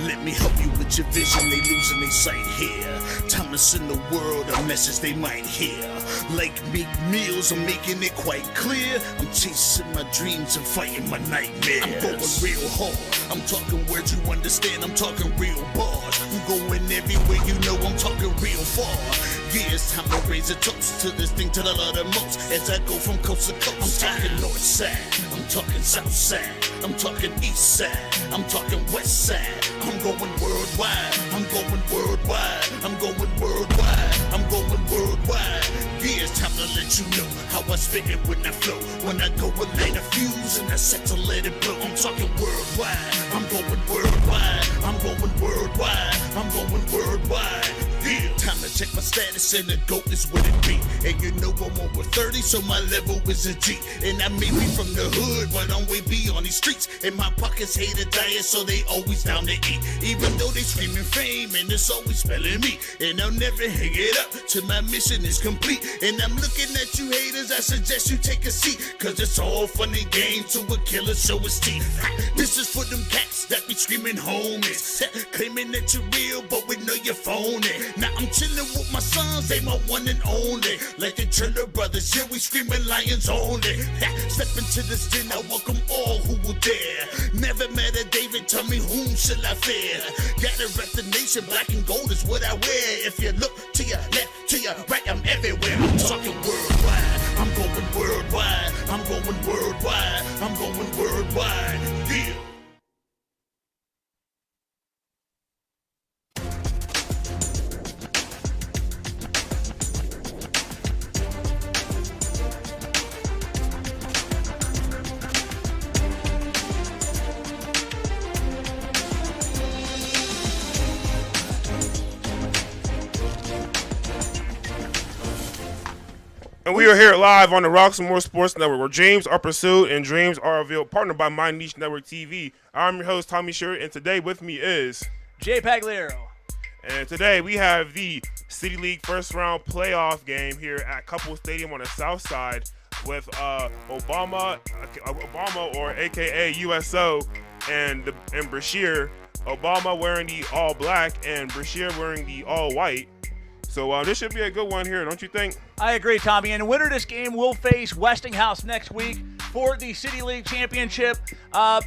Let me help you with your vision, they losing their sight here. Time to send the world a message they might hear. Like Meek Mills, I'm making it quite clear. I'm chasing my dreams and fighting my nightmares. I'm going real hard, I'm talking words you understand, I'm talking real bars. I'm going everywhere, you know I'm talking real far. Yeah, it's time to raise a toast to this thing to the love the most. As I go from coast to coast, I'm talking north side, I'm talking south side, I'm talking east side, I'm talking west side. I'm going worldwide, I'm going worldwide, I'm going worldwide, I'm going worldwide. Yeah, it's time to let you know how I spit it when I flow. When I go and light a fuse and I set to let it blow. I'm talking worldwide, I'm going worldwide, I'm going worldwide, I'm going worldwide. Yeah, time to check my status and the GOAT is what it be. And you know I'm over 30, so my level is a G. And I may be from the hood, but I'm way beyond these streets. And my pockets hate a diet, so they always down to eat. Even though they screaming fame, and it's always spelling me. And I'll never hang it up till my mission is complete. And I'm looking at you haters, I suggest you take a seat. Cause it's all fun and games to a killer show his teeth. This is for them cats that be screaming homies. Claiming that you're real, but we know you're phony. Now I'm chillin' with my sons, they my one and only. Like the Triller brothers, yeah, we screaming lions only. Step into this den, I welcome all who will dare. Never met a David, tell me whom shall I fear? Gotta rep the nation, black and gold is what I wear. If you look to your left, to your right, I'm everywhere. I'm talking worldwide, I'm going worldwide, I'm going worldwide, I'm going worldwide. Yeah. And we are here live on the Roxamore Sports Network, where dreams are pursued and dreams are revealed. Partnered by My Niche Network TV. I'm your host, Tommy Sherritt, and today with me is Jay Pagliaro. And today we have the City League first round playoff game here at Couple Stadium on the south side with Obama or AKA USO and Brashear. Obama wearing the all black and Brashear wearing the all white. So this should be a good one here, don't you think? I agree, Tommy. And the winner of this game will face Westinghouse next week for the City League Championship. A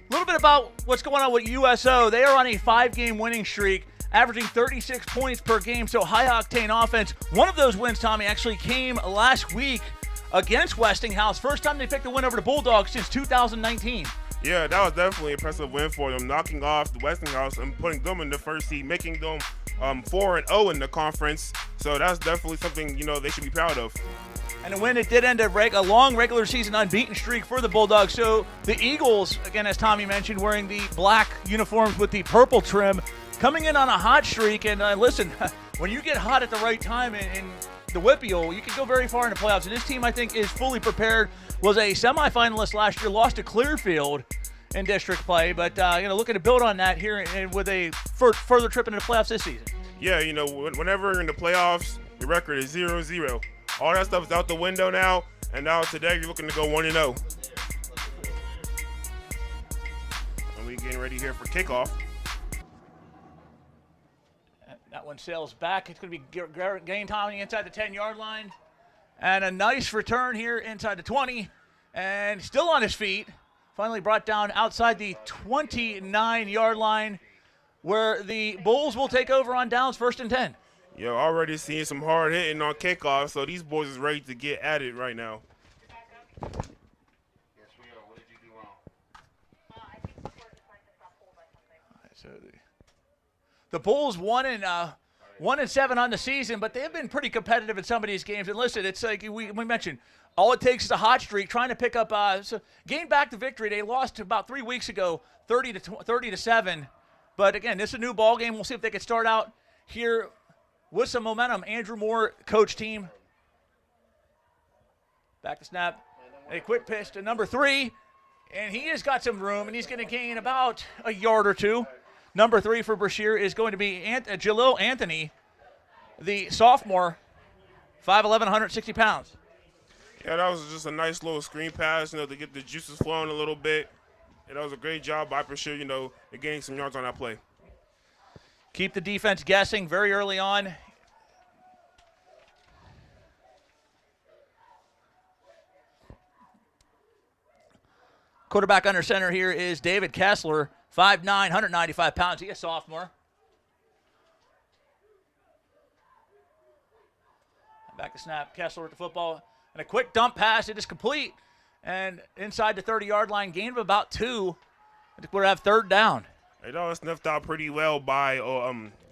little bit about what's going on with USO. They are on a 5-game winning streak, averaging 36 points per game, so high-octane offense. One of those wins, Tommy, actually came last week against Westinghouse. First time they picked a win over the Bulldogs since 2019. Yeah, that was definitely an impressive win for them, knocking off the Westinghouse and putting them in the first seed, making them 4-0 in the conference. So that's definitely something, they should be proud of. And a win that did end a long regular season unbeaten streak for the Bulldogs. So the Eagles, again, as Tommy mentioned, wearing the black uniforms with the purple trim, coming in on a hot streak. And listen, when you get hot at the right time in the Whippeal, you can go very far in the playoffs. And this team, I think, is fully prepared. Was a semifinalist last year, lost to Clearfield in district play, but looking to build on that here and with a further trip into the playoffs this season. Yeah, whenever you're in the playoffs, your record is 0-0. All that stuff is out the window now, and now today you're looking to go 1-0. And we're getting ready here for kickoff. That one sails back. It's going to be gain Tommy inside the 10-yard line. And a nice return here inside the 20. And still on his feet. Finally brought down outside the 29-yard line, where the Bulls will take over on downs, 1st and 10. Yo, already seeing some hard hitting on kickoff, so these boys is ready to get at it right now. Yes, we are. What did you do wrong? I think the court decided to stop hold by something. So the Bulls 1-7 on the season, but they've been pretty competitive in some of these games. And listen, it's like we mentioned, all it takes is a hot streak, trying to pick up, gain back the victory. They lost about 3 weeks ago, 30-7. But again, this is a new ball game. We'll see if they can start out here with some momentum. Andrew Moore, coach team. Back to snap. A quick pitch to number 3. And he has got some room, and he's going to gain about a yard or two. Number 3 for Brashear is going to be Jalil Anthony, the sophomore, 5'11", 160 pounds. Yeah, that was just a nice little screen pass, to get the juices flowing a little bit. And that was a great job by Brashear, getting some yards on that play. keep the defense guessing very early on. Quarterback under center here is David Kessler, 5'9", 195 pounds. He a sophomore. Back to snap. Kessler with the football. And a quick dump pass. It is complete. And inside the 30-yard line, gain of about 2. I think we're going to have third down. It all sniffed out pretty well by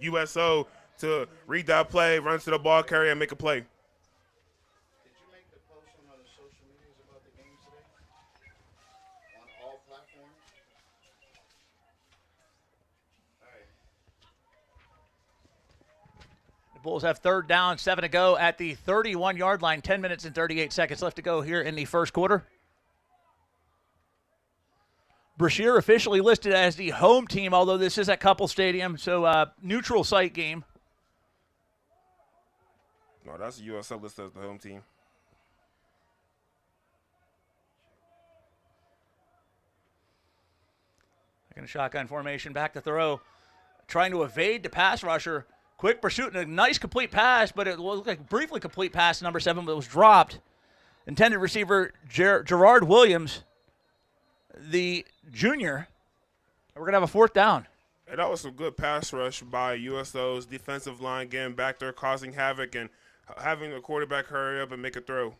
USO to read that play, run to the ball carrier, and make a play. Did you make the post on the social medias about the games today? On all platforms? All right. The Bulls have third down, 7 to go at the 31-yard line, 10 minutes and 38 seconds left to go here in the first quarter. Brashear officially listed as the home team, although this is at Couple Stadium, so neutral site game. No, that's USO listed as the home team. Second shotgun formation, back to throw. Trying to evade the pass rusher. Quick pursuit and a nice complete pass, but it looked like a briefly complete pass to number 7, but it was dropped. Intended receiver Gerard Williams, the junior. We're going to have a fourth down. And that was some good pass rush by USO's defensive line, getting back there, causing havoc, and having the quarterback hurry up and make a throw.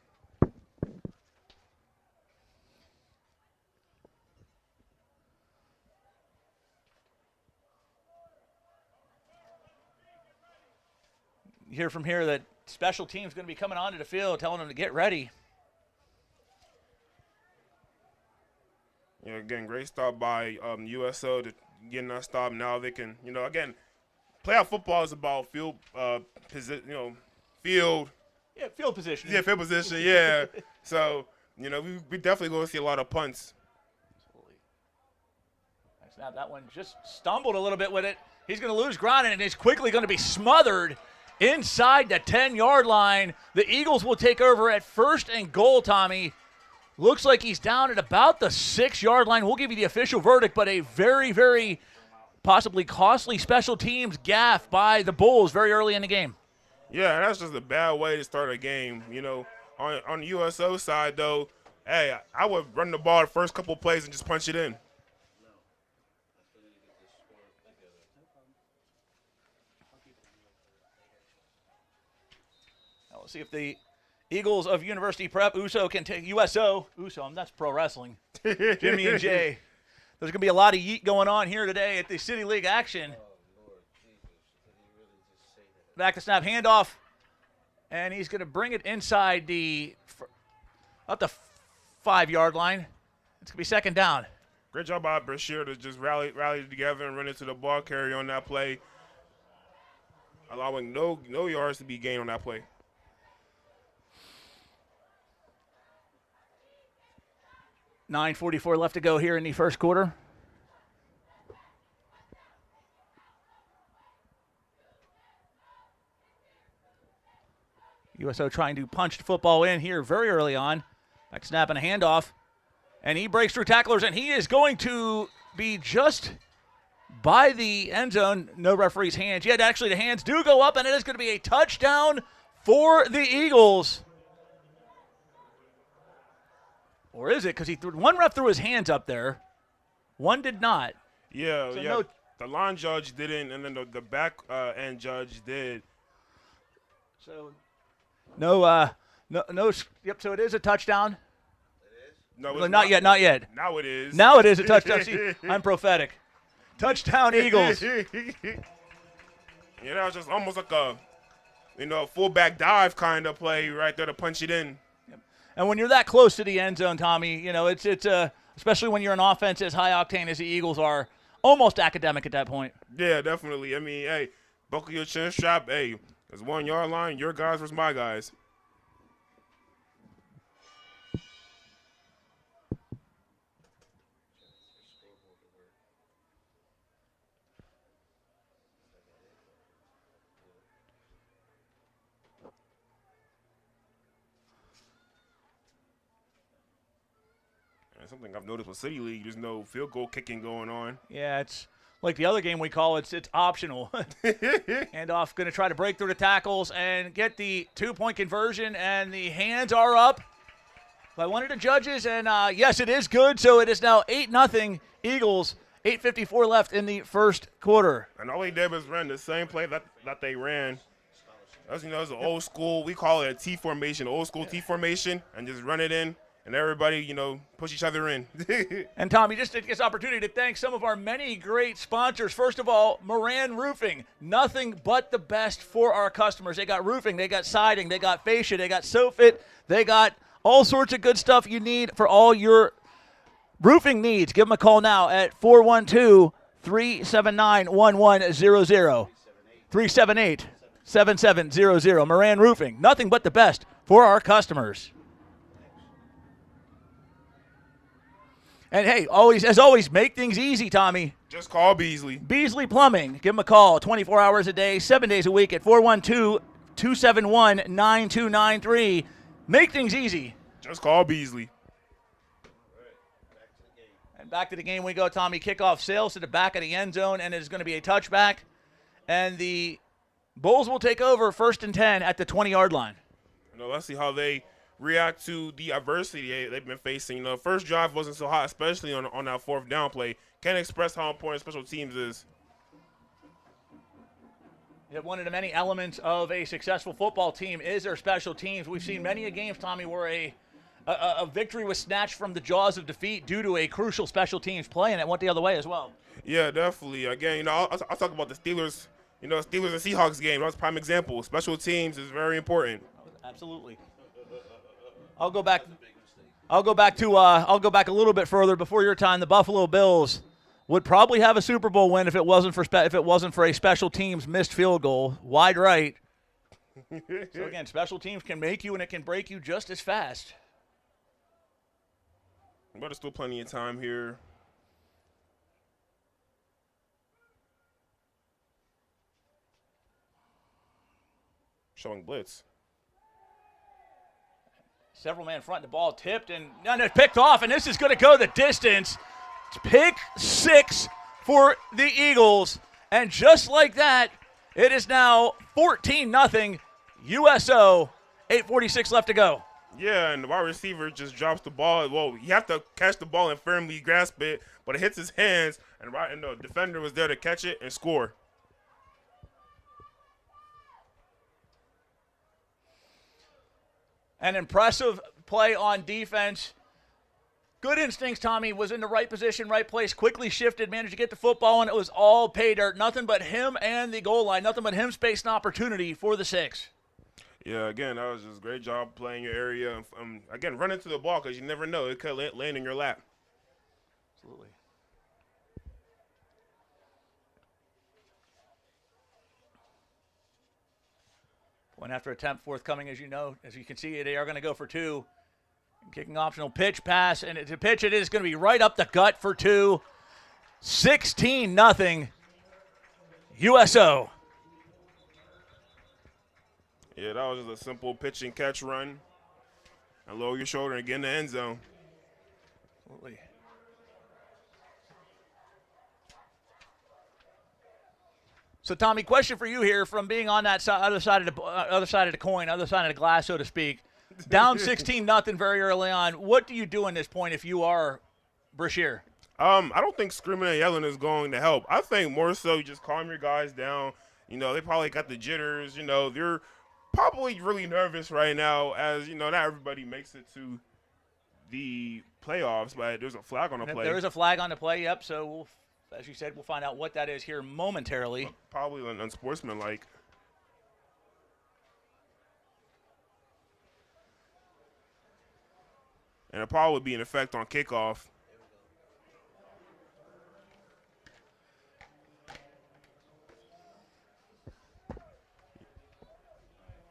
You hear from here that special teams going to be coming onto the field, telling them to get ready. Again, great stop by USO to getting that stop. Now they can, again, playoff football is about field field. Yeah, field position. Yeah, field position, yeah. So, we definitely going to see a lot of punts. Absolutely. Snap, that one just stumbled a little bit with it. He's going to lose ground, and he's quickly going to be smothered inside the 10-yard line. The Eagles will take over at first and goal, Tommy. Looks like he's down at about the 6-yard line. We'll give you the official verdict, but a very, very possibly costly special teams gaffe by the Bulls very early in the game. Yeah, that's just a bad way to start a game. On the USO side, though, hey, I would run the ball the first couple plays and just punch it in. Now we'll see if the Eagles of University Prep, USO, can take USO, that's pro wrestling. Jimmy and Jay. There's going to be a lot of yeet going on here today at the City League action. Back to snap, handoff, and he's going to bring it inside about the 5-yard line. It's going to be second down. Great job by Brashear to just rally together and run into the ball carrier on that play, allowing no yards to be gained on that play. 9:44 left to go here in the first quarter. USO trying to punch the football in here very early on. Back snap and a handoff. And he breaks through tacklers, and he is going to be just by the end zone. No referee's hands yet. Actually, the hands do go up, and it is going to be a touchdown for the Eagles. Or is it? Because one ref threw his hands up there. One did not. Yeah, So yeah. no- The line judge didn't, and then the back end judge did. So no. Yep. So it is a touchdown. No, Well, not yet. Not yet. Now it is. Now it is a touchdown. See, I'm prophetic. Touchdown, Eagles. Yeah, that was just almost like a, fullback dive kind of play right there to punch it in. And when you're that close to the end zone, Tommy, it's especially when you're an offense as high octane as the Eagles are, almost academic at that point. Yeah, definitely. I mean, hey, buckle your chin strap. Hey, there's 1 yard line. Your guys versus my guys. And something I've noticed with City League, there's no field goal kicking going on. Yeah, it's like the other game we call it's optional. Handoff going to try to break through the tackles and get the 2-point conversion, and the hands are up by one of the judges, and yes, it is good. So it is now 8-0 Eagles. 8:54 left in the first quarter. And all they did was run the same play that they ran. As you know, it's an old school. We call it a T formation, old school T formation, and just run it in, and everybody, push each other in. And Tommy, just take this opportunity to thank some of our many great sponsors. First of all, Moran Roofing. Nothing but the best for our customers. They got roofing, they got siding, they got fascia, they got SoFit, they got all sorts of good stuff you need for all your roofing needs. Give them a call now at 412-379-1100. 378-7700. Moran Roofing. Nothing but the best for our customers. And hey, as always, make things easy, Tommy. Just call Beasley. Beasley Plumbing. Give them a call 24 hours a day, 7 days a week at 412-271-9293. Make things easy. Just call Beasley. And back to the game we go, Tommy. Kickoff sails to the back of the end zone, and it is going to be a touchback. And the Bulls will take over 1st and 10 at the 20-yard line. Let's see how they react to the adversity they've been facing. First drive wasn't so hot, especially on that 4th down play. Can't express how important special teams is. Yeah, one of the many elements of a successful football team is their special teams. We've seen many a games, Tommy, where a victory was snatched from the jaws of defeat due to a crucial special teams play, and it went the other way as well. Yeah, definitely. Again, I'll talk about the Steelers. Steelers and Seahawks game. That was a prime example. Special teams is very important. Absolutely. I'll go back a little bit further before your time. The Buffalo Bills would probably have a Super Bowl win if it wasn't for a special teams missed field goal wide right. So again, special teams can make you and it can break you just as fast. But there's still plenty of time here. Showing blitz. Several man front, the ball tipped and it's picked off, and this is going to go the distance. It's pick 6 for the Eagles, and just like that, it is now 14-0 USO. 8:46 left to go. Yeah, and the wide receiver just drops the ball. Well, you have to catch the ball and firmly grasp it, but it hits his hands, and the defender was there to catch it and score. An impressive play on defense. Good instincts, Tommy. Was in the right position, right place, quickly shifted, managed to get the football, and it was all pay dirt. Nothing but him and the goal line. Nothing but him space and opportunity for the 6. Yeah, again, that was just a great job playing your area. Again, run into the ball because you never know. It could land in your lap. Absolutely. Point after attempt forthcoming, as you know. As you can see, they are going to go for 2. Kicking optional pitch pass, and to pitch it is going to be right up the gut for 2. 16-0 USO. Yeah, that was just a simple pitch and catch run. And lower your shoulder and get in the end zone. Absolutely. So, Tommy, question for you here from being on that other side of the coin, other side of the glass, so to speak. Down 16-0 very early on. What do you do in this point if you are Brashear? I don't think screaming and yelling is going to help. I think more so you just calm your guys down. They probably got the jitters. They're probably really nervous right now as, not everybody makes it to the playoffs, but there's a flag on the play. There is a flag on the play, yep. So, as you said, we'll find out what that is here momentarily. Probably unsportsmanlike. And it probably would be in effect on kickoff.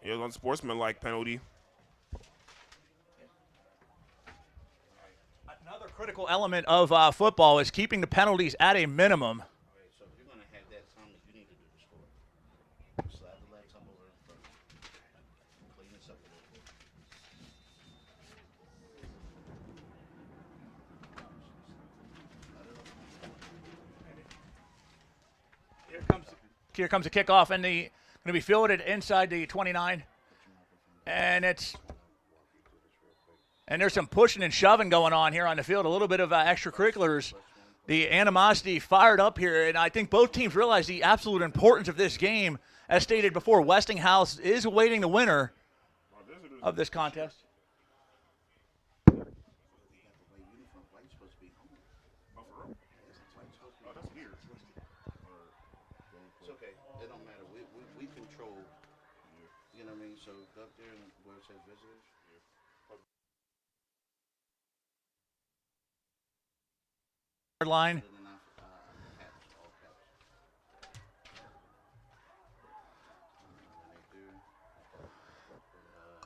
It was unsportsmanlike penalty. Another critical element of football is keeping the penalties at a minimum. All right, so if you're going to have that, Thomas, you need to do the score. Slide the legs up over in front. Clean this up a little bit. Here comes the kickoff, and going to be fielded inside the 29. And there's some pushing and shoving going on here on the field, a little bit of extracurriculars. The animosity fired up here, and I think both teams realize the absolute importance of this game. As stated before, Westinghouse is awaiting the winner of this contest. It's okay. It don't matter. We control. You know what I mean? So go up there and where it says visitors. Line.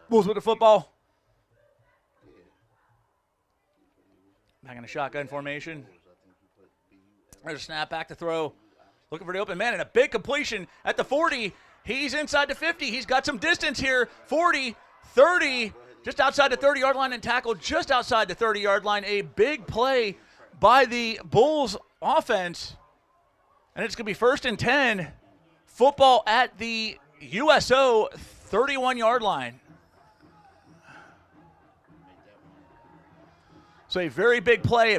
Bulls with the football. Back in a shotgun formation. There's a snap, back to throw. Looking for the open man, and a big completion at the 40. He's inside the 50. He's got some distance here. 40, 30, just outside the 30-yard line, and tackled just outside the 30-yard line. A big play by the Bulls offense. And it's going to be 1st and 10. Football at the USO 31-yard line. So a very big play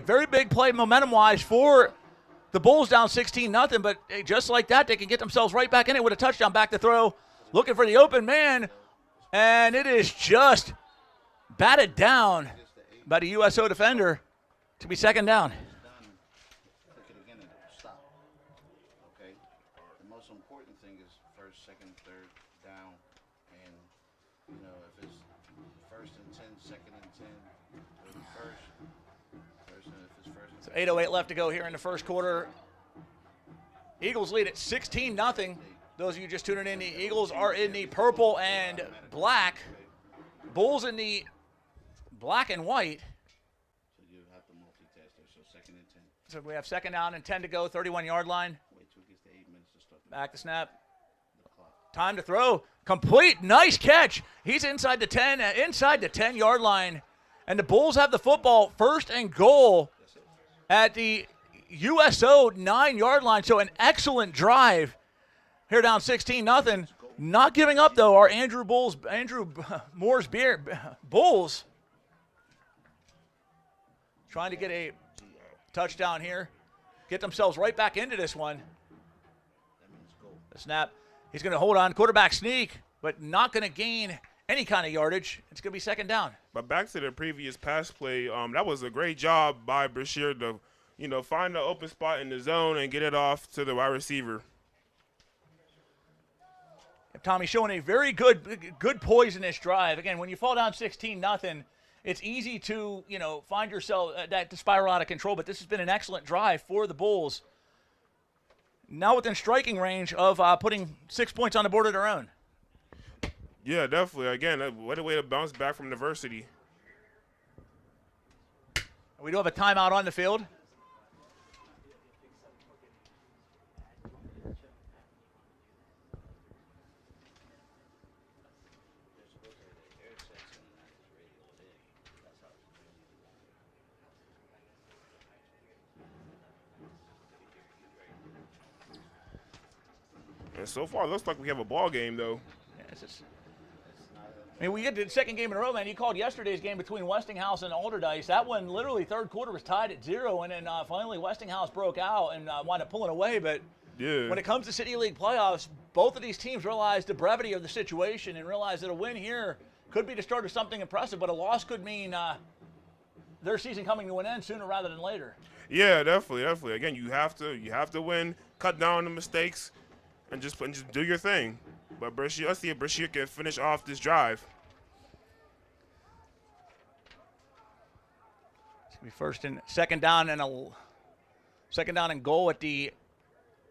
momentum-wise for the Bulls, down 16-0, but just like that, they can get themselves right back in it with a touchdown. Back to throw, looking for the open man, and it is just batted down by the USO defender to be 2nd down. Click it again and it'll stop. Okay? The most important thing is 1st, 2nd, 3rd down, and if it's 1st and 10, 2nd and 10, it'll be first, and if it's 1st and 10. 8:08 left to go here in the first quarter. Eagles lead at 16-0. Those of you just tuning in, the Eagles are in the purple and black. Bulls in the black and white. So you have to multitask there. So 2nd and 10. So we have 2nd down and 10 to go, 31-yard line. Wait till it gets to 8 minutes to start. Back to snap. The clock. Time to throw. Complete. Nice catch. He's inside the 10-yard line. And the Bulls have the football, 1st and goal at the USO 9-yard line. So an excellent drive here, down 16-0. Not giving up, though, our Andrew Moore's Bulls. Trying to get a touchdown here. Get themselves right back into this one. The snap. He's going to hold on. Quarterback sneak, but not going to gain any kind of yardage. It's going to be 2nd down. But back to the previous pass play, that was a great job by Brashear to, find the open spot in the zone and get it off to the wide receiver. Tommy showing a very good poise in this drive. Again, when you fall down 16-0, it's easy to, find yourself to spiral out of control. But this has been an excellent drive for the Bulls. Now within striking range of putting 6 points on the board of their own. Yeah, definitely. Again, what a way to bounce back from adversity. We do have a timeout on the field. And so far, it looks like we have a ball game, though. We get to the 2nd game in a row, man. You called yesterday's game between Westinghouse and Alderdice. That one, literally, 3rd quarter was tied at 0, and then finally Westinghouse broke out and wound up pulling away. But when it comes to City League playoffs, both of these teams realize the brevity of the situation and realize that a win here could be the start of something impressive, but a loss could mean their season coming to an end sooner rather than later. Yeah, definitely. Again, you have to win, cut down the mistakes, and just do your thing. But Brashear, let's see if Brashear can finish off this drive. It's gonna be 2nd down and goal at the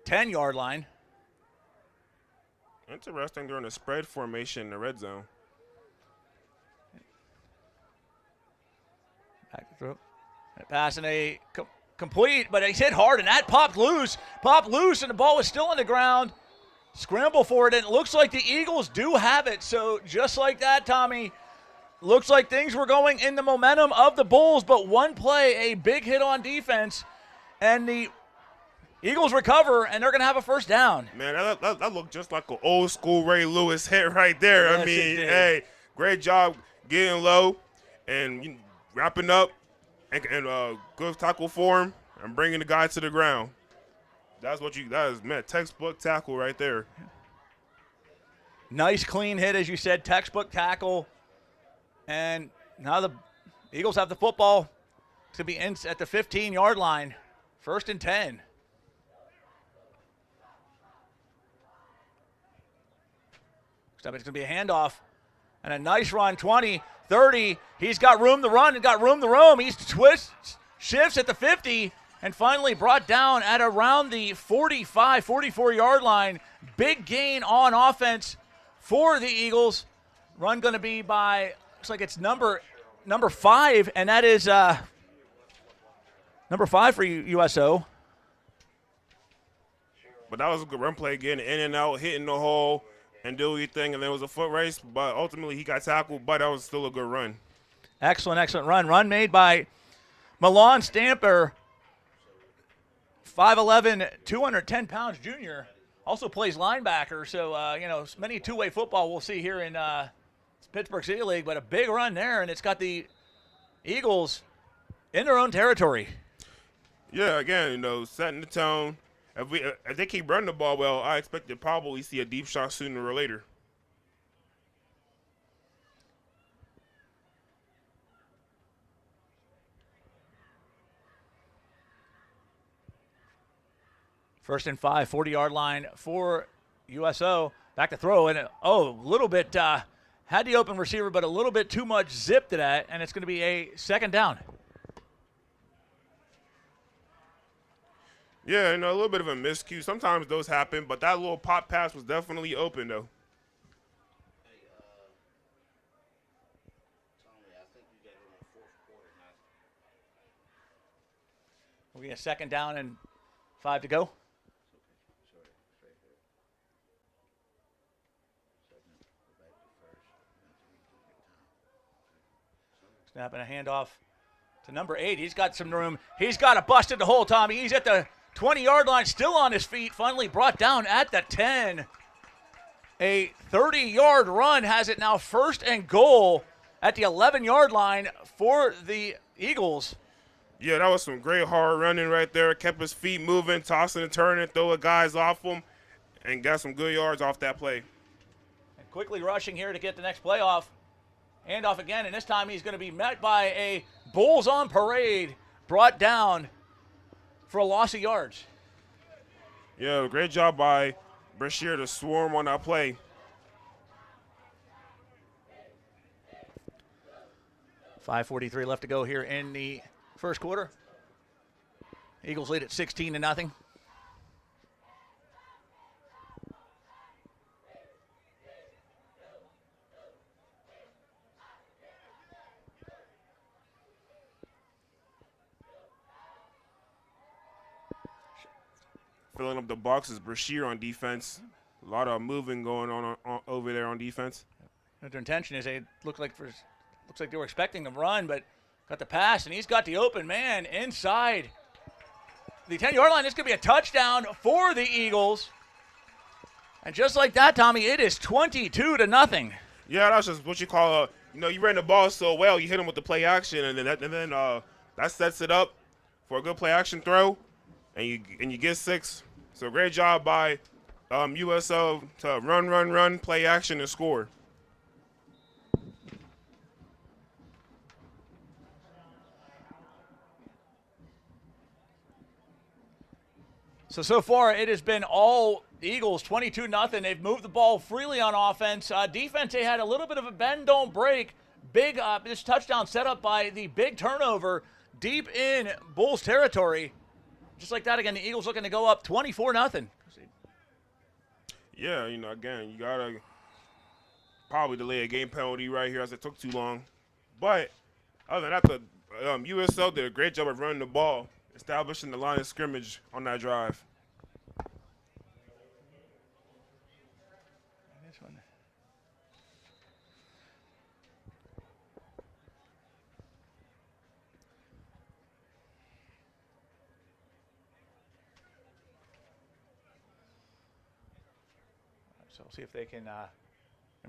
10-yard line. Interesting, during a spread formation in the red zone. Back to throw. Passing a complete, but he's hit hard, and that popped loose, and the ball was still on the ground. Scramble for it, and it looks like the Eagles do have it. So just like that, Tommy, looks like things were going in the momentum of the Bulls, but one play, a big hit on defense, and the Eagles recover, and they're going to have a first down. Man, that looked just like an old school Ray Lewis hit right there. Yes, I mean, it did. hey, great job getting low and wrapping up and good tackle form and bringing the guy to the ground. That is man, textbook tackle right there. Nice clean hit, as you said, textbook tackle. And now the Eagles have the football to be in at the 15-yard line. 1st and 10. It's going to be a handoff and a nice run. 20, 30. He's got room to run and got room to roam. He's shifts at the 50 and finally brought down at around the 45, 44-yard line. Big gain on offense for the Eagles. Run going to be by, looks like it's number 5, and that is number 5 for USO. But that was a good run play, getting in and out, hitting the hole, and do your thing. And there was a foot race, but ultimately he got tackled, but that was still a good run. Excellent run. Run made by Milan Stamper, 5'11", 210 pounds junior. Also plays linebacker, so, many two-way football we'll see here in Pittsburgh City League, but a big run there, and it's got the Eagles in their own territory. Yeah, again, setting the tone. If they keep running the ball well, I expect to probably see a deep shot sooner or later. First and 5, 40-yard line for USO. Back to throw, and a little bit had the open receiver, but a little bit too much zip to that, and it's going to be a second down. Yeah, a little bit of a miscue. Sometimes those happen, but that little pop pass was definitely open, though. Hey, Tony, I think you got it in the fourth quarter, not. We'll get a second down and 5 to go. Sorry, right here. Second, go back to first, and Snapping a handoff to number 8. He's got some room. He's got a busted the hole, Tommy. He's at the 20-yard line, still on his feet, finally brought down at the 10. A 30-yard run has it now 1st and goal at the 11-yard line for the Eagles. Yeah, that was some great hard running right there. Kept his feet moving, tossing and turning, throwing guys off him, and got some good yards off that play. And quickly rushing here to get the next playoff. Handoff again, and this time he's going to be met by a Bulls on parade, brought down for a loss of yards. Yeah, great job by Brashear to swarm on that play. .543 left to go here in the first quarter. Eagles lead at 16-0. Filling up the box is Brashear on defense. A lot of moving going on over there on defense. Their intention is they looks like they were expecting to run, but got the pass, and he's got the open man inside the 10-yard line. This could be a touchdown for the Eagles. And just like that, Tommy, it is 22-0. Yeah, that's just what you call you ran the ball so well, you hit him with the play action, and then that sets it up for a good play action throw, and you get 6. So great job by USO to run, play action, and score. So far it has been all Eagles, 22-0. They've moved the ball freely on offense. Defense, they had a little bit of a bend, don't break. Big this touchdown set up by the big turnover deep in Bulls territory. Just like that, again, the Eagles looking to go up 24-0. Yeah, again, you got to probably delay a game penalty right here as it took too long. But other than that, the USO did a great job of running the ball, establishing the line of scrimmage on that drive. So we'll see if they can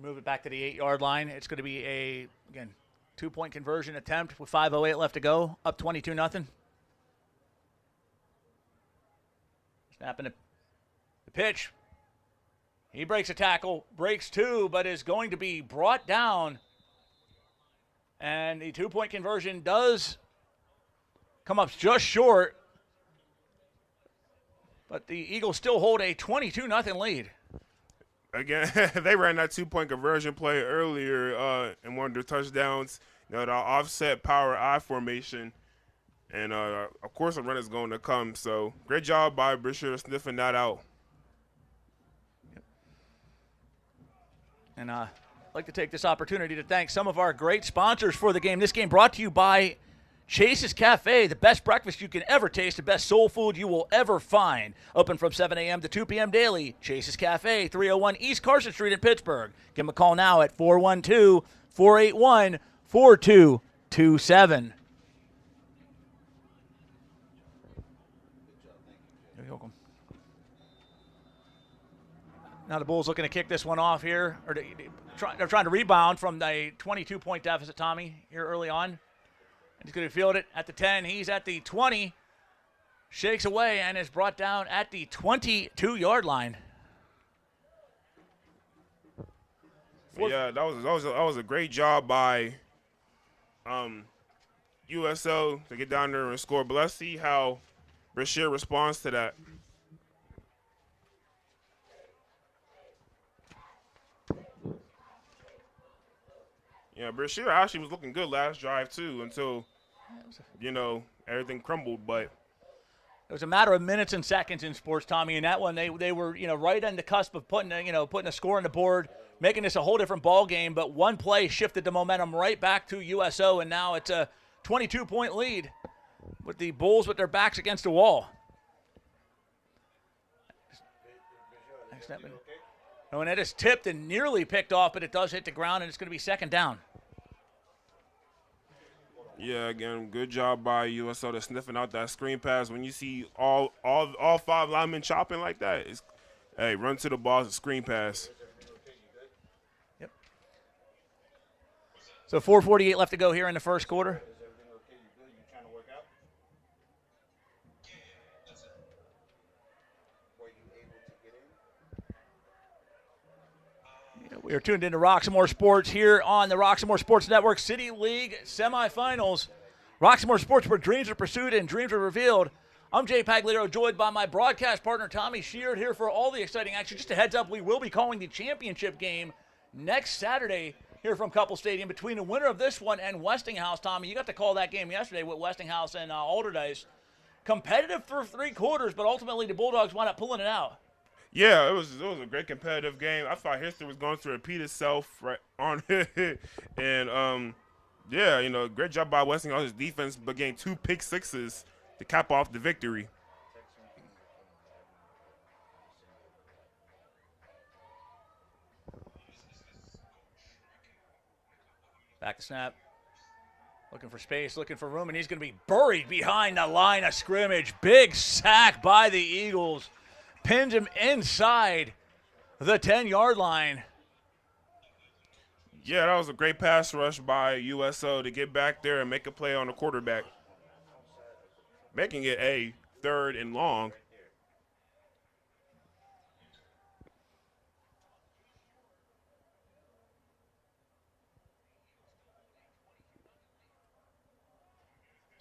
move it back to the 8-yard line. It's going to be a, again, 2-point conversion attempt with 5:08 left to go, up 22-0. Snapping the pitch. He breaks a tackle, breaks two, but is going to be brought down. And the 2-point conversion does come up just short. But the Eagles still hold a 22-0 lead. Again, they ran that 2-point conversion play earlier in one of their touchdowns. You know, the offset power I formation. And, of course, a run is going to come. So, great job by Brashear sniffing that out. And I'd like to take this opportunity to thank some of our great sponsors for the game. This game brought to you by Chase's Cafe, the best breakfast you can ever taste, the best soul food you will ever find. Open from 7 a.m. to 2 p.m. daily. Chase's Cafe, 301 East Carson Street in Pittsburgh. Give them a call now at 412-481-4227. You're welcome. Now the Bulls looking to kick this one off here. They're trying to rebound from the 22-point deficit, Tommy, here early on. He's going to field it at the 10. He's at the 20. Shakes away and is brought down at the 22-yard line. Yeah, that was a great job by USO to get down there and score. But let's see how Brashear responds to that. Yeah, Brashear actually was looking good last drive too until, you know, everything crumbled. But it was a matter of minutes and seconds in sports, Tommy. And that one, they were, you know, right on the cusp of putting a score on the board, making this a whole different ball game. But one play shifted the momentum right back to USO, and now it's a 22-point lead with the Bulls with their backs against the wall. Oh, and it is tipped and nearly picked off, but it does hit the ground, and it's going to be second down. Yeah, again, good job by USO to sniffing out that screen pass. When you see all 5 linemen chopping like that, hey, run to the ball, it's a screen pass. Yep. So 4:48 left to go here in the first quarter. We are tuned into Roxamore Sports here on the Roxamore Sports Network City League semifinals. Roxamore Sports, where dreams are pursued and dreams are revealed. I'm Jay Pagliaro, joined by my broadcast partner, Tommy Sheard, here for all the exciting action. Just a heads up, we will be calling the championship game next Saturday here from Couple Stadium between the winner of this one and Westinghouse. Tommy, you got to call that game yesterday with Westinghouse and Alderdice. Competitive for 3 quarters, but ultimately the Bulldogs wound up pulling it out. Yeah, it was a great competitive game. I thought history was going to repeat itself right on it. And, yeah, you know, great job by Westinghouse's defense, but getting 2 pick sixes to cap off the victory. Back to snap. Looking for space, looking for room, and he's going to be buried behind the line of scrimmage. Big sack by the Eagles. Pins him inside the 10-yard line. Yeah, that was a great pass rush by USO to get back there and make a play on the quarterback, making it a 3rd and long.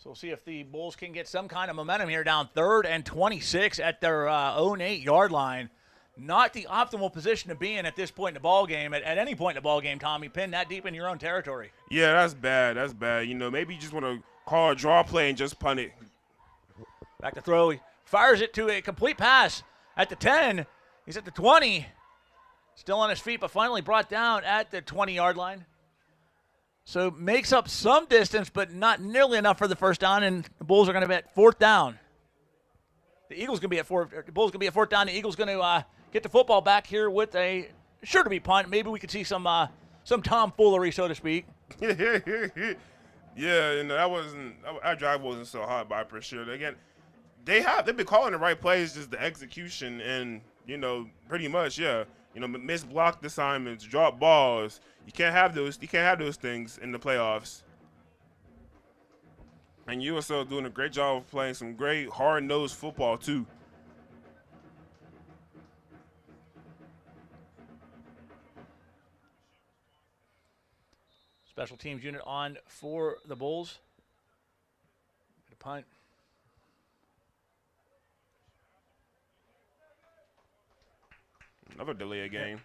So we'll see if the Bulls can get some kind of momentum here down 3rd and 26 at their own 8-yard line. Not the optimal position to be in at this point in the ball game. At any point in the ball game, Tommy, pinned that deep in your own territory. Yeah, that's bad. That's bad. You know, maybe you just want to call a draw play and just punt it. Back to throw. He fires it to a complete pass at the 10. He's at the 20. Still on his feet, but finally brought down at the 20-yard line. So makes up some distance, but not nearly enough for the first down, and the Bulls are going to be at 4th down. The Bulls going to be at 4th down. The Eagles going to get the football back here with a sure to be punt. Maybe we could see some tomfoolery, so to speak. Yeah, you know, that drive wasn't so hot by Brashear. Again, they've been calling the right plays, just the execution, and you know, pretty much, yeah. miss blocked assignments, drop balls. You can't have those. You can't have those things in the playoffs. And USL doing a great job of playing some great hard-nosed football too. Special teams unit on for the Bulls. Get a punt. Another delay of game.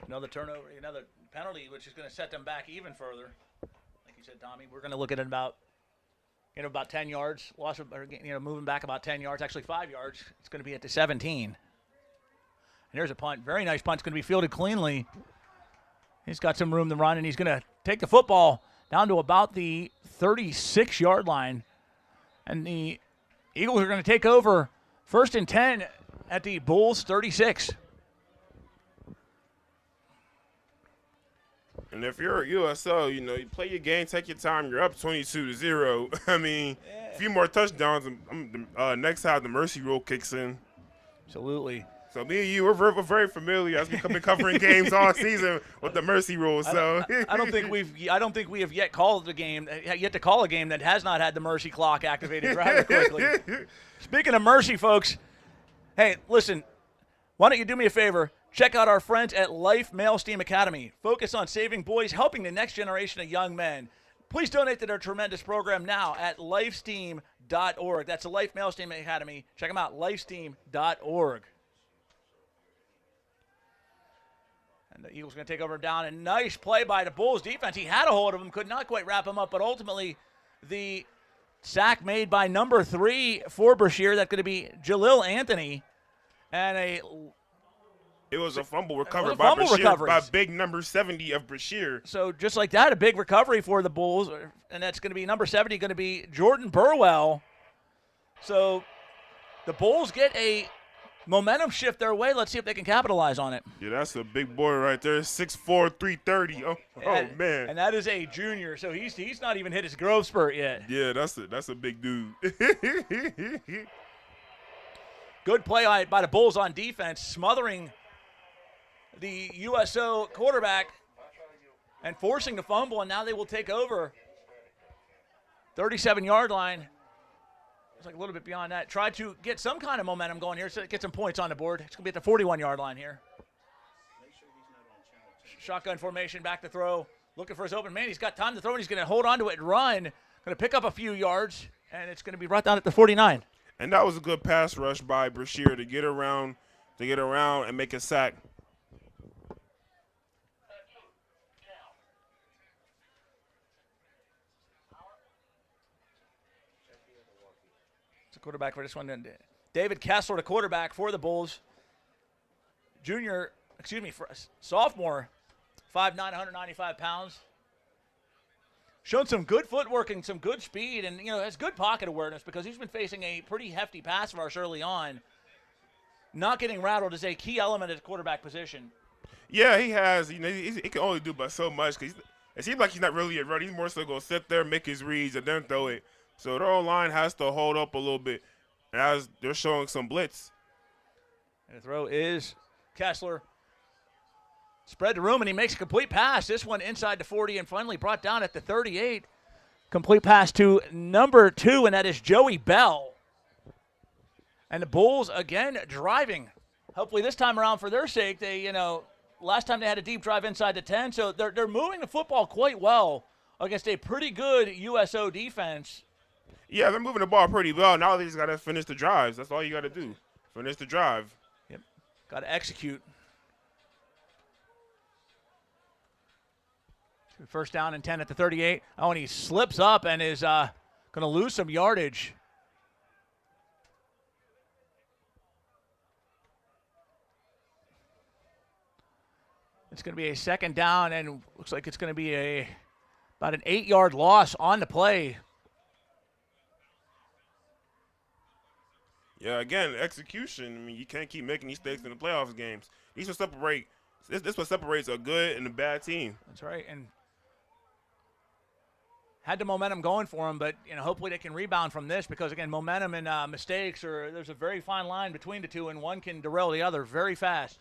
Another turnover, another penalty, which is going to set them back even further. Like you said, Tommy, we're going to look at it about 10 yards. Loss of, moving back about 10 yards, actually 5 yards. It's going to be at the 17. And here's a punt. Very nice punt. It's going to be fielded cleanly. He's got some room to run, and he's going to take the football down to about the 36-yard line. And the Eagles are going to take over 1st and 10 at the Bulls 36. And if you're at USL, you play your game, take your time. You're up 22-0. I mean, a few more touchdowns, and next time the mercy rule kicks in. Absolutely. So me and you, we're very familiar as we've been covering games all season with the mercy rule. So I don't think we have yet called a game that has not had the mercy clock activated rather quickly. Speaking of mercy, folks, hey, listen, why don't you do me a favor? Check out our friends at Life Male Steam Academy. Focus on saving boys, helping the next generation of young men. Please donate to their tremendous program now at lifesteam.org. That's the Life Male Steam Academy. Check them out, lifesteam.org. And the Eagles going to take over down. A nice play by the Bulls defense. He had a hold of him, could not quite wrap him up, but ultimately the sack made by number 3 for Brashear. That's going to be Jalil Anthony. And it was a fumble recovered by Brashear, by big number 70 of Brashear. So just like that, a big recovery for the Bulls. And that's going to be number 70, going to be Jordan Burwell. So the Bulls get a momentum shift their way. Let's see if they can capitalize on it. Yeah, that's a big boy right there. 6'4", 330. Oh man. And that is a junior, so he's not even hit his growth spurt yet. Yeah, that's a big dude. Good play by the Bulls on defense, smothering the USO quarterback and forcing the fumble, and now they will take over. 37-yard line. It's like a little bit beyond that. Try to get some kind of momentum going here so get some points on the board. It's going to be at the 41-yard line here. Shotgun formation, back to throw. Looking for his open man. He's got time to throw, and he's going to hold on to it and run. Going to pick up a few yards, and it's going to be right down at the 49. And that was a good pass rush by Brashear to get around and make a sack. Quarterback for this one. David Kessler, the quarterback for the Bulls. Sophomore, 5'9", 195 pounds. Shown some good footwork and some good speed, and has good pocket awareness because he's been facing a pretty hefty pass rush early on. Not getting rattled is a key element at the quarterback position. Yeah, he has. He can only do but so much because it seems like he's not really a runner. He's more so going to sit there, make his reads, and then throw it. So their O-line has to hold up a little bit as they're showing some blitz. And the throw is Kessler. Spread the room, and he makes a complete pass. This one inside the 40 and finally brought down at the 38. Complete pass to number 2, and that is Joey Bell. And the Bulls, again, driving. Hopefully this time around for their sake, last time they had a deep drive inside the 10, so they're moving the football quite well against a pretty good USO defense. Yeah, they're moving the ball pretty well. Now they just got to finish the drives. That's all you got to do. Finish the drive. Yep. Got to execute. First down and 10 at the 38. Oh, and he slips up and is going to lose some yardage. It's going to be a second down, and looks like it's going to be about an 8-yard loss on the play. Yeah, again, execution. I mean, you can't keep making mistakes in the playoffs games. This what separates a good and a bad team. That's right, and had the momentum going for them, but hopefully they can rebound from this because again, momentum and mistakes there's a very fine line between the two, and one can derail the other very fast.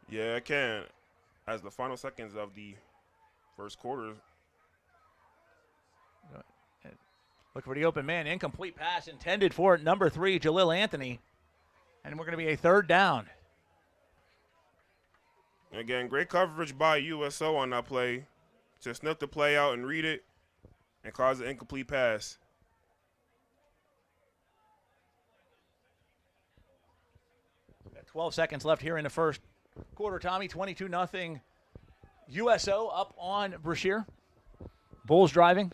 Yeah, it can. As the final seconds of the first quarter. Look for the open man. Incomplete pass intended for number 3, Jalil Anthony. And we're going to be a third down. Again, great coverage by USO on that play to sniff the play out and read it and cause an incomplete pass. Got 12 seconds left here in the first quarter, Tommy. 22-0. USO up on Brashear. Bulls driving.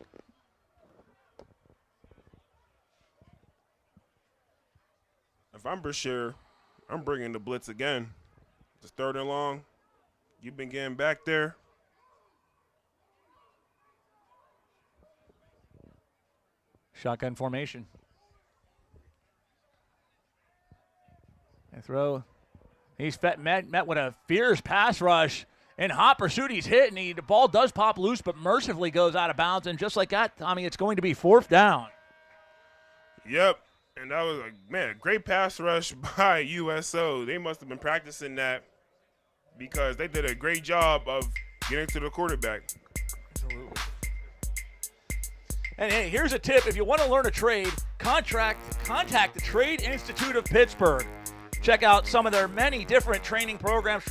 If I'm Brashear, I'm bringing the blitz again. It's 3rd and long. You've been getting back there. Shotgun formation. And throw. He's met with a fierce pass rush. In hot pursuit, he's hit, and the ball does pop loose, but mercifully goes out of bounds. And just like that, Tommy, it's going to be 4th down. Yep. And that was, a great pass rush by USO. They must have been practicing that because they did a great job of getting to the quarterback. Absolutely. And hey, here's a tip. If you want to learn a trade, contact the Trade Institute of Pittsburgh. Check out some of their many different trade training programs,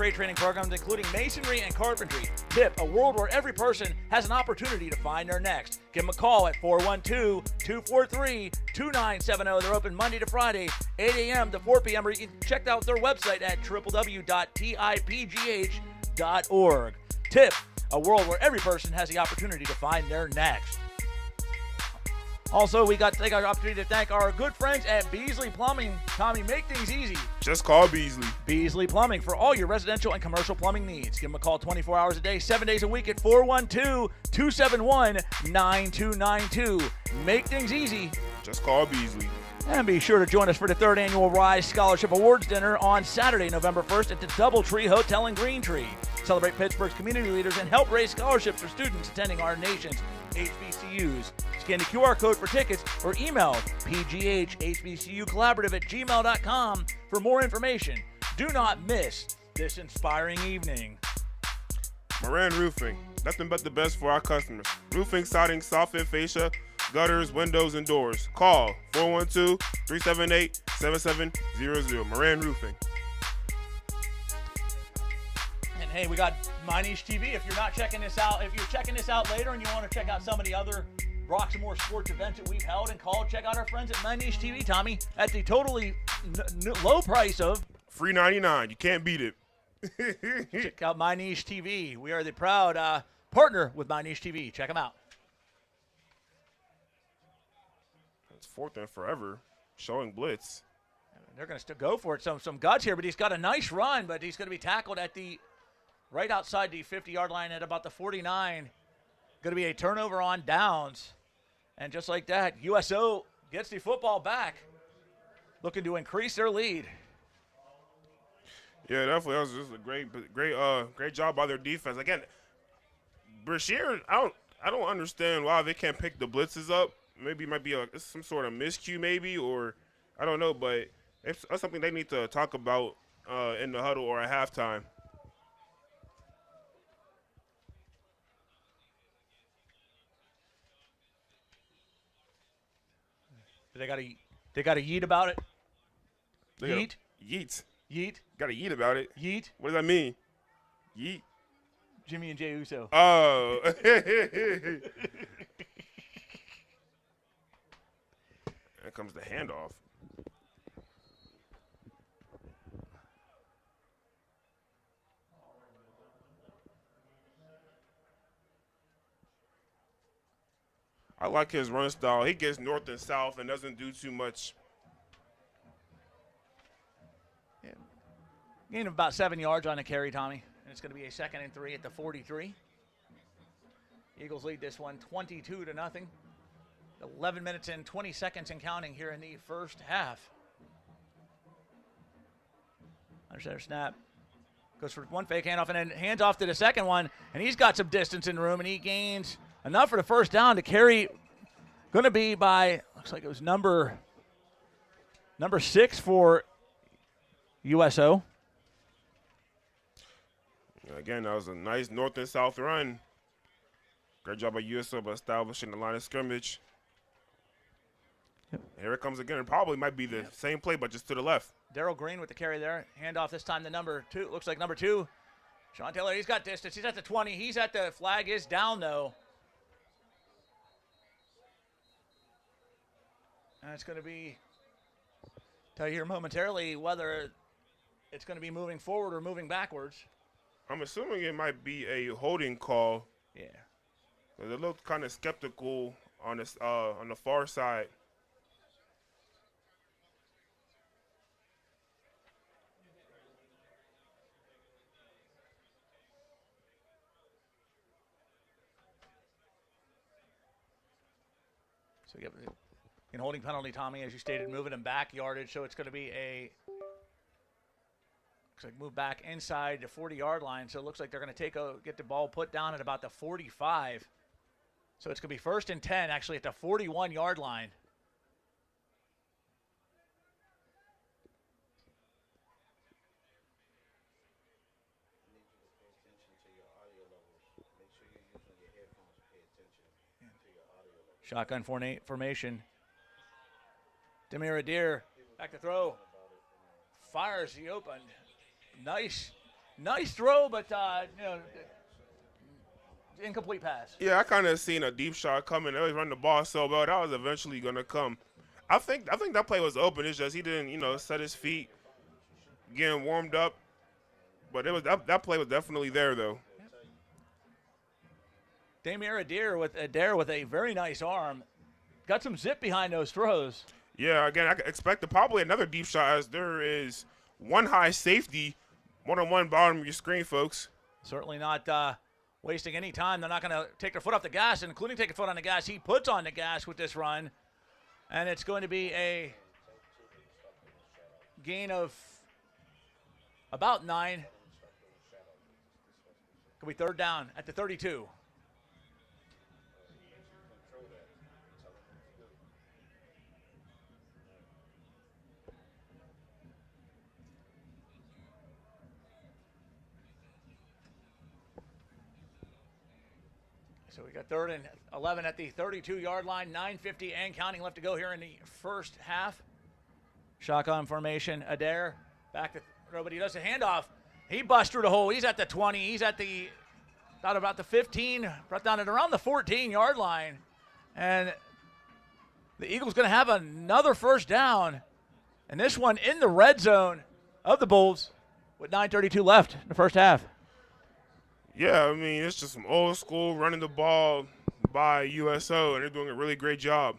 including masonry and carpentry. Tip, a world where every person has an opportunity to find their next. Give them a call at 412-243-2970. They're open Monday to Friday, 8 a.m. to 4 p.m. Or you can check out their website at www.tipgh.org. Tip, a world where every person has the opportunity to find their next. Also, we got to take our opportunity to thank our good friends at Beasley Plumbing. Tommy, make things easy. Just call Beasley. Beasley Plumbing for all your residential and commercial plumbing needs. Give them a call 24 hours a day, 7 days a week at 412-271-9292. Make things easy. Just call Beasley. And be sure to join us for the 3rd annual Rise Scholarship Awards Dinner on Saturday, November 1st at the Doubletree Hotel in Green Tree. Celebrate Pittsburgh's community leaders and help raise scholarships for students attending our nation's HBCUs. Scan the QR code for tickets or email pghhbcucollaborative@gmail.com for more information. Do not miss this inspiring evening. Moran Roofing. Nothing but the best for our customers. Roofing, siding, soffit, fascia, gutters, windows, and doors. Call 412-378-7700. Moran Roofing. And hey, we got My Niche TV. If you're not checking this out, if you're checking this out later and you want to check out some of the other Roxamore sports events that we've held and called, check out our friends at My Niche TV, Tommy, at the totally low price of free $99. You can't beat it. Check out My Niche TV. We are the proud partner with My Niche TV. Check them out. It's 4th and forever, showing blitz. They're going to still go for it. Some guts here, but he's got a nice run, but he's going to be tackled at the right outside the 50-yard line at about the 49. Going to be a turnover on downs. And just like that, USO gets the football back, looking to increase their lead. Yeah, definitely. That was just a great job by their defense. Again, Brashear, I don't understand why they can't pick the blitzes up. Maybe it might be some sort of miscue, maybe, or I don't know. But that's something they need to talk about in the huddle or at halftime. They got a yeet about it. Yeet. Got a yeet about it. Yeet. What does that mean? Yeet. Jimmy and Jay Uso. Oh. There comes the handoff. I like his run style. He gets north and south and doesn't do too much. Yeah. Gain of about 7 yards on the carry, Tommy. And it's going to be a 2nd and 3 at the 43. Eagles lead this one 22-0. 11 minutes and 20 seconds and counting here in the first half. Under center snap. Goes for one fake handoff and then hands off to the second one. And he's got some distance in room and he gains enough for the first down to carry. Going to be by, looks like it was number 6 for USO. Again, that was a nice north and south run. Great job by USO by establishing the line of scrimmage. Yep. Here it comes again. It probably might be the same play, but just to the left. Daryl Green with the carry there. Handoff this time to number 2. Looks like number 2. Sean Taylor, he's got distance. He's at the 20. He's at the flag is down, though. And it's going to be, tell you here momentarily whether it's going to be moving forward or moving backwards. I'm assuming it might be a holding call. Yeah. They looked kind of skeptical on this on the far side. So you have in holding penalty, Tommy, as you stated, moving him back yardage. So it's going to be a looks like move back inside the 40-yard line. So it looks like they're going to get the ball put down at about the 45. So it's going to be 1st and 10, actually, at the 41-yard line. Shotgun formation. Demir Adair back to throw. Fires the open. Nice throw, but incomplete pass. Yeah, I kind of seen a deep shot coming. They always run the ball so well. That was eventually going to come. I think that play was open. It's just he didn't, set his feet, getting warmed up. But it was that play was definitely there, though. Demir Adair with a very nice arm. Got some zip behind those throws. Yeah, again, I could expect probably another deep shot as there is one high safety, one-on-one bottom of your screen, folks. Certainly not wasting any time. They're not going to take their foot off the gas, including take a foot on the gas. He puts on the gas with this run, and it's going to be a gain of about 9. Could be 3rd down at the 32. So we got 3rd and 11 at the 32-yard line. 9:50 and counting left to go here in the first half. Shotgun formation. Adair back to throw, but he does a handoff. He busts through the hole. He's at the 20. He's at about the 15, brought down at around the 14-yard line. And the Eagles going to have another first down. And this one in the red zone of the Bulls with 9:32 left in the first half. Yeah, I mean, it's just some old school running the ball by USO, and they're doing a really great job.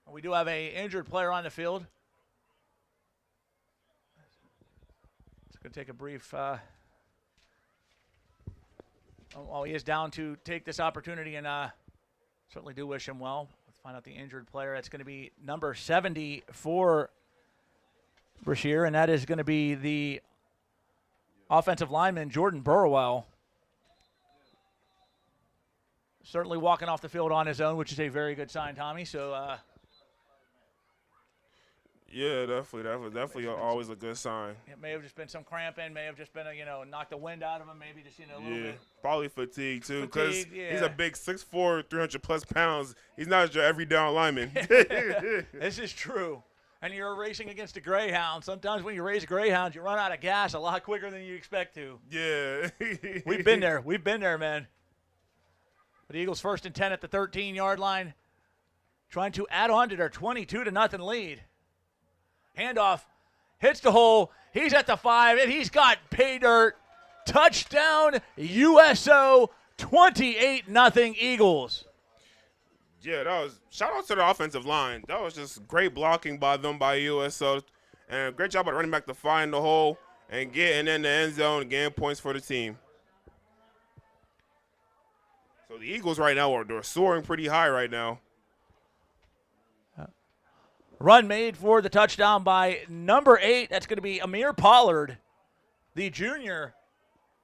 We do have an injured player on the field. It's going to take a brief while he is down to take this opportunity, and certainly do wish him well. Let's find out the injured player. It's going to be number 70 for Brashear, and that is going to be the offensive lineman, Jordan Burwell. Certainly walking off the field on his own, which is a very good sign, Tommy. So, yeah, definitely. That was definitely always a good sign. It may have just been some cramping, may have just been knock the wind out of him, maybe just a little bit. Probably fatigue too, because he's yeah. a big 6'4", 300+ pounds. He's not your every down lineman. This is true. And you're racing against a greyhound. Sometimes when you race greyhounds, you run out of gas a lot quicker than you expect to. Yeah. We've been there, man. But the Eagles 1st and 10 at the 13-yard line, trying to add on to their 22-0 lead. Handoff, hits the hole. He's at the 5, and he's got pay dirt. Touchdown, USO, 28-0 Eagles. Yeah, that was shout out to the offensive line. That was just great blocking by them by USO, and great job by running back to find the hole and getting in the end zone and getting points for the team. So the Eagles right now they're soaring pretty high right now. Run made for the touchdown by number 8. That's going to be Amir Pollard, the junior,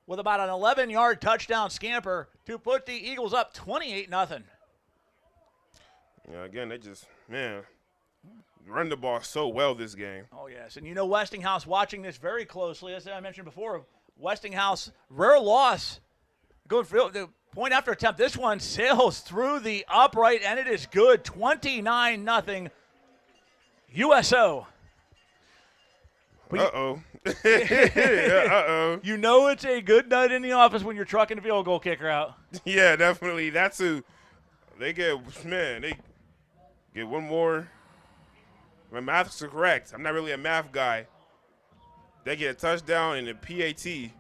with about an 11-yard touchdown scamper to put the Eagles up 28-0. Yeah, again, they just, run the ball so well this game. Oh, yes. And Westinghouse watching this very closely. As I mentioned before, Westinghouse, rare loss. Going for the point after attempt. This one sails through the upright, and it is good. 29-0 USO. Uh-oh. Uh-oh. You know it's a good night in the office when you're trucking the field goal kicker out. Yeah, definitely. That's who. They get one more. My math's correct. I'm not really a math guy. They get a touchdown and a PAT.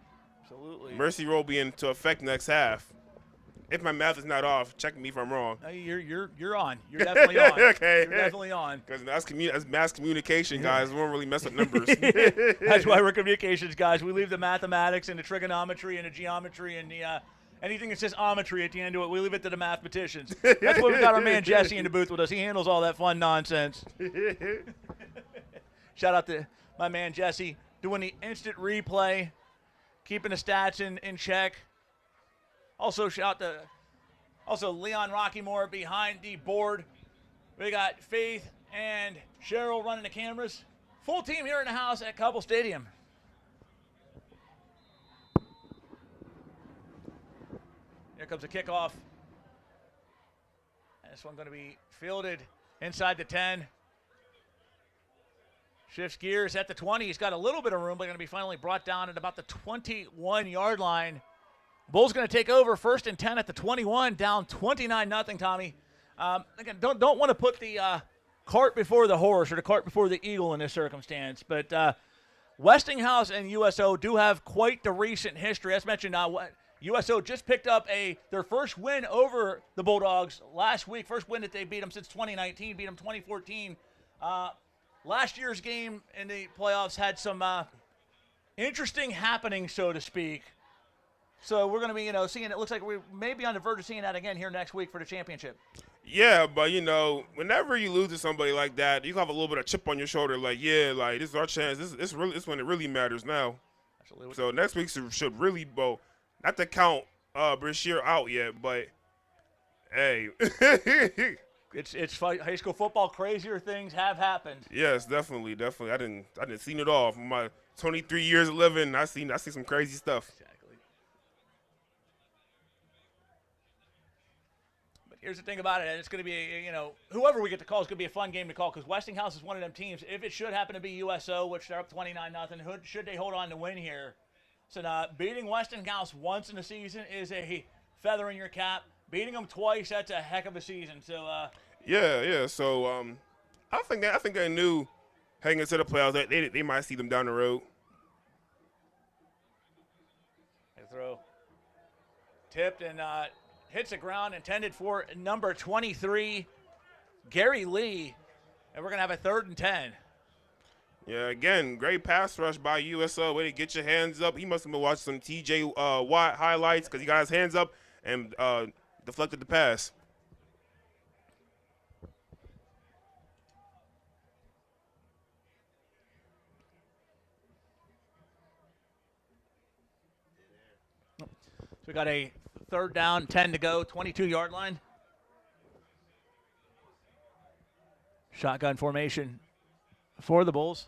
Absolutely. Mercy roll be into effect next half. If my math is not off, check me if I'm wrong. You're on. You're definitely on. Okay. You're definitely on. Because that's mass communication, guys. We won't really mess with numbers. That's why we're communications guys. We leave the mathematics and the trigonometry and the geometry and the anything that says ometry at the end of it, we leave it to the mathematicians. That's why we got our man Jesse in the booth with us. He handles all that fun nonsense. Shout out to my man Jesse doing the instant replay, keeping the stats in check. Also, shout out to Leon Roxamore behind the board. We got Faith and Cheryl running the cameras. Full team here in the house at Couple Stadium. Here comes the kickoff. And this one going to be fielded inside the 10. Shifts gears at the 20. He's got a little bit of room, but going to be finally brought down at about the 21-yard line. Bulls going to take over 1st and 10 at the 21, down 29-0, Tommy. Again, don't want to put the cart before the horse or the cart before the eagle in this circumstance, but Westinghouse and USO do have quite the recent history. As mentioned, USO just picked up their first win over the Bulldogs last week. First win that they beat them since 2019, beat them 2014. Last year's game in the playoffs had some interesting happenings, so to speak. So we're going to be, seeing it. Looks like we may be on the verge of seeing that again here next week for the championship. Yeah, but, whenever you lose to somebody like that, you have a little bit of chip on your shoulder. Like, yeah, like, this is our chance. This when it really matters now. Absolutely. So next week should really, not to count Brashear out yet, but, hey. It's high school football. Crazier things have happened. Yes, definitely. I didn't seen it all. From my 23 years of living, I seen some crazy stuff. Exactly. Here's the thing about it, and it's going to be, whoever we get to call is going to be a fun game to call because Westinghouse is one of them teams. If it should happen to be USO, which they're up 29-0, should they hold on to win here? So beating Westinghouse once in the season is a feather in your cap. Beating them twice, that's a heck of a season. So yeah. So I think they knew heading into the playoffs they might see them down the road. They throw tipped and hits the ground, intended for number 23, Gary Lee. And we're going to have a 3rd and 10. Yeah, again, great pass rush by USO. Way to get your hands up. He must have been watching some TJ Watt highlights because he got his hands up and deflected the pass. So we got a 3rd down, 10 to go, 22-yard line. Shotgun formation for the Bulls.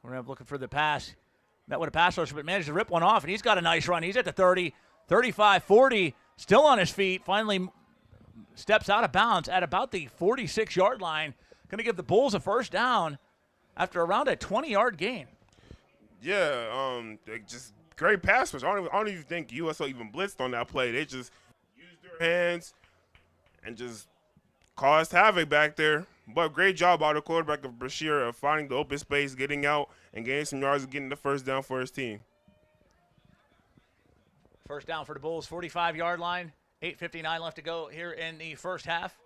We're looking for the pass. Met with a pass rush, but managed to rip one off, and he's got a nice run. He's at the 30, 35, 40, still on his feet. Finally steps out of bounds at about the 46-yard line. Going to give the Bulls a 1st down after around a 20-yard gain. Yeah, just great pass rush. I don't even think USO even blitzed on that play. They just used their hands and just caused havoc back there. But great job by the quarterback of Brashear of finding the open space, getting out, and gaining some yards and getting the 1st down for his team. 1st down for the Bulls, 45-yard line. 8:59 left to go here in the first half.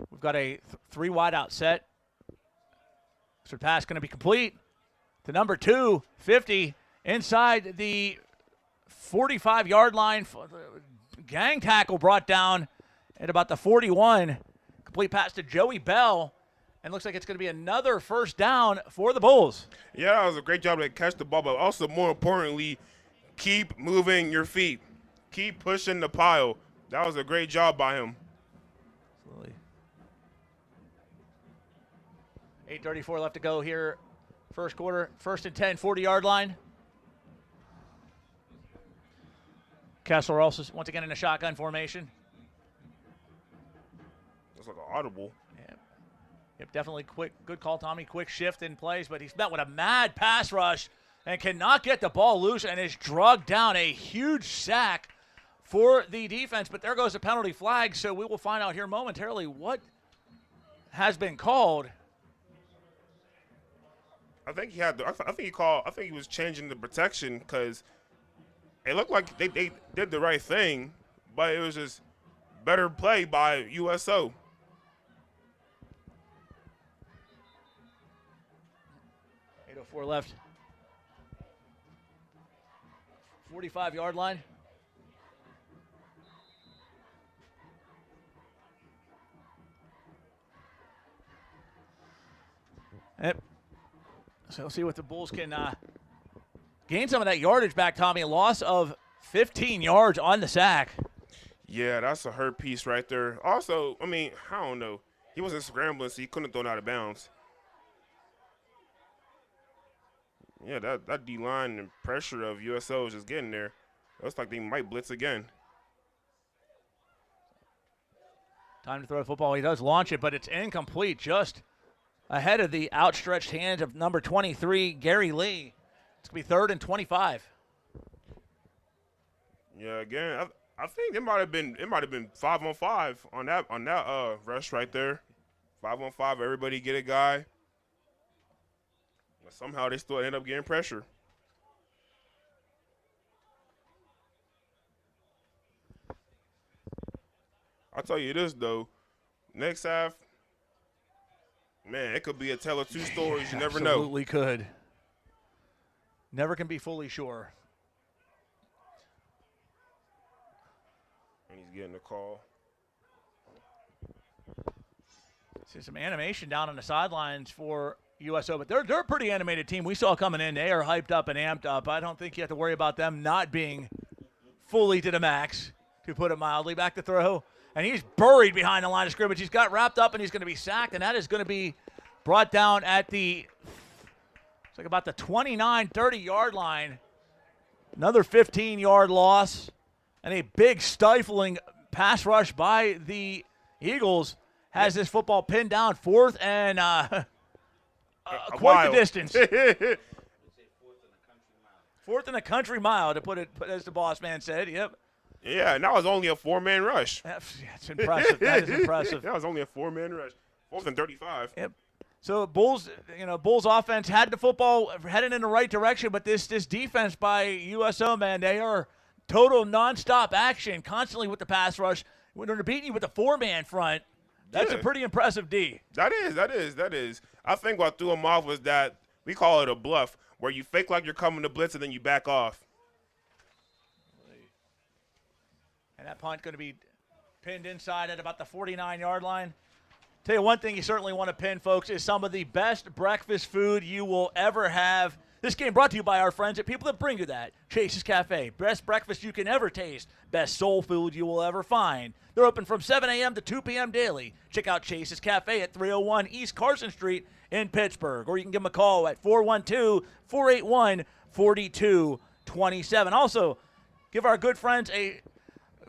We've got a 3 wide out set. So the pass going to be complete to number 2, 50, inside the 45-yard line. Gang tackle brought down at about the 41. Complete pass to Joey Bell. And looks like it's going to be another 1st down for the Bulls. Yeah, that was a great job to catch the ball, but also more importantly, keep moving your feet. keep pushing the pile. That was a great job by him. Absolutely. 8:34 left to go here. First quarter, 1st and 10, 40-yard line. Kessler also once again in a shotgun formation. That's like an audible. Yep, definitely quick. Good call, Tommy. Quick shift in plays, but he's met with a mad pass rush and cannot get the ball loose and is drugged down. A huge sack for the defense, but there goes the penalty flag, so we will find out here momentarily what has been called. I think he had. I think he was changing the protection because it looked like they did the right thing, but it was just better play by USO. 8:04 left. 45-yard line. Yep. So we'll see what the Bulls can gain some of that yardage back, Tommy. A loss of 15 yards on the sack. Yeah, that's a hurt piece right there. Also, I mean, I don't know. He wasn't scrambling, so he couldn't have thrown out of bounds. Yeah, that D-line and pressure of USO is just getting there. It looks like they might blitz again. Time to throw the football. He does launch it, but it's incomplete, just ahead of the outstretched hand of number 23, Gary Lee. It's going to be 3rd and 25. Yeah, again, I think it might have been 5-on-5 on that rush right there. 5-on-5, everybody get a guy. But somehow they still end up getting pressure. I'll tell you this though, next half, man, it could be a tale of two stories. You never know. Absolutely could. Never can be fully sure. And he's getting a call. See some animation down on the sidelines for USO, but they're a pretty animated team. We saw coming in. They are hyped up and amped up. I don't think you have to worry about them not being fully to the max, to put it mildly. Back to throw. And he's buried behind the line of scrimmage. He's got wrapped up, and he's going to be sacked, and that is going to be brought down at the, it's like about the 29, 30-yard line. Another 15-yard loss, and a big stifling pass rush by the Eagles has this football pinned down. 4th and quite the distance. 4th and a country mile, to put it as the boss man said. Yep. Yeah, and that was only a 4-man rush. That's impressive. That is impressive. That was only a 4-man rush. 4th and 35. Yep. So Bulls offense had the football heading in the right direction, but this defense by USO, man, they are total nonstop action, constantly with the pass rush. When they're beating you with a 4-man front, that's a pretty impressive D. That is. I think what threw him off was that we call it a bluff, where you fake like you're coming to blitz and then you back off. And that punt going to be pinned inside at about the 49-yard line. Tell you one thing you certainly want to pin, folks, is some of the best breakfast food you will ever have. This game brought to you by our friends at people that bring you that. Chase's Cafe. Best breakfast you can ever taste. Best soul food you will ever find. They're open from 7 a.m. to 2 p.m. daily. Check out Chase's Cafe at 301 East Carson Street in Pittsburgh. Or you can give them a call at 412-481-4227. Also, give our good friends a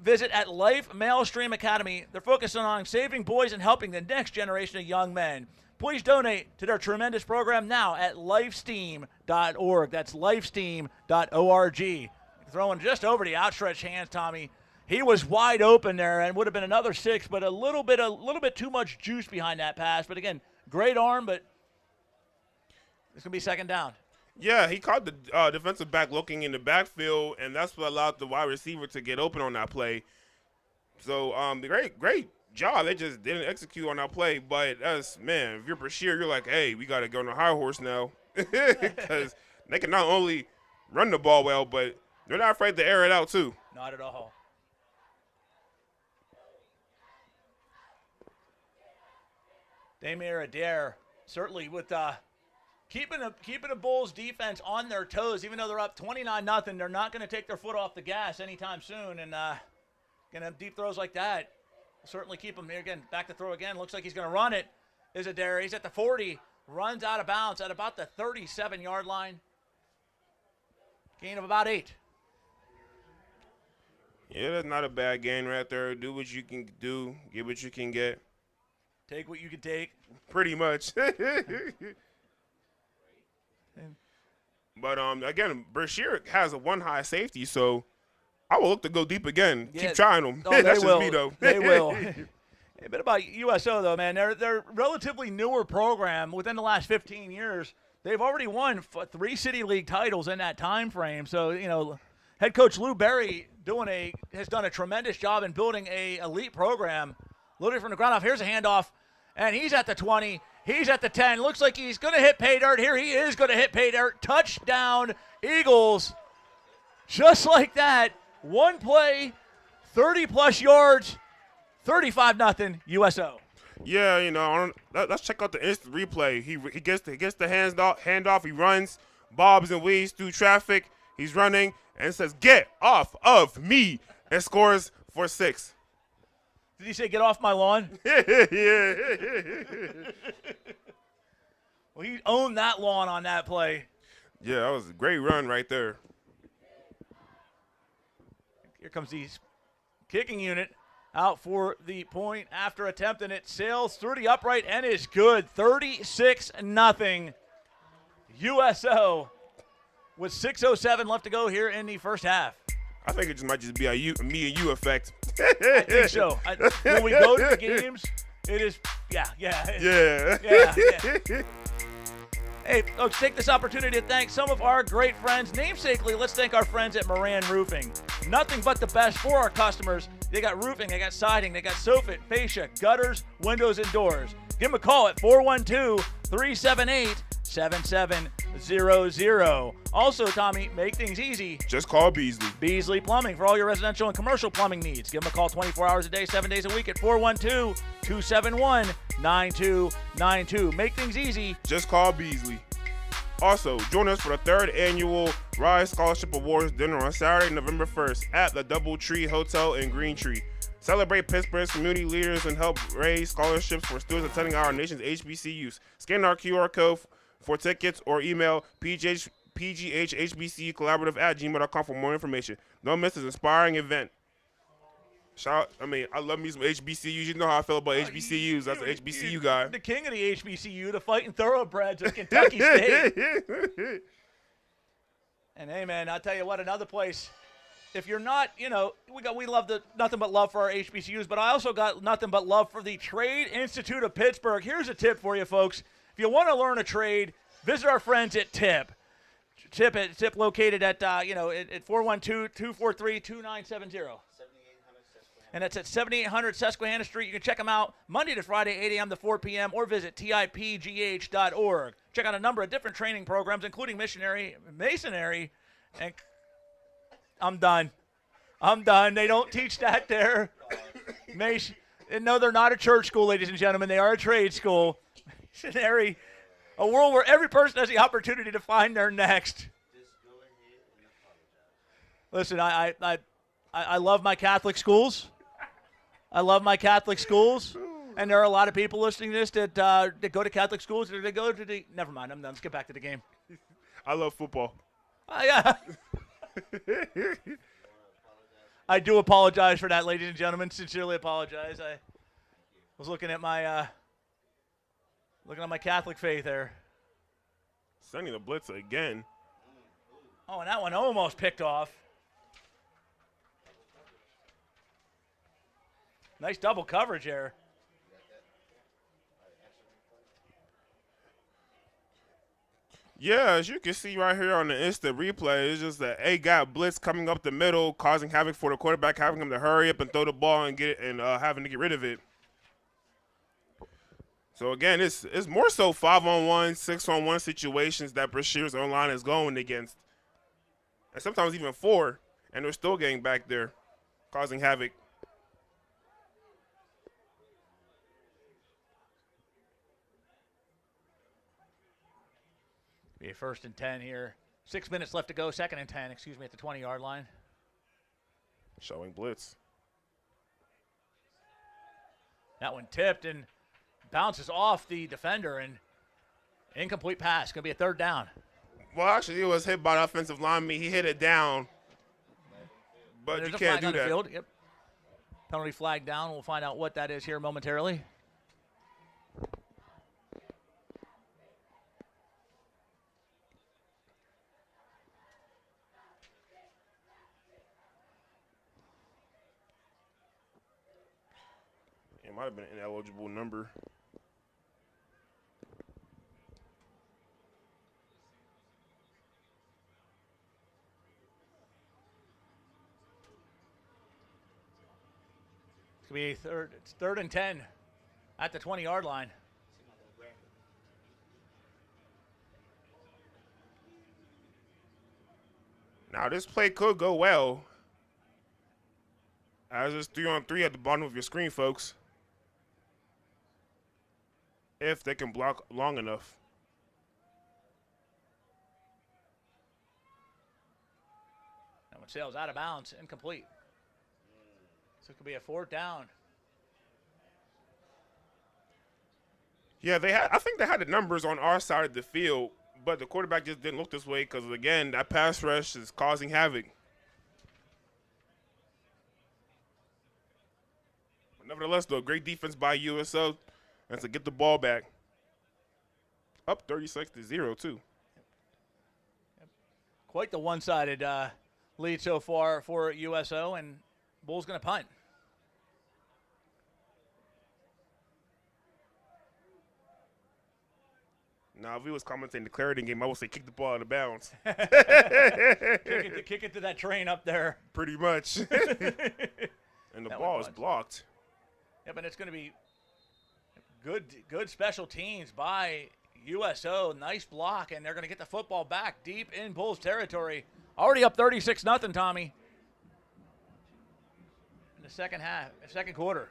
visit at Life Mailstream Academy. They're focusing on saving boys and helping the next generation of young men. Please donate to their tremendous program now at lifesteam.org. That's lifesteam.org. Throwing just over the outstretched hands, Tommy. He was wide open there and would have been another 6, but a little bit too much juice behind that pass. But again, great arm, but it's going to be 2nd down. Yeah, he caught the defensive back looking in the backfield, and that's what allowed the wide receiver to get open on that play. So, great job. They just didn't execute on that play. But, if you're Brashear, you're like, hey, we got to go on a high horse now. Because they can not only run the ball well, but they're not afraid to air it out, too. Not at all. Damir Adair, certainly with keeping the Bulls defense on their toes, even though they're up 29-0. They're not going to take their foot off the gas anytime soon, and going to have deep throws like that. Certainly keep them here again. Back to throw again. Looks like he's going to run it. Is it there? He's at the 40. Runs out of bounds at about the 37-yard line. Gain of about 8. Yeah, that's not a bad gain right there. Do what you can do. Get what you can get. Take what you can take. Pretty much. But again, Brashear has a one high safety, so I will look to go deep again. Yeah. Keep trying them. Oh, That's they will. just me, though. They will. A bit about USO, though, man. They're a relatively newer program. Within the last 15 years, they've already won 3 City League titles in that time frame. So, head coach Lou Berry has done a tremendous job in building a elite program. Literally from the ground off. Here's a handoff, and he's at the 20. He's at the 10. Looks like he's going to hit pay dirt. Here he is going to hit pay dirt. Touchdown, Eagles. Just like that. One play, 30-plus yards, 35-0 USO. Yeah, let's check out the instant replay. He gets the handoff. He runs, bobs and weaves through traffic. He's running and says, "Get off of me," and scores for 6. Did he say, "Get off my lawn"? Yeah. Well, he owned that lawn on that play. Yeah, that was a great run right there. Here comes the kicking unit out for the point after attempt, and it sails through the upright and is good. 36-0 USO with 6:07 left to go here in the first half. I think it might just be a me and you effect. I think so. When we go to the games, it is, yeah. Hey, folks, take this opportunity to thank some of our great friends. Namesakely, let's thank our friends at Moran Roofing. Nothing but the best for our customers. They got roofing, they got siding, they got soffit, fascia, gutters, windows, and doors. Give them a call at 412-378-7700. Also, Tommy, make things easy. Just call Beasley. Beasley Plumbing for all your residential and commercial plumbing needs. Give them a call 24 hours a day, 7 days a week at 412-271-9292. Make things easy. Just call Beasley. Also, join us for the 3rd annual Rise Scholarship Awards dinner on Saturday, November 1st at the Doubletree Hotel in Green Tree. Celebrate Pittsburgh's community leaders and help raise scholarships for students attending our nation's HBCUs. Scan our QR code for tickets or email pghhbcucollaborative@gmail.com for more information. Don't miss this inspiring event. I love me some HBCUs. You know how I feel about HBCUs. That's an HBCU guy. The king of the HBCU, the fighting thoroughbreds of Kentucky State. And hey, man, I'll tell you what, another place. If you're not, we love nothing but love for our HBCUs, but I also got nothing but love for the Trade Institute of Pittsburgh. Here's a tip for you, folks. If you want to learn a trade, visit our friends at TIP. TIP located at 412-243-2970. And that's at 7800 Susquehanna Street. You can check them out Monday to Friday, 8 a.m. to 4 p.m., or visit tipgh.org. Check out a number of different training programs, including masonry, and I'm done. They don't teach that there. No, they're not a church school, ladies and gentlemen. They are a trade school. Masonry, a world where every person has the opportunity to find their next. Listen, I love my Catholic schools. And there are a lot of people listening to this that go to Catholic schools or they go to the – never mind, I'm done. Let's get back to the game. I love football. Yeah. I do apologize for that, ladies and gentlemen. Sincerely apologize. I was looking at my Catholic faith there. Sending the blitz again. Oh, and that one almost picked off. Nice double coverage there. Yeah, as you can see right here on the instant replay, it's just that A-gap blitz coming up the middle, causing havoc for the quarterback, having him to hurry up and throw the ball and having to get rid of it. So again, it's more so 5-on-1, 6-on-1 situations that Brashear's O-line is going against, and sometimes even 4, and they're still getting back there, causing havoc. Be a 1st and 10 here. 6 minutes left to go. 2nd and 10, at the 20-yard line. Showing blitz. That one tipped and bounces off the defender, and incomplete pass. Going to be a 3rd down. Well, actually, it was hit by the offensive lineman. He hit it down, but you can't do that. Field. Yep. Penalty flag down. We'll find out what that is here momentarily. It might have been an ineligible number. It's going to be it's 3rd and 10 at the 20-yard line. Now, this play could go well. As it's 3-on-3 at the bottom of your screen, folks. If they can block long enough. That one sails out of bounds, incomplete. So it could be a 4th down. Yeah, I think they had the numbers on our side of the field, but the quarterback just didn't look this way because, again, that pass rush is causing havoc. But nevertheless, though, great defense by USO and to get the ball back. Up 36-0, too. Quite the one-sided lead so far for USO, and Bull's going to punt. Now, if he was commentating the Clarendon game, I would say kick the ball out of bounds. kick it to that train up there. Pretty much. And the ball is blocked. Yeah, but it's going to be good special teams by USO. Nice block, and they're going to get the football back deep in Bulls territory. Already up 36-0, Tommy. In the second quarter.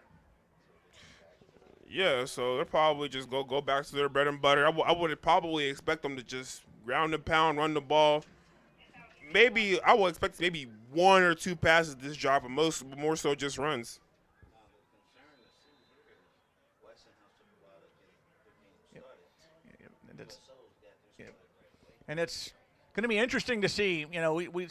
Yeah, so they'll probably just go back to their bread and butter. I would probably expect them to just ground and pound, run the ball. Maybe I would expect maybe 1 or 2 passes this drive, but more so just runs. And it's going to be interesting to see. You know, we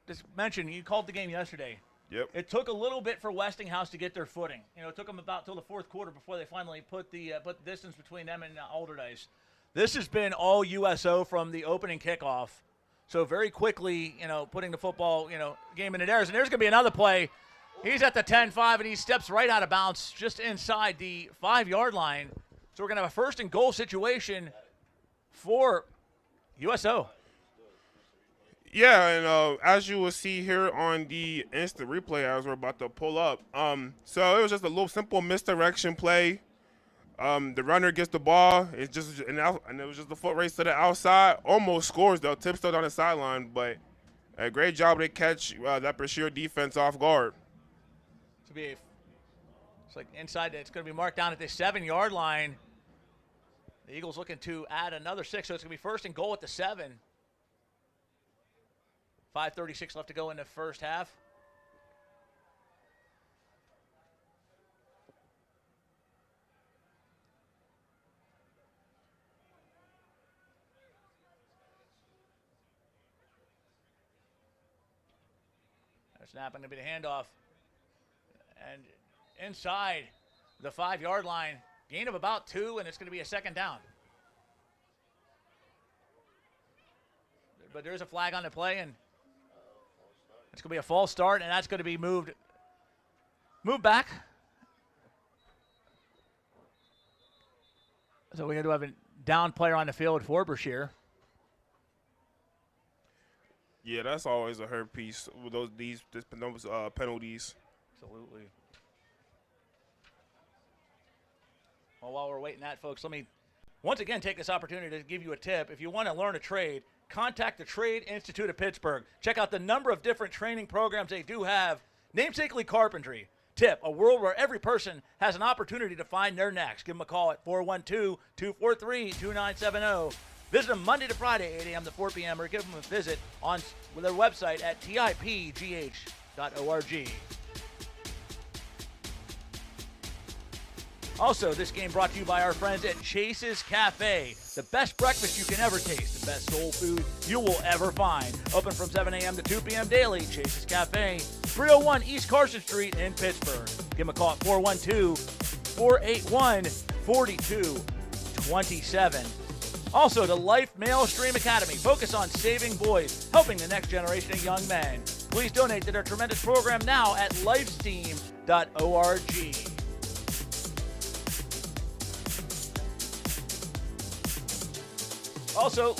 just mentioned you called the game yesterday. Yep. It took a little bit for Westinghouse to get their footing. You know, it took them about till the 4th quarter before they finally put the distance between them and Alderdice. This has been all USO from the opening kickoff. So very quickly, you know, putting the football, you know, game in the airs. And there's going to be another play. He's at the 10-5, and he steps right out of bounds just inside the 5-yard line. So we're going to have a 1st and goal situation for USO. Yeah, and as you will see here on the instant replay as we're about to pull up, so it was just a little simple misdirection play. The runner gets the ball. It's just and it was just a foot race to the outside. Almost scores though. Tip still down the sideline, but a great job to catch that Brashear defense off guard. It's like inside. It's going to be marked down at the 7-yard line. The Eagles looking to add another 6, so it's going to be 1st and goal at the 7. 5:36 left to go in the first half. Snap going to be the handoff. And inside the 5-yard line, gain of about 2, and it's going to be a 2nd down. But there's a flag on the play, and it's going to be a false start, and that's going to be moved back. So we're going to have a down player on the field for Brashear. Yeah, that's always a hurt piece with those penalties. Absolutely. Well, while we're waiting that, folks, let me once again take this opportunity to give you a tip. If you want to learn a trade, contact the Trade Institute of Pittsburgh. Check out the number of different training programs they do have. Namesakely Carpentry. Tip, a world where every person has an opportunity to find their next. Give them a call at 412-243-2970. Visit them Monday to Friday, 8 a.m. to 4 p.m., or give them a visit on their website at tipgh.org. Also, this game brought to you by our friends at Chase's Cafe. The best breakfast you can ever taste. The best soul food you will ever find. Open from 7 a.m. to 2 p.m. daily. Chase's Cafe, 301 East Carson Street in Pittsburgh. Give them a call at 412-481-4227. Also, the Life Male Stream Academy. Focus on saving boys, helping the next generation of young men. Please donate to their tremendous program now at lifesteam.org. Also,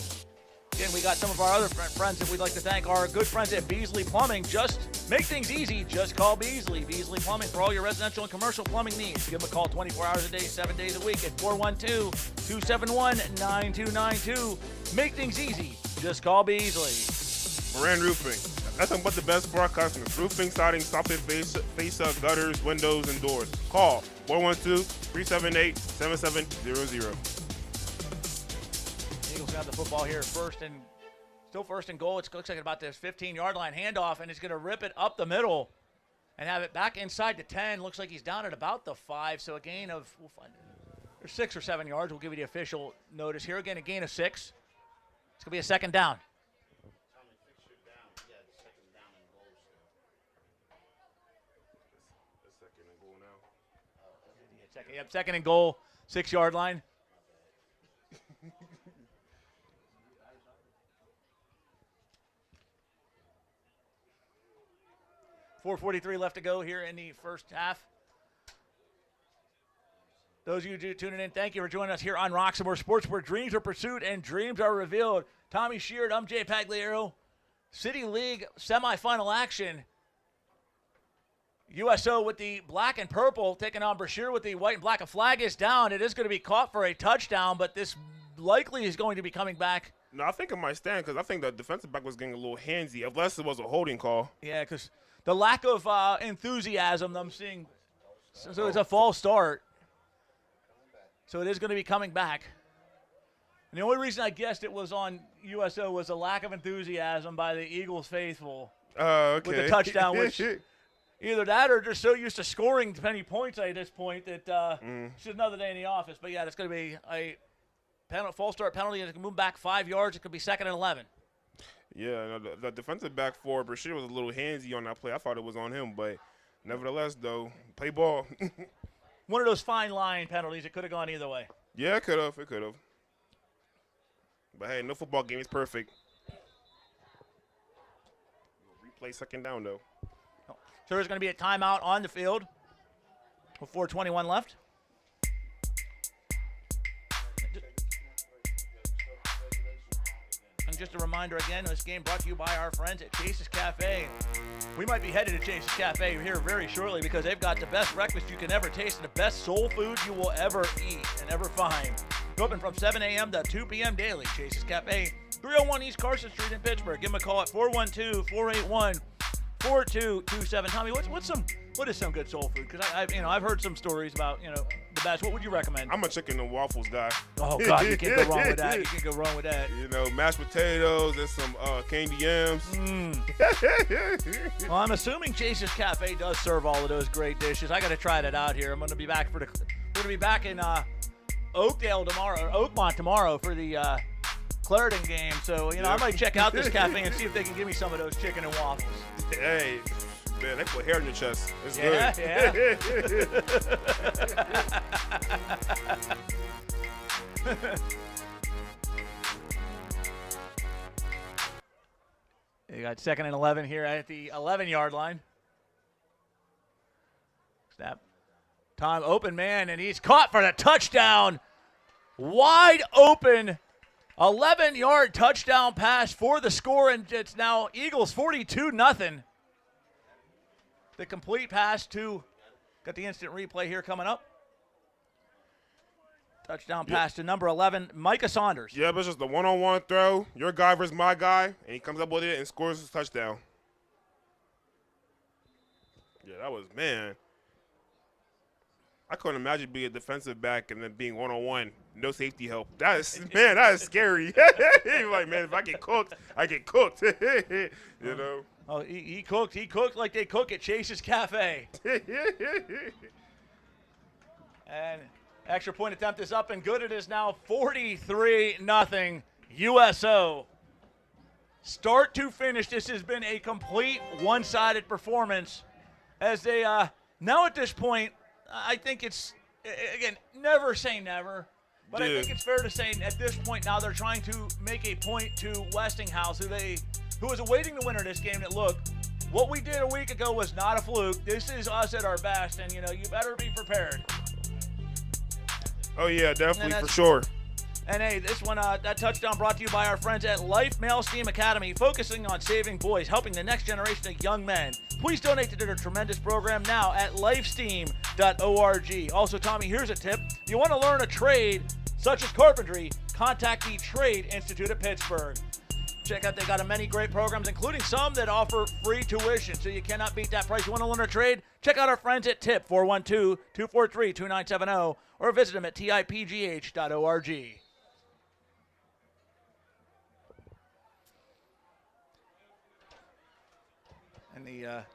again, we got some of our other friends that we'd like to thank. Our good friends at Beasley Plumbing. Just make things easy. Just call Beasley. Beasley Plumbing for all your residential and commercial plumbing needs. Give them a call 24 hours a day, 7 days a week at 412-271-9292. Make things easy. Just call Beasley. Moran Roofing. Nothing but the best for our customers. Roofing, siding, soffit, face-up, gutters, windows, and doors. Call 412-378-7700. Eagles got the football here still first and goal. It looks like about this 15-yard line handoff, and he's going to rip it up the middle and have it back inside the 10. Looks like he's down at about the 5, so a gain of, we'll find it. There's 6 or 7 yards. We'll give you the official notice here. Again, a gain of 6. It's going to be a second down. Second and goal, 6-yard line. 4:43 left to go here in the first half. Those of you tuning in, thank you for joining us here on Roxamore Sports, where dreams are pursued and dreams are revealed. Tommy Sheard, I'm Jay Pagliaro. City League semifinal action. USO with the black and purple taking on Brashear with the white and black. A flag is down. It is going to be caught for a touchdown, but this likely is going to be coming back. No, I think it might stand because I think the defensive back was getting a little handsy, unless it was a holding call. Yeah, because the lack of enthusiasm I'm seeing. So it's a false start. So it is going to be coming back. And the only reason I guessed it was on USO was a lack of enthusiasm by the Eagles faithful Okay. with the touchdown, which either that or just so used to scoring penny points at this point that it's just another day in the office. But, yeah, it's going to be a false start penalty. It's going to move back 5 yards. It could be 2nd and 11. Yeah, no, the defensive back for Brashear was a little handsy on that play. I thought it was on him, but nevertheless, though, play ball. One of those fine line penalties. It could have gone either way. Yeah, it could have. It could have. But, hey, no football game is perfect. Replay second down, though. So there's going to be a timeout on the field with 4:21 left. And just a reminder again, this game brought to you by our friends at Chase's Cafe. We might be headed to Chase's Cafe here very shortly because they've got the best breakfast you can ever taste and the best soul food you will ever eat and ever find. Open from 7 a.m. to 2 p.m. daily. Chase's Cafe, 301 East Carson Street in Pittsburgh. Give them a call at 412-481-4227. Tommy, what is some good soul food? Because I've heard some stories about the best. What would you recommend? I'm a chicken and waffles guy. Oh God, you can't go wrong with that. You can't go wrong with that. Mashed potatoes and some candy yams. Well, I'm assuming Chase's Cafe does serve all of those great dishes. I got to try that out here. I'm going to be back we're going to be back in Oakdale tomorrow, or Oakmont tomorrow for the Clarendon game. So I might check out this cafe and see if they can give me some of those chicken and waffles. Hey, man, they put hair in your chest. It's good. Yeah. You got 2nd and 11 here at the 11-yard line. Snap. Time open man, and he's caught for the touchdown. Wide open 11-yard touchdown pass for the score, and it's now Eagles 42-0. The complete pass to, got the instant replay here coming up. Touchdown pass to number 11, Micah Saunders. Yeah, but it's just a one-on-one throw. Your guy versus my guy, and he comes up with it and scores his touchdown. Yeah, that was, man. I couldn't imagine being a defensive back and then being one-on-one, no safety help. That is scary. Like, man, if I get cooked, I get cooked. You know. Oh, he cooked. He cooked like they cook at Chase's Cafe. And extra point attempt is up and good. It is now 43-0 USO. Start to finish, this has been a complete one-sided performance. As they now at this point, I think it's, again, never say never, but I think it's fair to say at this point now they're trying to make a point to Westinghouse, who was awaiting the winner of this game, that, look, what we did a week ago was not a fluke. This is us at our best, and, you know, you better be prepared. Oh, yeah, definitely, for sure. And, hey, this one, that touchdown brought to you by our friends at Life Male Steam Academy, focusing on saving boys, helping the next generation of young men. Please donate to their tremendous program now at lifesteam.org. Also, Tommy, here's a tip. If you want to learn a trade, such as carpentry, contact the Trade Institute of Pittsburgh. Check out, they got many great programs, including some that offer free tuition, so you cannot beat that price. You want to learn a trade? Check out our friends at TIP, 412-243-2970, or visit them at tipgh.org. And a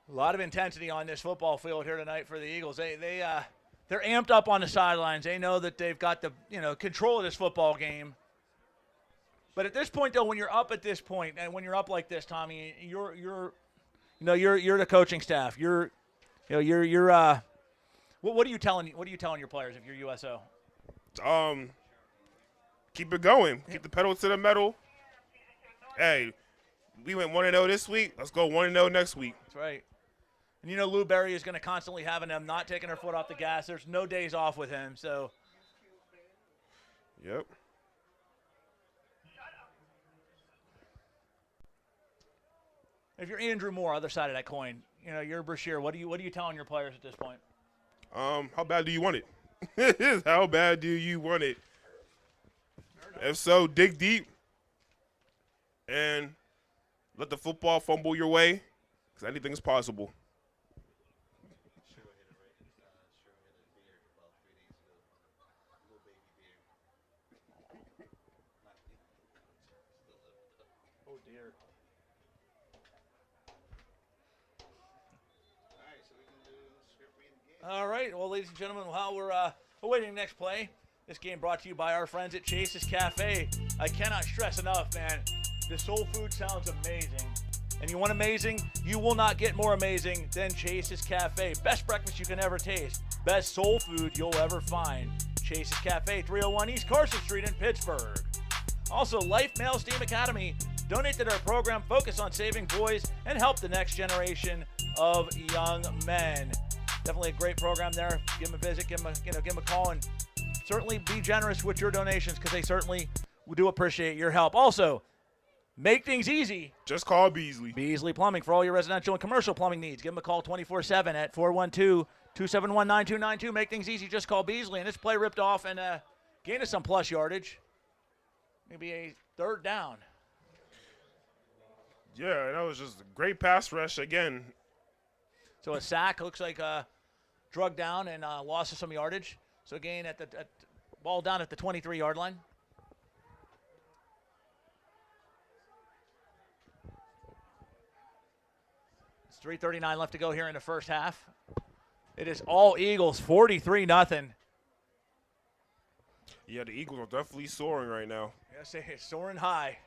lot of intensity on this football field here tonight for the Eagles. They're amped up on the sidelines. They know that they've got the control of this football game. But at this point, though, when you're up at this point, and when you're up like this, Tommy, you're the coaching staff. What are you telling your players if you're USO? Keep it going. Keep the pedal to the metal. Hey, we went 1-0 this week. Let's go 1-0 next week. That's right. And Lou Berry is going to constantly having them not taking their foot off the gas. There's no days off with him. So. Yep. If you're Andrew Moore, other side of that coin, you're Brashear. What are you telling your players at this point? How bad do you want it? How bad do you want it? If so, dig deep and let the football fumble your way, because anything is possible. Oh, dear. All right, well, ladies and gentlemen, while we're awaiting the next play, this game brought to you by our friends at Chase's Cafe. I cannot stress enough, man. The soul food sounds amazing. And you want amazing? You will not get more amazing than Chase's Cafe. Best breakfast you can ever taste. Best soul food you'll ever find. Chase's Cafe, 301 East Carson Street in Pittsburgh. Also, Life Male Steam Academy. Donate to their program, focus on saving boys, and help the next generation of young men. Definitely a great program there. Give them a visit, give them a call, and certainly be generous with your donations, because they certainly do appreciate your help. Also, make things easy. Just call Beasley. Beasley Plumbing for all your residential and commercial plumbing needs. Give them a call 24/7 at 412-271-9292. Make things easy. Just call Beasley. And this play ripped off and gained us some plus yardage. Maybe a third down. Yeah, that was just a great pass rush again. So a sack looks like drug down and loss of some yardage. So again, at ball down at the 23-yard line. It's 3:39 left to go here in the first half. It is all Eagles, 43-0. Yeah, the Eagles are definitely soaring right now. Yes, they're soaring high.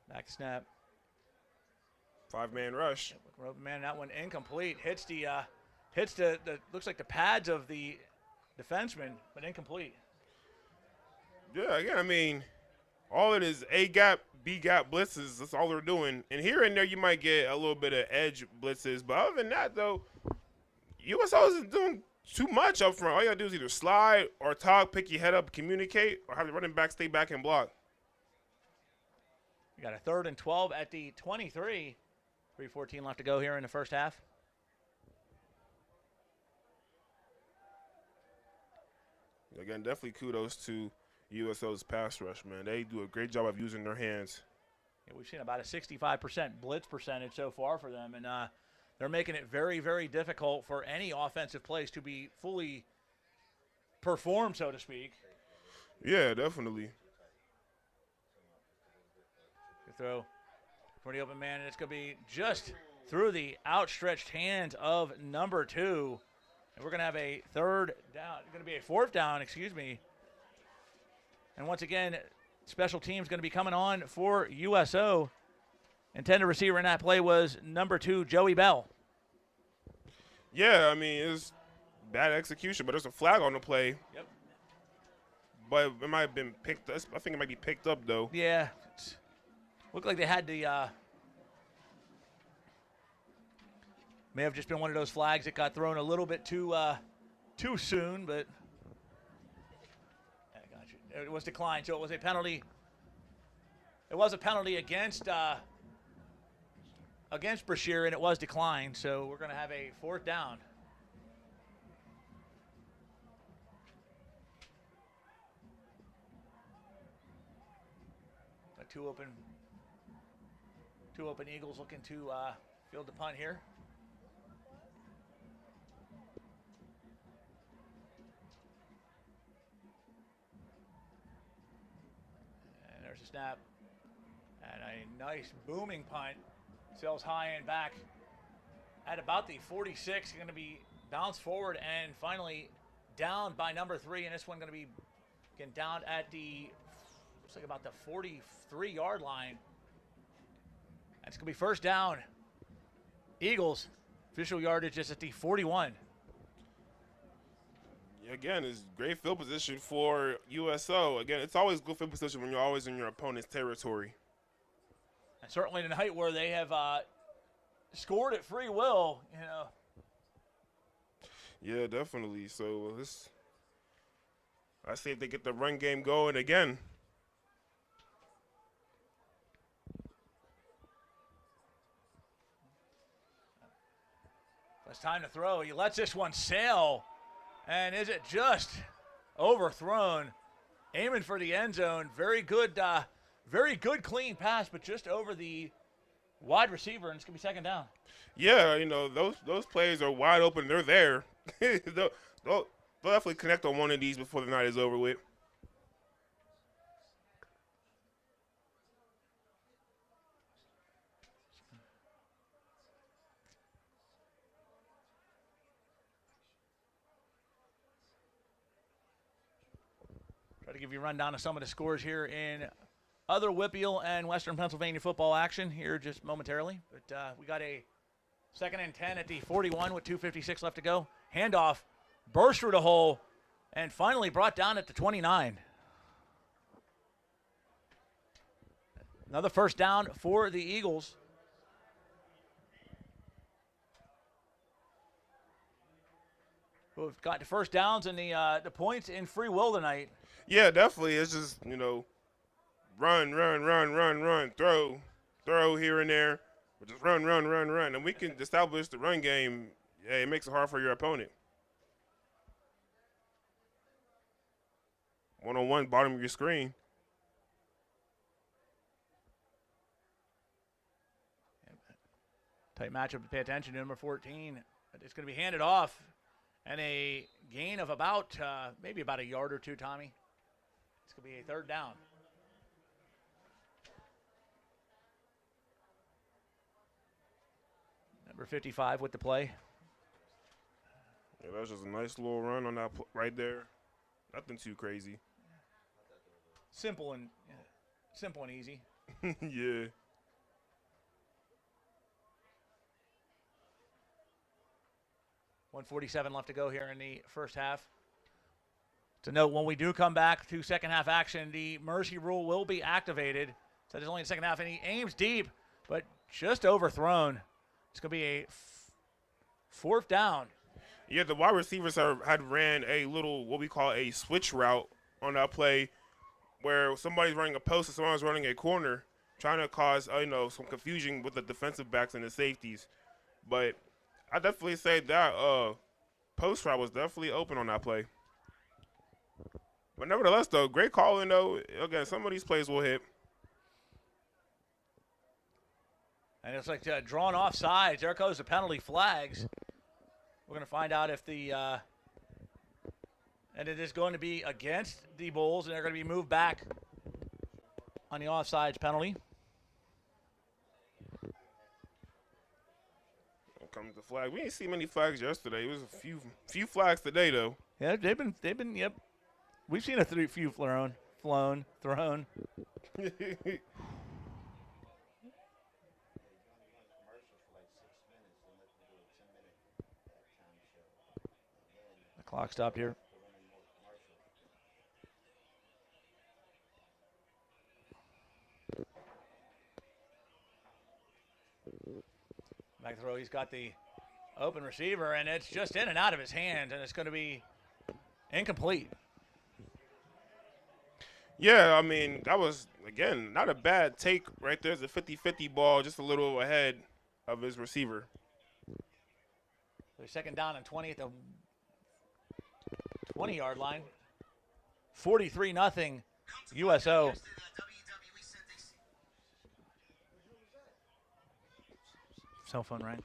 Back snap. Five-man rush. Man, that one incomplete. Hits the looks like the pads of the defenseman, but incomplete. Yeah, again, I mean, all it is A-gap, B-gap blitzes. That's all they're doing. And here and there, you might get a little bit of edge blitzes. But other than that, though, USO isn't doing too much up front. All you got to do is either slide or talk, pick your head up, communicate, or have the running back stay back and block. We got a 3rd and 12 at the 23. 3:14 left to go here in the first half. again, definitely kudos to USO's pass rush, man. They do a great job of using their hands. Yeah, we've seen about a 65% blitz percentage so far for them, and they're making it very, very difficult for any offensive plays to be fully performed, so to speak. Yeah, definitely. Good throw for the open man, and it's going to be just through the outstretched hands of number 2. And we're going to have a fourth down, excuse me. And once again, special teams going to be coming on for USO. Intended receiver in that play was number 2, Joey Bell. Yeah, I mean, it's bad execution, but there's a flag on the play. Yep. But it might have been picked up. I think it might be picked up, though. Yeah. Looked like they had the may have just been one of those flags that got thrown a little bit too soon, but I got you. It was declined, so it was a penalty. It was a penalty against Brashear, and it was declined. So we're going to have a fourth down. Two open Eagles looking to field the punt here. And there's a snap. And a nice booming punt. Sails high and back at about the 46. Going to be bounced forward and finally down by number 3. And this one going to be getting down at the, looks like about the 43-yard line. That's going to be first down. Eagles, official yardage is at the 41. Again, it's great field position for USO. Again, it's always good field position when you're always in your opponent's territory. And certainly tonight where they have scored at free will, Yeah, definitely. So I see if they get the run game going again. It's time to throw. He lets this one sail. And is it just overthrown? Aiming for the end zone. Very good clean pass, but just over the wide receiver, and it's going to be second down. Yeah, those plays are wide open. They're there. they'll definitely connect on one of these before the night is over with. To give you a rundown of some of the scores here in other Whippeal and Western Pennsylvania football action here just momentarily. But we got a 2nd and 10 at the 41 with 2:56 left to go. Handoff, burst through the hole, and finally brought down at the 29. Another first down for the Eagles. We've got the first downs and the points in free will tonight. Yeah, definitely. It's just, run, throw here and there. But just run. And we can establish the run game. Yeah, it makes it hard for your opponent. One-on-one, bottom of your screen. Tight matchup to pay attention to, number 14. It's going to be handed off. And a gain of about, maybe about a yard or two, Tommy. It's going to be a third down. Number 55 with the play. Yeah, that was just a nice little run on that right there. Nothing too crazy. Simple and easy. Yeah. .147 left to go here in the first half. To note, when we do come back to second half action, the mercy rule will be activated. So it's only the second half, and he aims deep, but just overthrown. It's going to be a fourth down. Yeah, the wide receivers had ran a little, what we call a switch route on that play, where somebody's running a post and someone's running a corner, trying to cause some confusion with the defensive backs and the safeties. But I definitely say that post route was definitely open on that play. But nevertheless, though, great calling, though. Again, some of these plays will hit. And it's like drawn off sides. There goes the penalty flags. We're going to find out if the and it is going to be against the Bulls, and they're going to be moved back on the offsides penalty. Here comes the flag. We didn't see many flags yesterday. It was a few flags today, though. Yeah, they've been. Yep, we've seen a few thrown. The clock stopped here. Back throw, he's got the open receiver, and it's just in and out of his hands, and it's going to be incomplete. Yeah, I mean, that was, again, not a bad take right there. It's a 50-50 ball, just a little ahead of his receiver. So second down and 20 at the 20-yard line. 43-0 USO. Cell phone rang.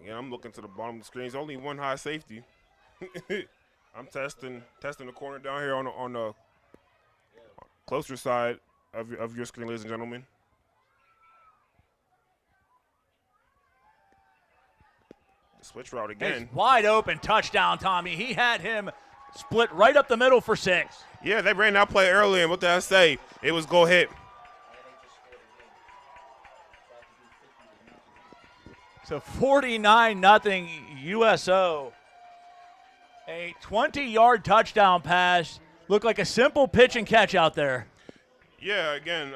Again, I'm looking to the bottom of the screen. There's only one high safety. I'm testing the corner down here on the closer side of your screen, ladies and gentlemen. Switch route again. It's wide open touchdown, Tommy. He had him split right up the middle for 6. Yeah, they ran that play early, and what did I say? It was go hit. So 49-0 USO. A 20-yard touchdown pass. Looked like a simple pitch and catch out there. Yeah, again,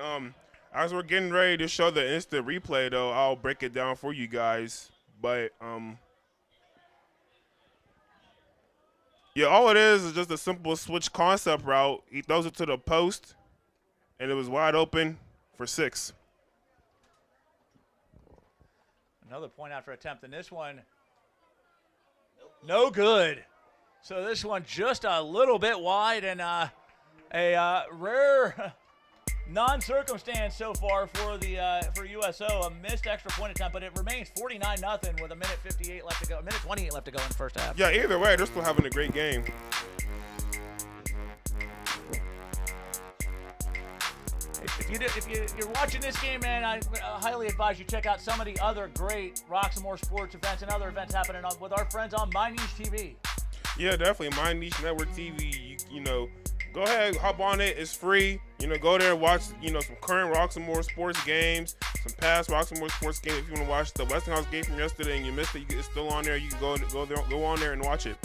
as we're getting ready to show the instant replay, though, I'll break it down for you guys. But, yeah, all it is just a simple switch concept route. He throws it to the post, and it was wide open for 6. Another point after attempt, and this one, no good. So this one just a little bit wide, and a rare non-circumstance so far for USO. A missed extra point attempt, but it remains 49-0 with a minute 58 left to go. A minute 28 left to go in the first half. Yeah, either way, they're still having a great game. If you're watching this game, man, I highly advise you check out some of the other great Roxamore sports events and other events happening with our friends on My Niche TV. Yeah, definitely. My Niche Network TV, you know, go ahead, hop on it. It's free. You know, go there and watch, you know, some current Roxamore sports games, some past Roxamore sports games. If you want to watch the Westinghouse game from yesterday and you missed it, it's still on there. You can go on there and watch it.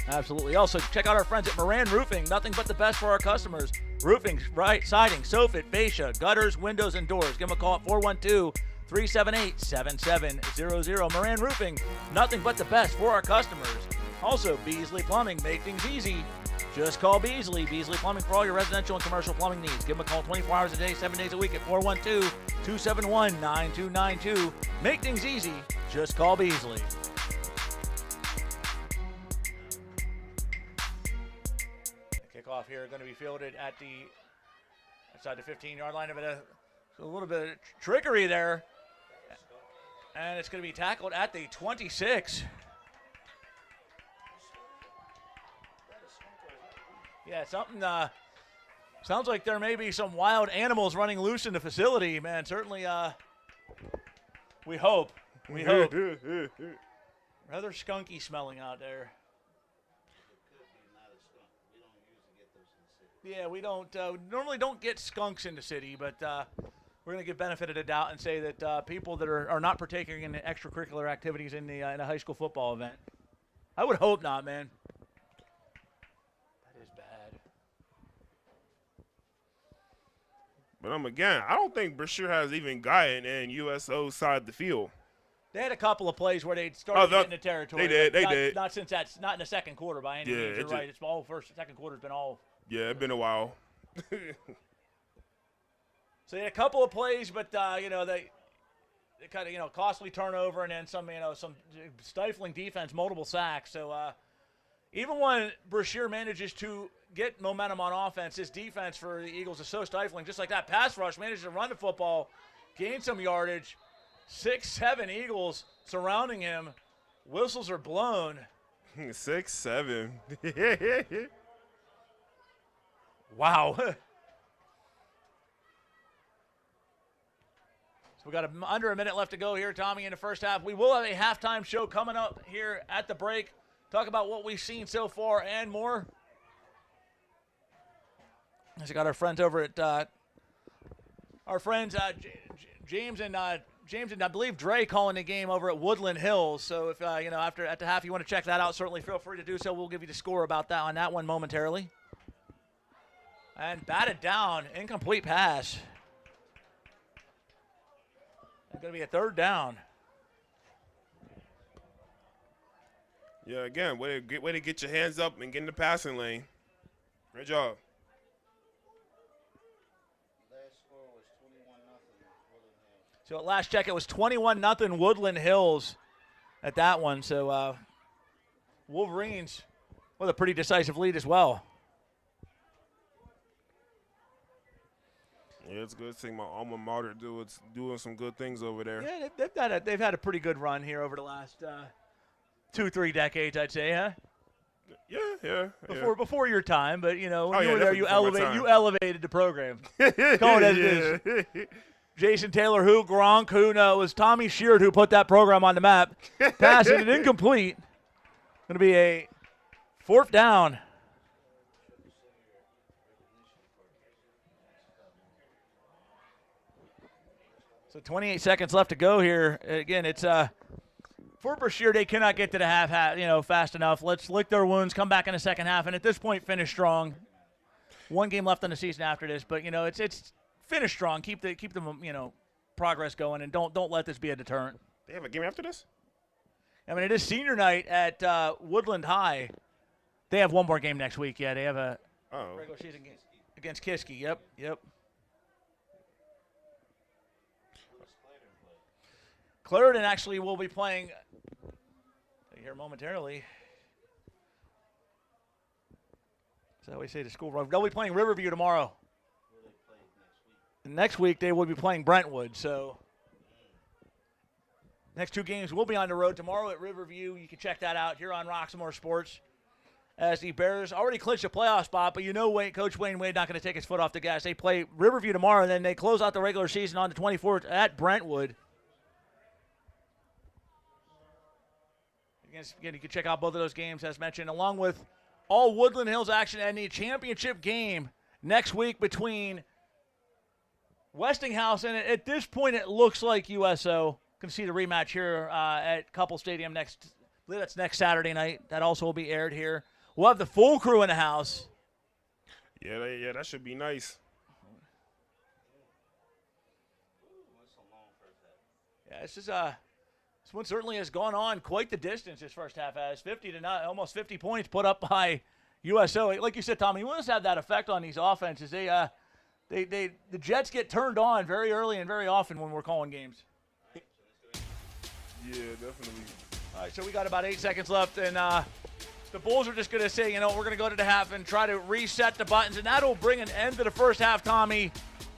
Absolutely. Also, check out our friends at Moran Roofing. Nothing but the best for our customers. Roofing, siding, soffit, fascia, gutters, windows, and doors. Give them a call at 412-378-7700. Moran Roofing. Nothing but the best for our customers. Also, Beasley Plumbing. Make things easy. Just call Beasley. Beasley Plumbing for all your residential and commercial plumbing needs. Give them a call 24 hours a day, 7 days a week at 412-271-9292. Make things easy. Just call Beasley. Kickoff here going to be fielded at outside the 15-yard line. A little bit of trickery there. And it's going to be tackled at the 26. Yeah, something sounds like there may be some wild animals running loose in the facility, man. Certainly, we hope. We hope. Rather skunky smelling out there. Yeah, we don't normally don't get skunks in the city, but we're going to give benefit of the doubt and say that people that are not partaking in the extracurricular activities in a high school football event. I would hope not, man. That is bad. But again, I don't think Brashear has even gotten in USO's side of the field. They had a couple of plays where they started getting the territory. They did. Not since not in the second quarter by any means. You're right. It's all second quarter's been all. Yeah, it's been a while. So they had a couple of plays, but you know they kind of costly turnover and then some some stifling defense, multiple sacks. So even when Brashear manages to get momentum on offense, his defense for the Eagles is so stifling. Just like that pass rush, manages to run the football, gain some yardage. 6-7 Eagles surrounding him. Whistles are blown. 6-7. Wow. So we got under a minute left to go here, Tommy, in the first half. We will have a halftime show coming up here at the break. Talk about what we've seen so far and more. As we got our friends over at James and I believe Dre calling the game over at Woodland Hills. So if after at the half you want to check that out, certainly feel free to do so. We'll give you the score about that on that one momentarily. And batted down, incomplete pass. It's going to be a third down. Yeah, again, way to get your hands up and get in the passing lane. Great job. So at last check, it was 21-0 Woodland Hills at that one. So Wolverines with a pretty decisive lead as well. Yeah, it's good seeing my alma mater doing some good things over there. Yeah, they've had a pretty good run here over the last 2-3 decades, I'd say, huh? Yeah. Before your time, but when you were there, you definitely elevated the program. Call it as it is. Jason Taylor, who Gronk, who was Tommy Sheard, who put that program on the map. Passing it incomplete. Going to be a fourth down. So 28 seconds left to go here. Again, it's for Brashear, they cannot get to the half, fast enough. Let's lick their wounds, come back in the second half, and at this point, finish strong. One game left in the season after this, but it's finish strong. Keep the progress going, and don't let this be a deterrent. They have a game after this? I mean, it is senior night at Woodland High. They have one more game next week. Yeah, they have a regular season game against Kiski. Yep. Clarendon actually will be playing here momentarily. Is that what we say to school? They'll be playing Riverview tomorrow. Next week they will be playing Brentwood. So next two games will be on the road. Tomorrow at Riverview. You can check that out here on Roxamore Sports. As the Bears already clinched a playoff spot, but Coach Wayne Wade not going to take his foot off the gas. They play Riverview tomorrow, and then they close out the regular season on the 24th at Brentwood. Again, you can check out both of those games, as mentioned, along with all Woodland Hills action and the championship game next week between Westinghouse and, at this point, it looks like USO. Can see the rematch here at Couple Stadium I believe that's next Saturday night. That also will be aired here. We'll have the full crew in the house. Yeah, that should be nice. Yeah, this one certainly has gone on quite the distance this first half. Has almost 50 points put up by USO. Like you said, Tommy, you want to have that effect on these offenses. The Jets get turned on very early and very often when we're calling games. Yeah, definitely. All right, so we got about 8 seconds left, and the Bulls are just going to say, we're going to go to the half and try to reset the buttons, and that'll bring an end to the first half, Tommy.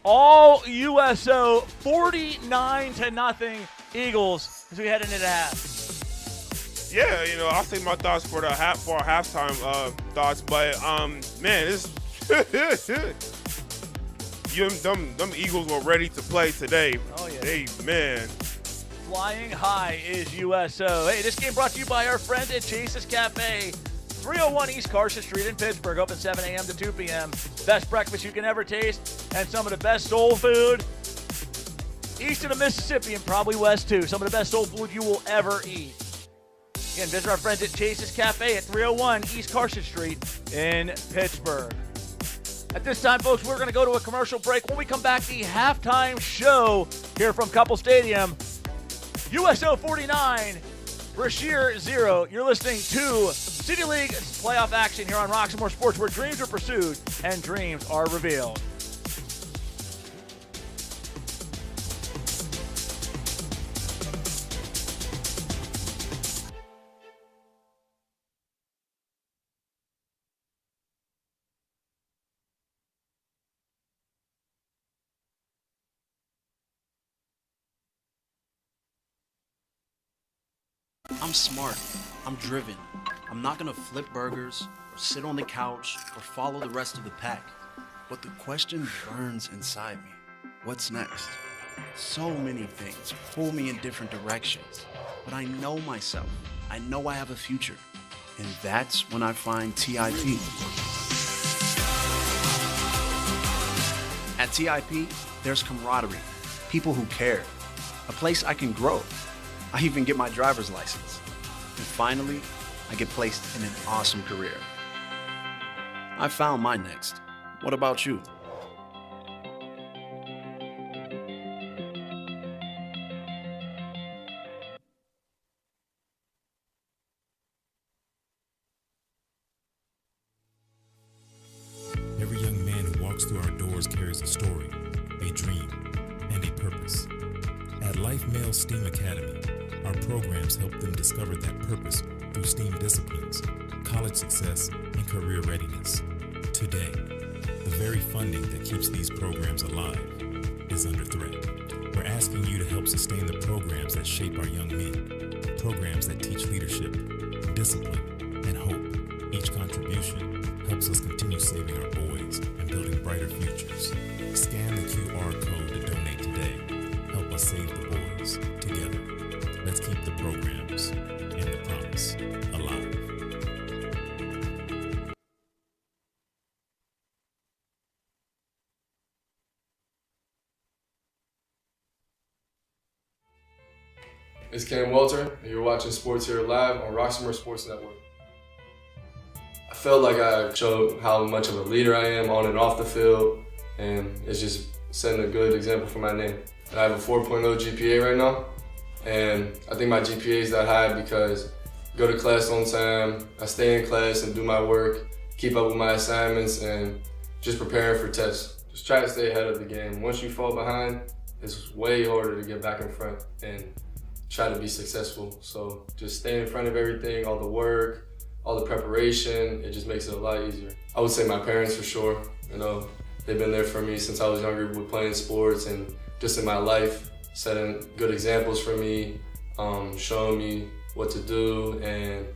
All USO, 49-0 Eagles as we head into the half. Yeah, I'll say my thoughts for our halftime thoughts, but man, them Eagles were ready to play today. Oh yeah. Hey, man. Flying high is USO. Hey, this game brought to you by our friends at Chase's Cafe, 301 East Carson Street in Pittsburgh, open 7 a.m. to 2 p.m. Best breakfast you can ever taste, and some of the best soul food east of the Mississippi and probably west too. Some of the best soul food you will ever eat. Again, visit our friends at Chase's Cafe at 301 East Carson Street in Pittsburgh. At this time, folks, we're going to go to a commercial break. When we come back, the halftime show here from Couple Stadium. USO 49, Brashear 0. You're listening to City League playoff action here on Roxamore Sports, where dreams are pursued and dreams are revealed. I'm smart. I'm driven. I'm not gonna flip burgers or sit on the couch or follow the rest of the pack. But the question burns inside me. What's next? So many things pull me in different directions. But I know myself. I know I have a future. And that's when I find TIP. At TIP, there's camaraderie, people who care, a place I can grow. I even get my driver's license. And finally, I get placed in an awesome career. I found my next. What about you? Every young man who walks through our doors carries a story, a dream, and a purpose. At Life Male STEAM Academy, our programs help them discover that purpose through STEAM disciplines, college success, and career readiness. Today, the very funding that keeps these programs alive is under threat. We're asking you to help sustain the programs that shape our young men, programs that teach leadership, discipline, and hope. Each contribution helps us continue saving our boys and building brighter futures. Scan the QR code to donate today. Help us save the boys together. Let's keep the programs and the promise alive. It's Cam Walter, and you're watching Sports Here Live on Roxamore Sports Network. I felt like I showed how much of a leader I am on and off the field, and it's just setting a good example for my name. And I have a 4.0 GPA right now, and I think my GPA is that high because I go to class on time, I stay in class and do my work, keep up with my assignments, and just preparing for tests. Just try to stay ahead of the game. Once you fall behind, it's way harder to get back in front and try to be successful. So just stay in front of everything, all the work, all the preparation, it just makes it a lot easier. I would say my parents for sure. You know, they've been there for me since I was younger with playing sports and just in my life, setting good examples for me, showing me what to do, and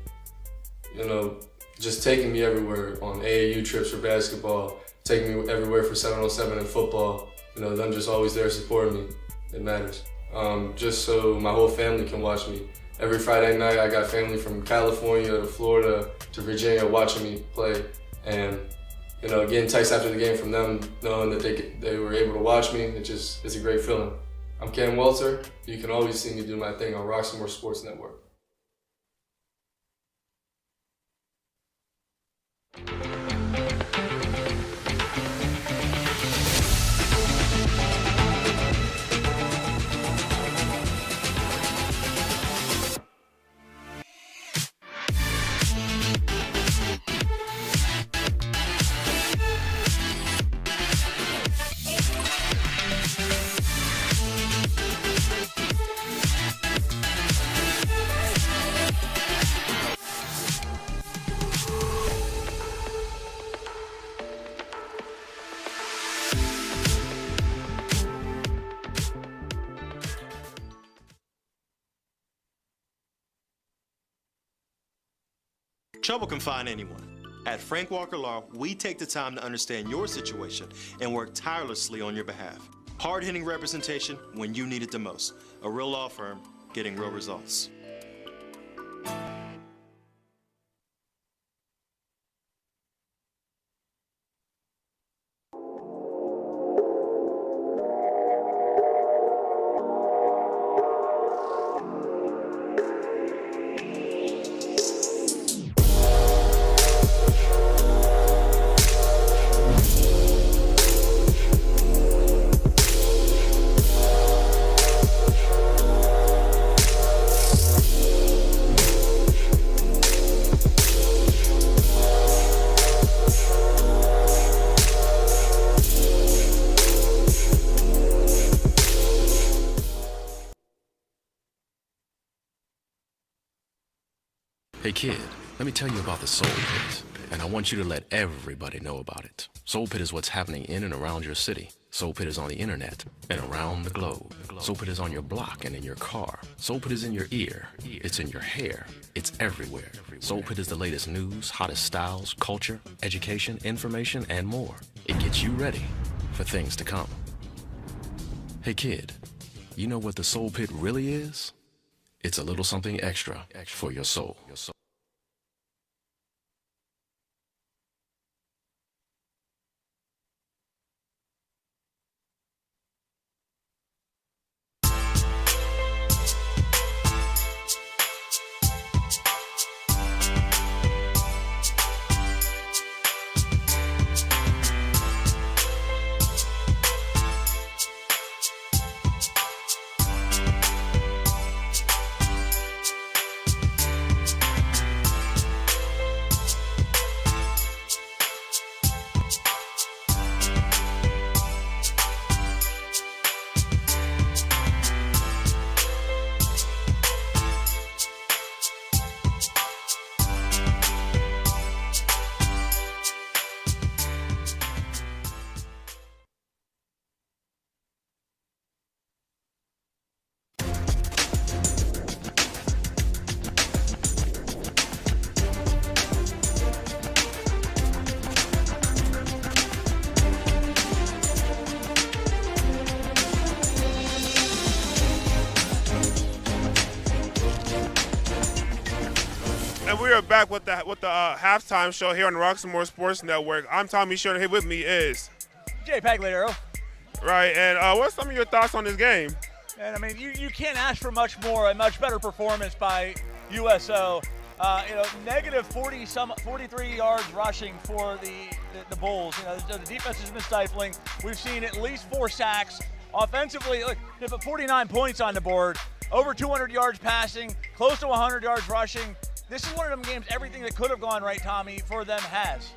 you know, just taking me everywhere on AAU trips for basketball, taking me everywhere for 7-on-7 and football. You know, them just always there supporting me. It matters. Just so my whole family can watch me. Every Friday night, I got family from California to Florida to Virginia watching me play, and you know, getting texts after the game from them, knowing that they were able to watch me, it's a great feeling. I'm Cam Walter. You can always see me do my thing on Roxamore Sports Network. Trouble can find anyone. At Frank Walker Law, we take the time to understand your situation and work tirelessly on your behalf. Hard-hitting representation when you need it the most. A real law firm getting real results. Hey kid, let me tell you about the Soul Pit, and I want you to let everybody know about it. Soul Pit is what's happening in and around your city. Soul Pit is on the internet and around the globe. Soul Pit is on your block and in your car. Soul Pit is in your ear. It's in your hair. It's everywhere. Soul Pit is the latest news, hottest styles, culture, education, information, and more. It gets you ready for things to come. Hey kid, you know what the Soul Pit really is? It's a little something extra for your soul. And we are back with the halftime show here on the Roxamore Sports Network. I'm Tommy Shorter. Here with me is Jay Pagliaro. Right, and what's some of your thoughts on this game? And I mean, you can't ask for much more. A much better performance by USO. Negative 43 yards rushing for the Bulls. The defense has been stifling. We've seen at least 4 sacks. Offensively, look, they put 49 points on the board, over 200 yards passing, close to 100 yards rushing. This is one of them games, everything that could have gone right, Tommy, for them has.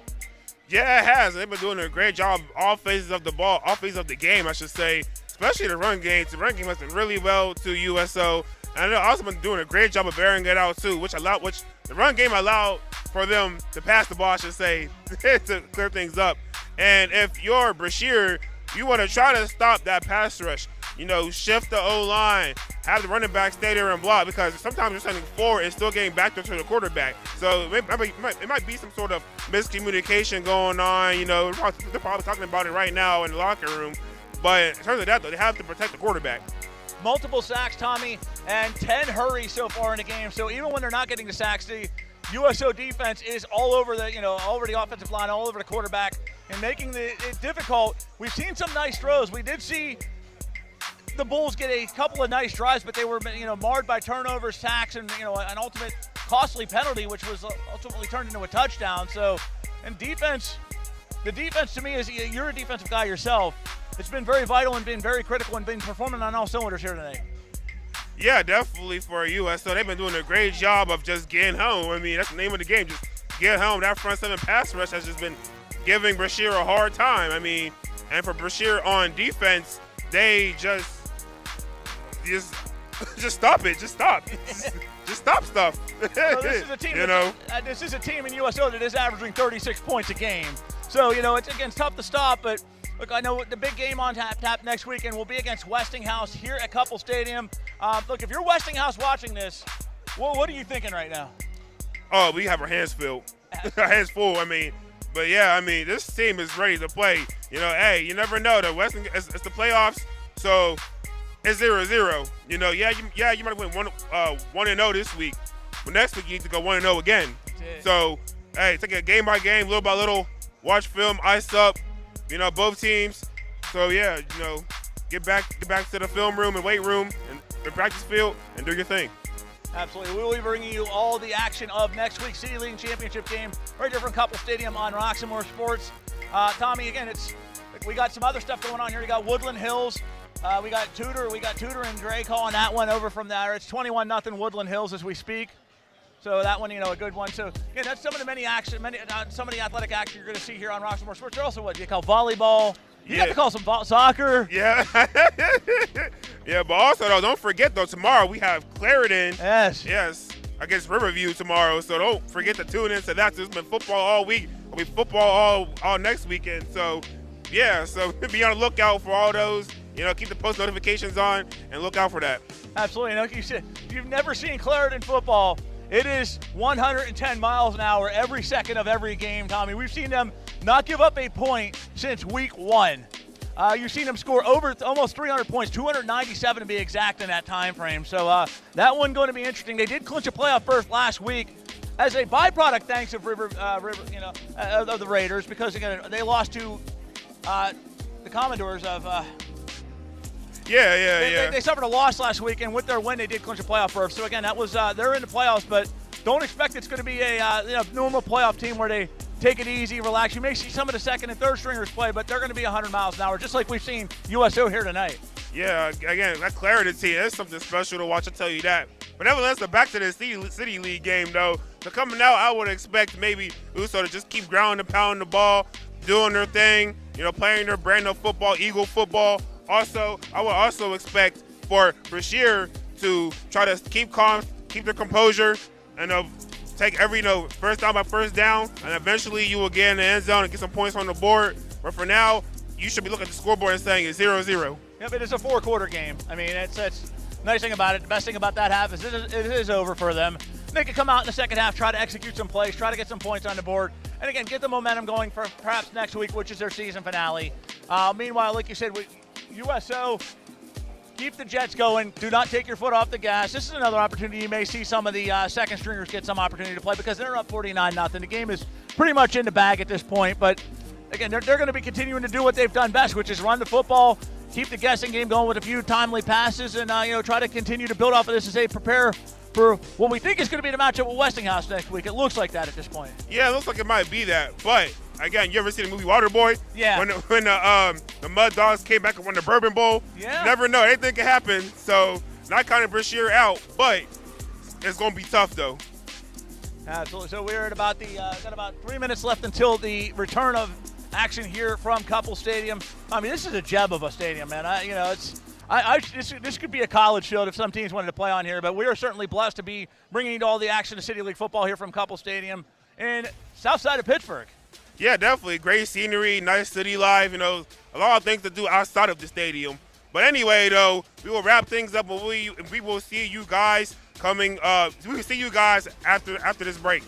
Yeah, it has. They've been doing a great job all phases of the ball, all phases of the game, I should say, especially the run game. The run game has been really well to USO. And they've also been doing a great job of bearing it out, too, which the run game allowed for them to pass the ball, I should say, to clear things up. And if you're Brashear, you want to try to stop that pass rush. Shift the O-line, have the running back stay there and block, because sometimes you're sending forward and still getting back to the quarterback. So it might be some sort of miscommunication going on. They're probably talking about it right now in the locker room. But in terms of that, though, they have to protect the quarterback. Multiple sacks, Tommy, and 10 hurries so far in the game. So even when they're not getting the sacks, the USO defense is all over all over the offensive line, all over the quarterback, and making it difficult. We've seen some nice throws. We did see the Bulls get a couple of nice drives, but they were marred by turnovers, sacks, and an ultimate costly penalty, which was ultimately turned into a touchdown. So, and defense, the defense to me is, you're a defensive guy yourself. It's been very vital and been very critical and been performing on all cylinders here tonight. Yeah, definitely for USO. They've been doing a great job of just getting home. I mean, that's the name of the game, just get home. That front seven pass rush has just been giving Brashear a hard time. I mean, and for Brashear on defense, they just stop it. Just stop. Just stop stuff. Well, this is a team. This is a team in USO that is averaging 36 points a game. So it's again tough to stop. But look, I know the big game on tap next weekend will be against Westinghouse here at Couple Stadium. Look, if you're Westinghouse watching this, what are you thinking right now? Oh, we have our hands filled. Our hands full. But yeah, this team is ready to play. Hey, you never know. The Westinghouse, it's the playoffs, so it's 0-0. You might win 1-0 this week, but next week you need to go 1-0 again. So, hey, take it game by game, little by little. Watch film, ice up. Both teams. So yeah, get back to the film room and weight room and the practice field and do your thing. Absolutely. We will be bringing you all the action of next week's City League Championship game right here from Couple Stadium on Roxamore Sports. Tommy, again, we got some other stuff going on here. We got Woodland Hills. We got Tudor and Dre calling that one over from there. It's 21-0 Woodland Hills as we speak. So that one, a good one. So again, that's some of the some of the athletic action you're going to see here on Roxamore Sports. They're also you call volleyball. You got to call some soccer. Yeah. Yeah, but also, though, don't forget, tomorrow we have Clarendon. Yes, against Riverview tomorrow. So don't forget to tune in to that. So it's been football all week. It'll be football all next weekend. So Yeah, so be on the lookout for all those. Keep the post notifications on and look out for that. Absolutely. Like you said, if you've never seen Clarendon football, it is 110 miles an hour every second of every game, Tommy. We've seen them not give up a point since week 1. You've seen them score over almost 300 points, 297 to be exact in that time frame. So that one going to be interesting. They did clinch a playoff berth last week as a byproduct, thanks of of the Raiders, because again they lost to the Commodores of. They suffered a loss last week, and with their win, they did clinch a playoff berth. So again, that was they're in the playoffs, but don't expect it's going to be a normal playoff team where they take it easy, relax. You may see some of the second and third stringers play, but they're going to be 100 miles an hour, just like we've seen USO here tonight. Yeah, again, that Clarendon team, that's something special to watch, I'll tell you that. But nevertheless, back to the City League game, though. So coming out, I would expect maybe USO to just keep grounding and pounding the ball, doing their thing, playing their brand of football, Eagle football. Also, I would also expect for Brashear to try to keep calm, keep their composure, and take every first down by first down, and eventually you will get in the end zone and get some points on the board. But for now, you should be looking at the scoreboard and saying it's 0-0. Yeah, but it's a 4-quarter game. I mean, it's nice thing about it. The best thing about that half is it is over for them. They can come out in the second half, try to execute some plays, try to get some points on the board, and again, get the momentum going for perhaps next week, which is their season finale. Meanwhile, like you said, USO, keep the Jets going. Do not take your foot off the gas. This is another opportunity. You may see some of the second stringers get some opportunity to play because they're up 49-0. The game is pretty much in the bag at this point. But, again, they're going to be continuing to do what they've done best, which is run the football, keep the guessing game going with a few timely passes, and, try to continue to build off of this as they prepare for what we think is going to be the matchup with Westinghouse next week. It looks like that at this point. Yeah, it looks like it might be that. But, again, you ever see the movie Waterboy? Yeah. When the Mud Dogs came back and won the Bourbon Bowl? Yeah. You never know. Anything can happen. So, not counting Brashear out, but it's going to be tough, though. Absolutely. So we're at about got about 3 minutes left until the return of action here from Couple Stadium. I mean, this is a gem of a stadium, man. This could be a college field if some teams wanted to play on here, but we are certainly blessed to be bringing you all the action of City League football here from Couple Stadium in south side of Pittsburgh. Yeah, definitely. Great scenery, nice city life, a lot of things to do outside of the stadium. But anyway, though, we will wrap things up, and we will see you guys coming we will see you guys after this break.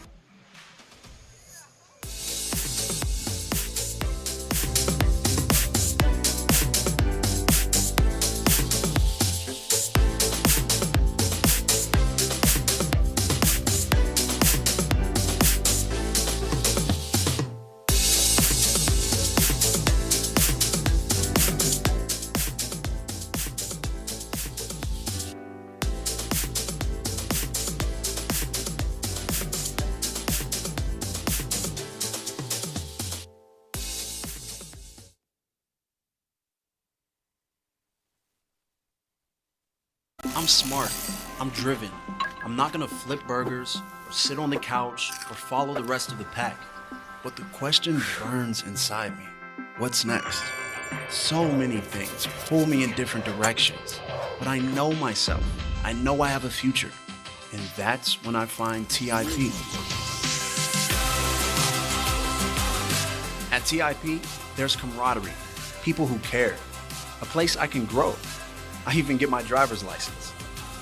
I'm smart. I'm driven. I'm not gonna flip burgers or sit on the couch or follow the rest of the pack. But the question burns inside me. What's next? So many things pull me in different directions. But I know myself. I know I have a future. And that's when I find TIP. At TIP, there's camaraderie, people who care, a place I can grow. I even get my driver's license.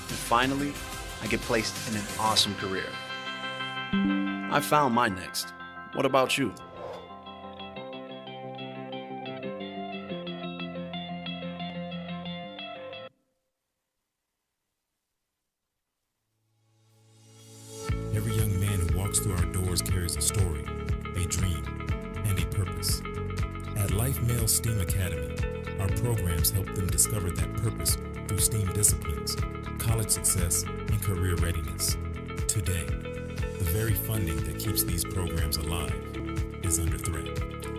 And finally, I get placed in an awesome career. I found my next. What about you? Every young man who walks through our doors carries a story, a dream, and a purpose. At Life Male STEAM Academy, our programs help them discover that purpose through STEAM disciplines, college success, and career readiness. Today, the very funding that keeps these programs alive is under threat.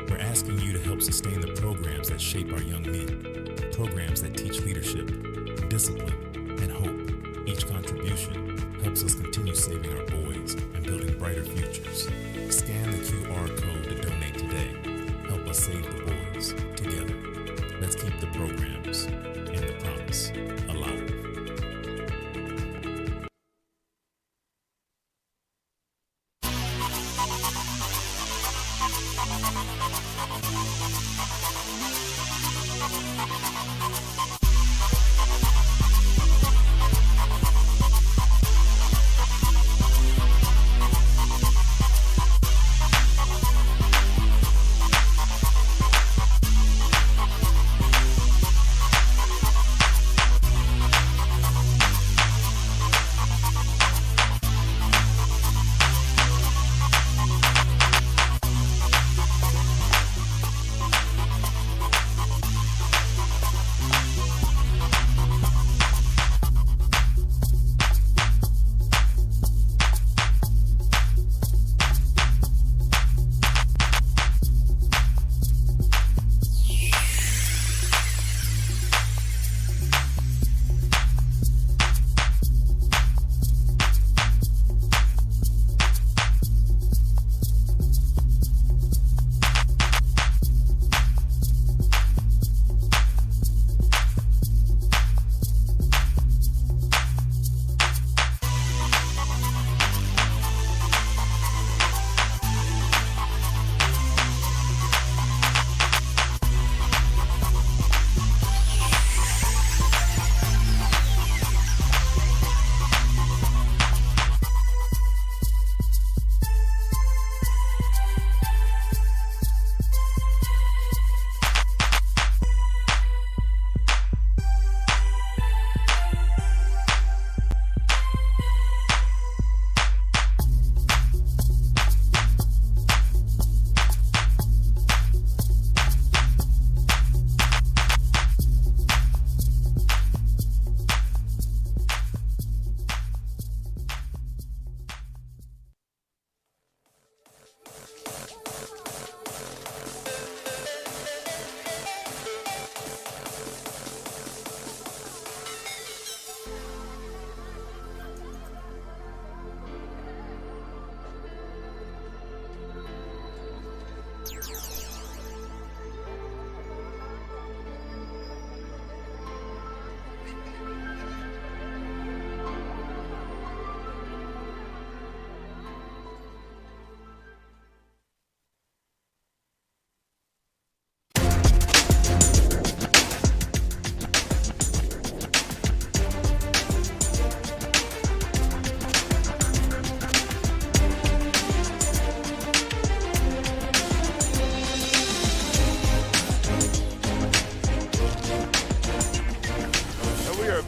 We're asking you to help sustain the programs that shape our young men, programs that teach leadership, discipline, and hope. Each contribution helps us continue saving our boys and building brighter futures. Scan the QR code to donate today. Help us save the boys together. Let's keep the programs and the promise alive.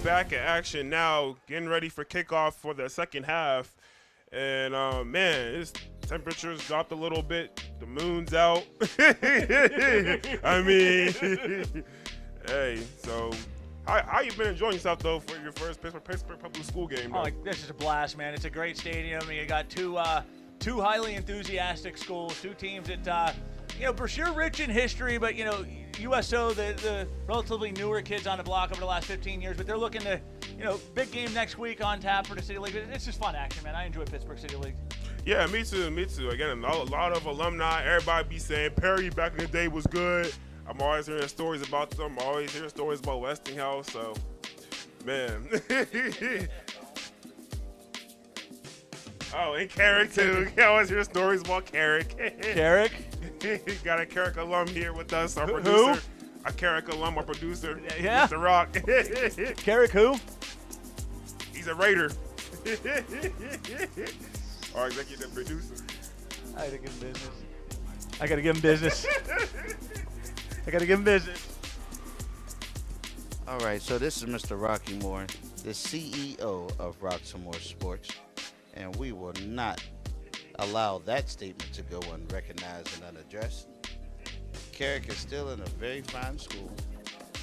back in action now, getting ready for kickoff for the second half. And man, it's temperatures dropped a little bit. The moon's out. I mean, hey, so how you been enjoying yourself though for your first Pittsburgh public school game? Oh, this is a blast, man. It's a great stadium. You got two highly enthusiastic schools, two teams that Brashear rich in history, but USO, the relatively newer kids on the block over the last 15 years, but they're looking to, big game next week on tap for the City League. It's just fun action, man. I enjoy Pittsburgh City League. Yeah, me too. Again, a lot of alumni, everybody be saying Perry back in the day was good. I'm always hearing stories about them. I'm always hearing stories about Westinghouse. So, man. Oh, and Carrick too. I always hear stories about Carrick. Carrick? Got a Carrick alum here with us, our producer. Who? A Carrick alum, our producer. Yeah. Mr. Rock. Carrick who? He's a Raider. Our executive producer. I gotta give him business. I gotta give him business. All right, so this is Mr. Rocky Moore, the CEO of Roxamore Sports, and we will not allow that statement to go unrecognized and unaddressed. Carrick is still in a very fine school,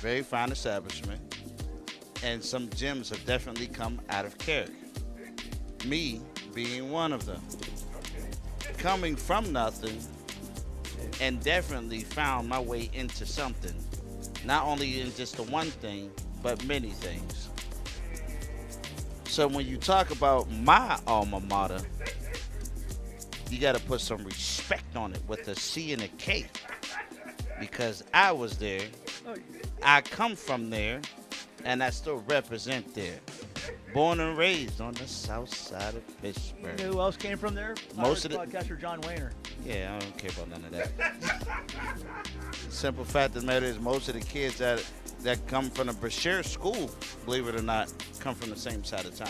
very fine establishment, and some gems have definitely come out of Carrick. Me being one of them. Coming from nothing and definitely found my way into something. Not only in just the one thing, but many things. So when you talk about my alma mater, you got to put some respect on it with a C and a K. Because I was there, I come from there, and I still represent there. Born and raised on the south side of Pittsburgh. You know who else came from there? Most of the podcaster John Wayner. Yeah, care about none of that. Simple fact of the matter is most of the kids that come from the Brashear school, believe it or not, come from the same side of town.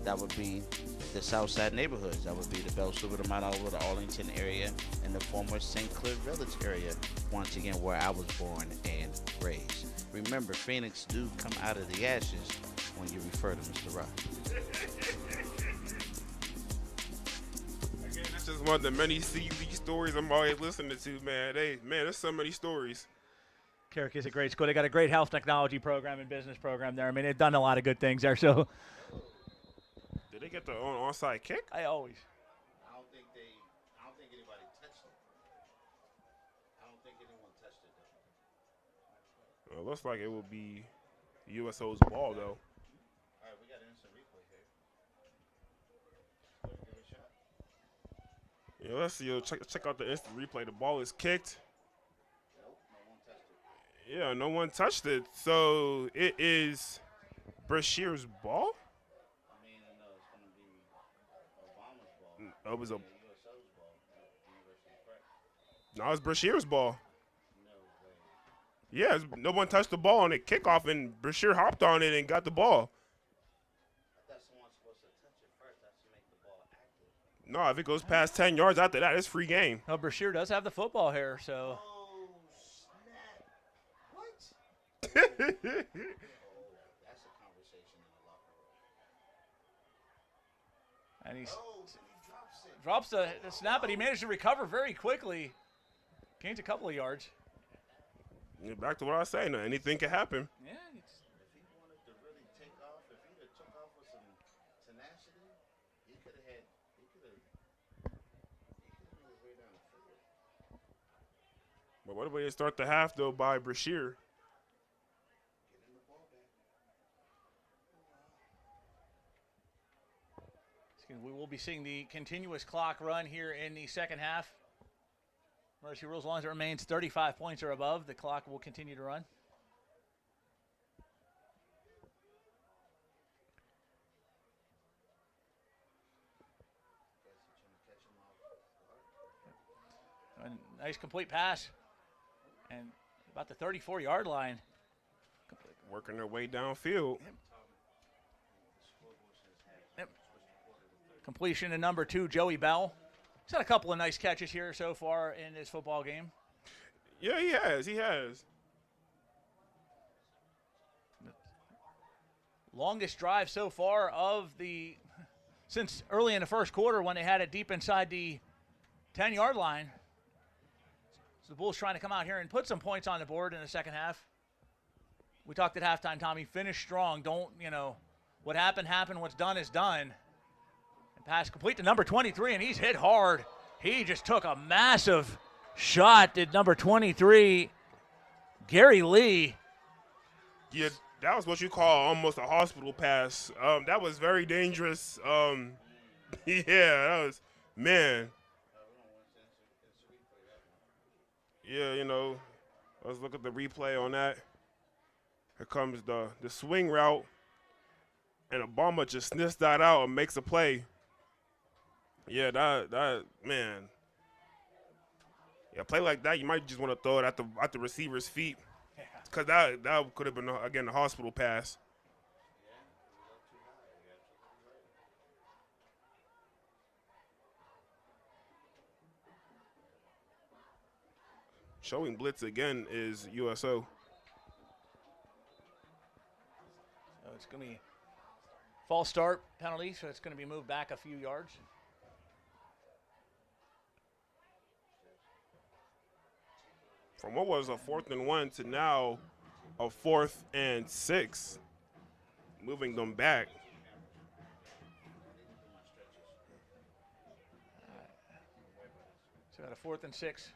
That would be the South Side neighborhoods. That would be the Bell Silver, the Mount Oliver, the Arlington area, and the former St. Clair Village area. Once again, where I was born and raised. Remember, Phoenix do come out of the ashes when you refer to Mr. Rock. Again, that's just one of the many C League stories I'm always listening to, man. There's so many stories. Carrick is a great school. They got a great health technology program and business program there. I mean, they've done a lot of good things there. So, Did they get the onside kick? I always. I don't think anybody touched it. I don't think anyone touched it, though. Well, it looks like it will be USO's ball, though. All right, we got an instant replay here. Give it a shot. Yeah, let's see. Check out the instant replay. The ball is kicked. Nope, no one touched it. Yeah, no one touched it. So it is Brashear's ball? I mean, no, it's going to be Obama's ball. Oh, it was a. USO's ball. University of Pratt. No, it's Brashear's ball. No way. Yeah, no one touched the ball on the kickoff, and Brashear hopped on it and got the ball. I thought someone's supposed to touch it first. That's to make the ball active. No, if it goes past 10 yards after that, it's free game. Well, Brashear does have the football here, so. Oh, snap. What? Yeah, That's a conversation in the locker room. And he Oh, he drops it. drops the snap, but he managed to recover very quickly. Gains a couple of yards. back to what I was saying. Anything can happen. Yeah, If he wanted to really take off, if he'd have took off with some tenacity, he could have made his way down the field. But what a way to start the half, though, by Brashear. Getting the ball back. we will be seeing the continuous clock run here in the second half. Mercy rules, as long as it remains 35 points or above, the clock will continue to run. A nice complete pass. And about the 34-yard line. Working their way downfield. Yep. Completion to number 2, Joey Bell. He's had a couple of nice catches here so far in this football game. Yeah, he has. He has. Longest drive so far since early in the first quarter when they had it deep inside the 10-yard line. So the Bulls trying to come out here and put some points on the board in the second half. We talked at halftime, Tommy, finish strong. Don't, what happened, what's done is done. And pass complete to number 23, and he's hit hard. He just took a massive shot at number 23, Gary Lee. Yeah, that was what you call almost a hospital pass. That was very dangerous. Yeah, that was, man. Yeah, let's look at the replay on that. Here comes the swing route, and Obama just sniffs that out and makes a play. Yeah, that man. Yeah, a play like that, you might just want to throw it at the receiver's feet, because that could have been again a hospital pass. Showing blitz again is USO. So it's going to be false start penalty, so it's going to be moved back a few yards. From what was a 4th and 1 to now a 4th and 6, moving them back. So at a 4th and 6.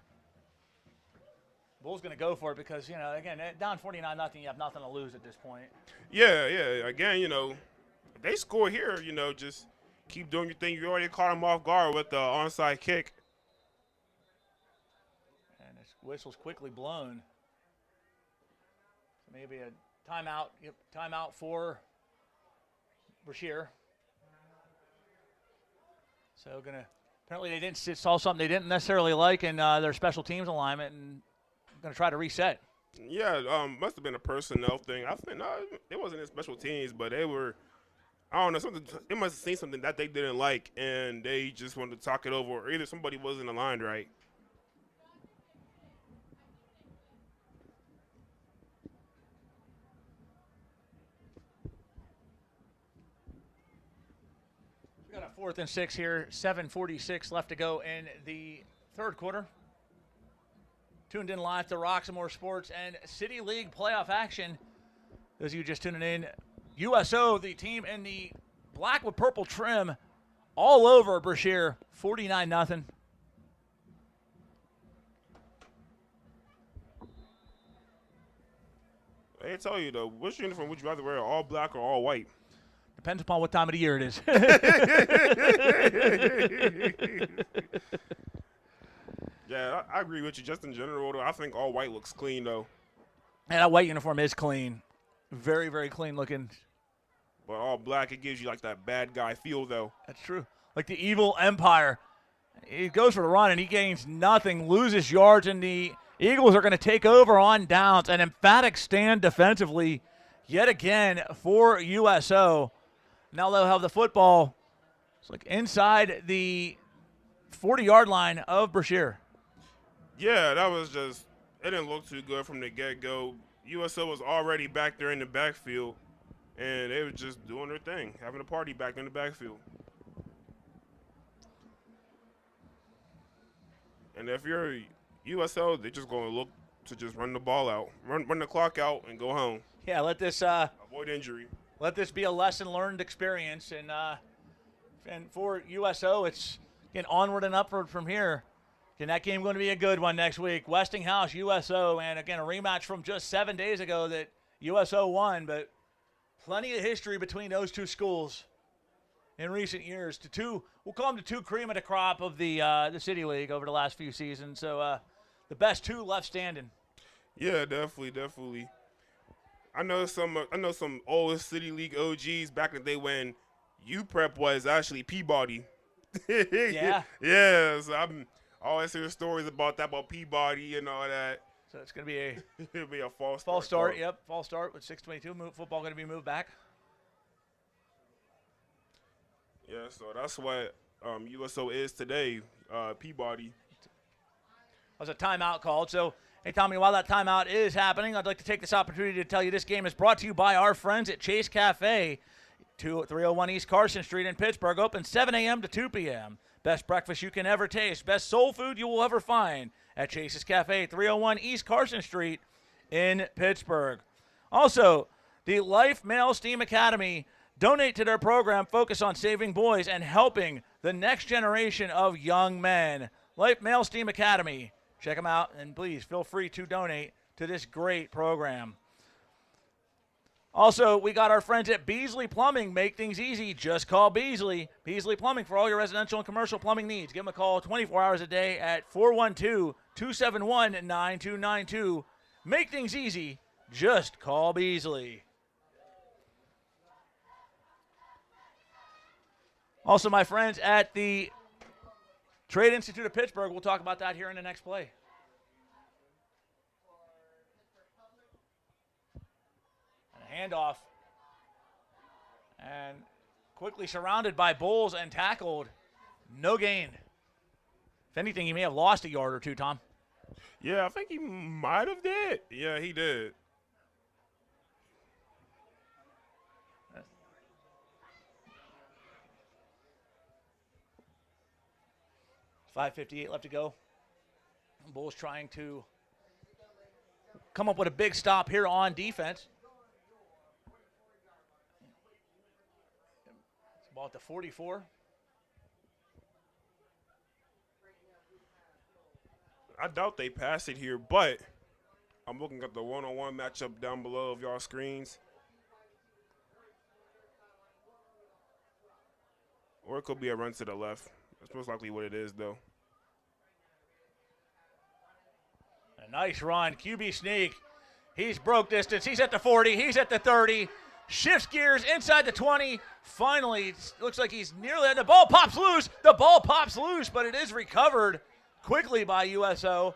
Bulls going to go for it because, again, down 49-0, you have nothing to lose at this point. Yeah. Again, if they score here, just keep doing your thing. You already caught them off guard with the onside kick. And this whistle's quickly blown. So maybe a timeout. Yep, timeout for Brashear. So going to Apparently they saw something they didn't necessarily like in their special teams alignment and going to try to reset. Yeah, must have been a personnel thing. I think it wasn't in special teams, but they were. I don't know. They must have seen something that they didn't like, and they just wanted to talk it over. Or either somebody wasn't aligned right. We got a 4th and 6 here. 7:46 left to go in the third quarter. Tuned in live to Roxamore Sports and City League playoff action. Those of you just tuning in, USO, the team in the black with purple trim, all over Brashear, 49-0. They tell you though, which uniform would you rather wear, all black or all white? Depends upon what time of the year it is. Yeah, I agree with you. Just in general, though, I think all white looks clean, though. And that white uniform is clean. Very, very clean looking. But all black, it gives you like that bad guy feel, though. That's true. Like the evil empire. He goes for the run, and he gains nothing, loses yards, and the Eagles are going to take over on downs. An emphatic stand defensively yet again for USO. Now they'll have the football. It's like inside the 40-yard line of Brashear. Yeah, that was just – it didn't look too good from the get-go. USO was already back there in the backfield, and they were just doing their thing, having a party back in the backfield. And if you're USO, they're just going to look to just run the ball out, run the clock out, and go home. Yeah, let this avoid injury. Let this be a lesson learned experience, and for USO, it's getting onward and upward from here. And that game going to be a good one next week. Westinghouse, USO, and again a rematch from just 7 days ago that USO won, but plenty of history between those two schools in recent years. We'll call them the two cream of the crop of the City League over the last few seasons. So the best two left standing. Yeah, definitely. I know some old City League OGs back in the day when Uprep was actually Peabody. Yeah. Yeah. So I'm always hear stories about Peabody and all that. So it's going to be it'll be a false start. Yep, false start with 6:22. Football going to be moved back. Yeah, so that's what USO is today, Peabody. That was a timeout called. So, hey, Tommy, while that timeout is happening, I'd like to take this opportunity to tell you this game is brought to you by our friends at Chase Cafe, 301 East Carson Street in Pittsburgh, open 7 a.m. to 2 p.m. Best breakfast you can ever taste, best soul food you will ever find at Chase's Cafe, 301 East Carson Street in Pittsburgh. Also, the Life Male Steam Academy. Donate to their program, focus on saving boys and helping the next generation of young men. Life Male Steam Academy. Check them out, and please feel free to donate to this great program. Also, we got our friends at Beasley Plumbing. Make things easy. Just call Beasley. Beasley Plumbing for all your residential and commercial plumbing needs. Give them a call 24 hours a day at 412-271-9292. Make things easy. Just call Beasley. Also, my friends at the Trade Institute of Pittsburgh, we'll talk about that here in the next play. And a handoff. And quickly surrounded by bulls and tackled. No gain. If anything, he may have lost a yard or two, Tom. Yeah, I think he might have did. Yeah, he did. 5:58 left to go. Bulls trying to come up with a big stop here on defense. It's ball at the 44. I doubt they pass it here, but I'm looking at the one-on-one matchup down below of y'all screens. Or it could be a run to the left. That's most likely what it is, though. A nice run. QB sneak. He's broke distance. He's at the 40. He's at the 30. shifts gears inside the 20. Finally, it looks like he's nearly, and the ball pops loose. The ball pops loose, but it is recovered quickly by USO.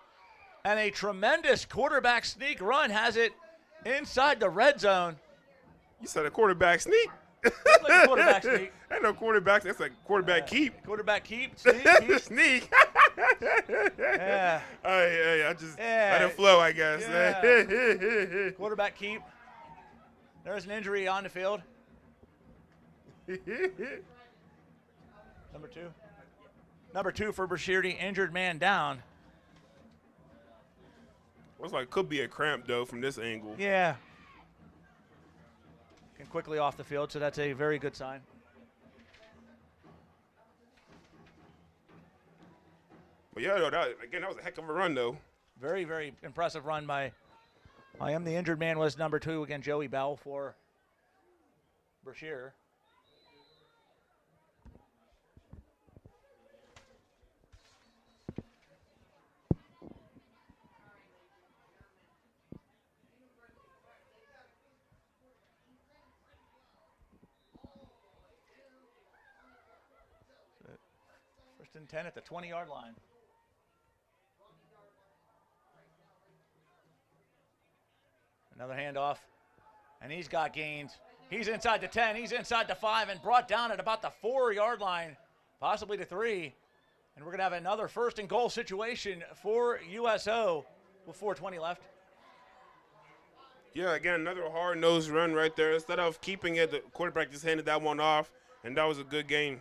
And a tremendous quarterback sneak run has it inside the red zone. You said a quarterback sneak? Like a quarterback sneak. Ain't no quarterback. That's a quarterback keep. Quarterback keep. Sneak. Sneak. Yeah. I just let it flow, I guess. Yeah. Quarterback keep. There's an injury on the field. Number 2. Number 2 for Brashear, injured man down. Looks like it could be a cramp, though, from this angle. Yeah. And quickly off the field, so that's a very good sign. But yeah, though, that was a heck of a run, though. Very, very impressive run by the injured man was number 2, again, Joey Bell for Brashear. First and 10 at the 20-yard line. Another handoff, and he's got gains. He's inside the 10, he's inside the 5, and brought down at about the 4-yard line, possibly to 3. And we're going to have another first and goal situation for USO with 4:20 left. Yeah, again, another hard-nosed run right there. Instead of keeping it, the quarterback just handed that one off, and that was a good gain.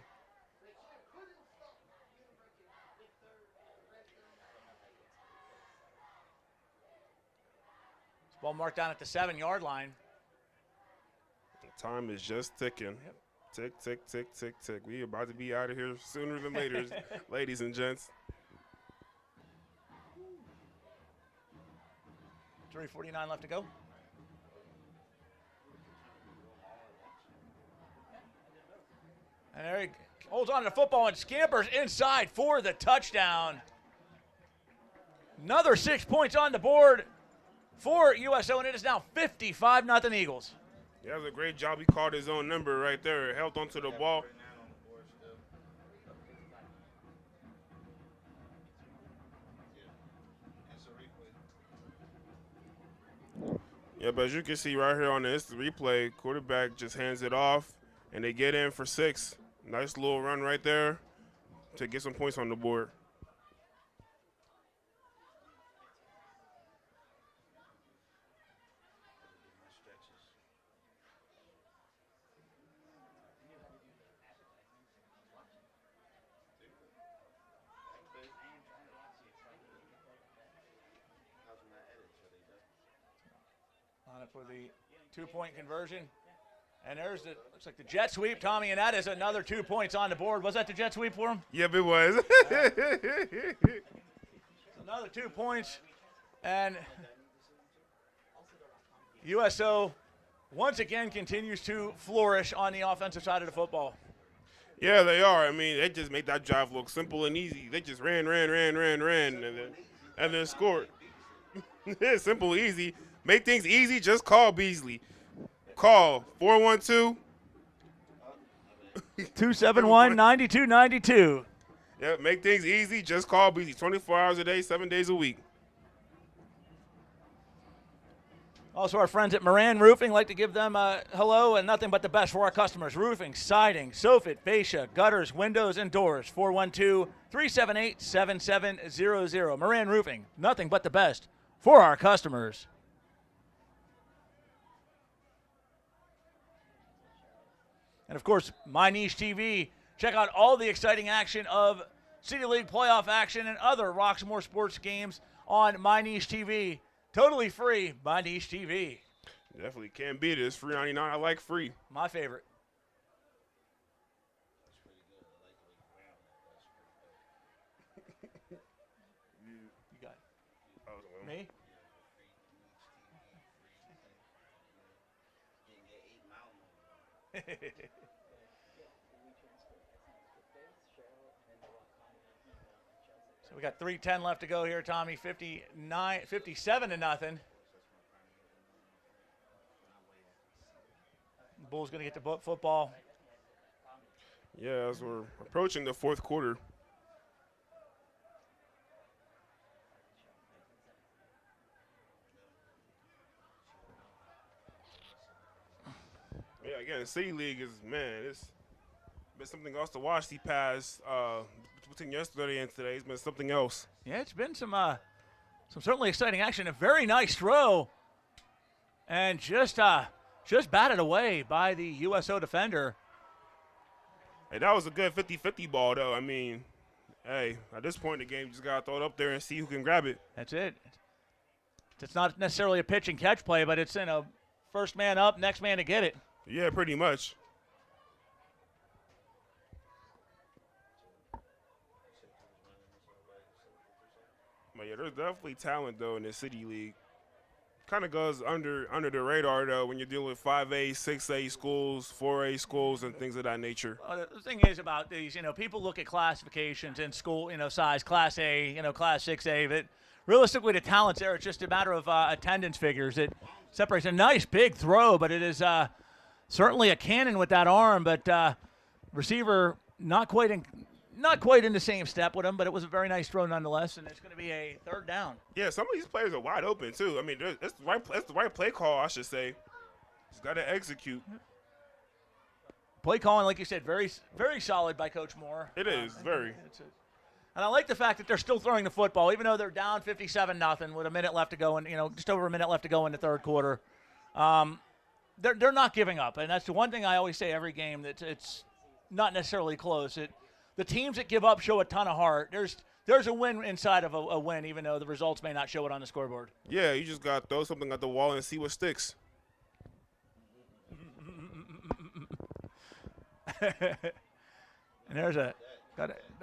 Ball marked down at the 7-yard line. The time is just ticking. Yep. Tick, tick, tick, tick, tick. We about to be out of here sooner than later, ladies and gents. 3:49 left to go. And there he holds on to the football and scampers inside for the touchdown. Another 6 points on the board for USO, and it is now 55-0 Eagles. Yeah, that was a great job. He called his own number right there. Held onto the ball. Yeah, but as you can see right here on the instant replay, quarterback just hands it off, and they get in for 6. Nice little run right there to get some points on the board. On it for the 2-point conversion. And there's the, looks like the jet sweep, Tommy, and that is another 2 points on the board. Was that the jet sweep for him? Yep, it was. Another 2 points. And USO once again continues to flourish on the offensive side of the football. Yeah, they are. I mean, they just made that drive look simple and easy. They just ran, and then scored. Simple, easy. Make things easy, just call Beasley. Call 412 271-9292. Yeah, make things easy, just call Beasley. 24 hours a day, 7 days a week. Also, our friends at Moran Roofing, like to give them a hello and nothing but the best for our customers. Roofing, siding, soffit, fascia, gutters, windows, and doors. 412-378-7700. Moran Roofing, nothing but the best for our customers. And, of course, My Niche TV. Check out all the exciting action of City League playoff action and other Roxamore sports games on My Niche TV. Totally free, My Niche TV. Definitely can't beat it. It's $3.99. I like free. My favorite. You got it. Me? So we got 3:10 left to go here, Tommy. 57-0. Bulls going to get the football. Yeah, as we're approaching the fourth quarter. Yeah, again, the City League is, man, it's been something else to watch the past, between yesterday and today. It's been something else. Yeah, it's been some certainly exciting action. A very nice throw. And just batted away by the USO defender. Hey, that was a good 50-50 ball, though. I mean, hey, at this point in the game, you just got to throw it up there and see who can grab it. That's it. It's not necessarily a pitch and catch play, but it's in a first man up, next man to get it. Yeah, pretty much. But yeah, there's definitely talent, though, in the City League. Kind of goes under the radar, though, when you're dealing with 5A, 6A schools, 4A schools, and things of that nature. The thing is about these, people look at classifications in school, size, Class A, Class 6A, but realistically the talent's there. It's just a matter of attendance figures. It separates a nice big throw, but it is certainly a cannon with that arm, but receiver not quite in the same step with him, but it was a very nice throw nonetheless, and it's going to be a third down. Yeah, some of these players are wide open, too. I mean, that's the right play call, I should say. He's got to execute. Play calling, like you said, very, very solid by Coach Moore. It is, very. And I like the fact that they're still throwing the football, even though they're down 57-0 with a minute left to go, and just over a minute left to go in the third quarter. They're not giving up, and that's the one thing I always say every game, that it's not necessarily close. The teams that give up show a ton of heart. There's a win inside of a win, even though the results may not show it on the scoreboard. Yeah, you just got to throw something at the wall and see what sticks. And the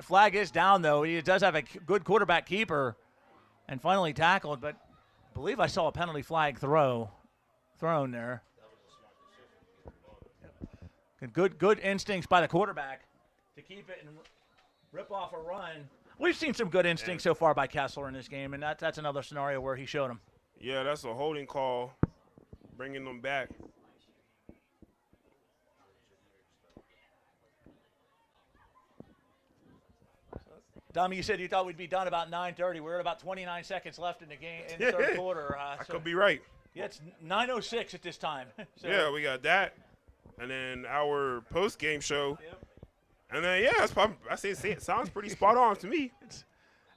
flag is down, though. He does have a good quarterback keeper and finally tackled, but I believe I saw a penalty flag thrown there. Good instincts by the quarterback to keep it and rip off a run. We've seen some good instincts so far by Kessler in this game, and that's another scenario where he showed him. Yeah, that's a holding call, bringing them back. Tommy, you said you thought we'd be done about 9:30. We're at about 29 seconds left in the game, in the third quarter. I could be right. Yeah, it's 9:06 at this time. So. Yeah, we got that. And then our post-game show. Yep. And then, yeah, I see it sounds pretty spot on to me.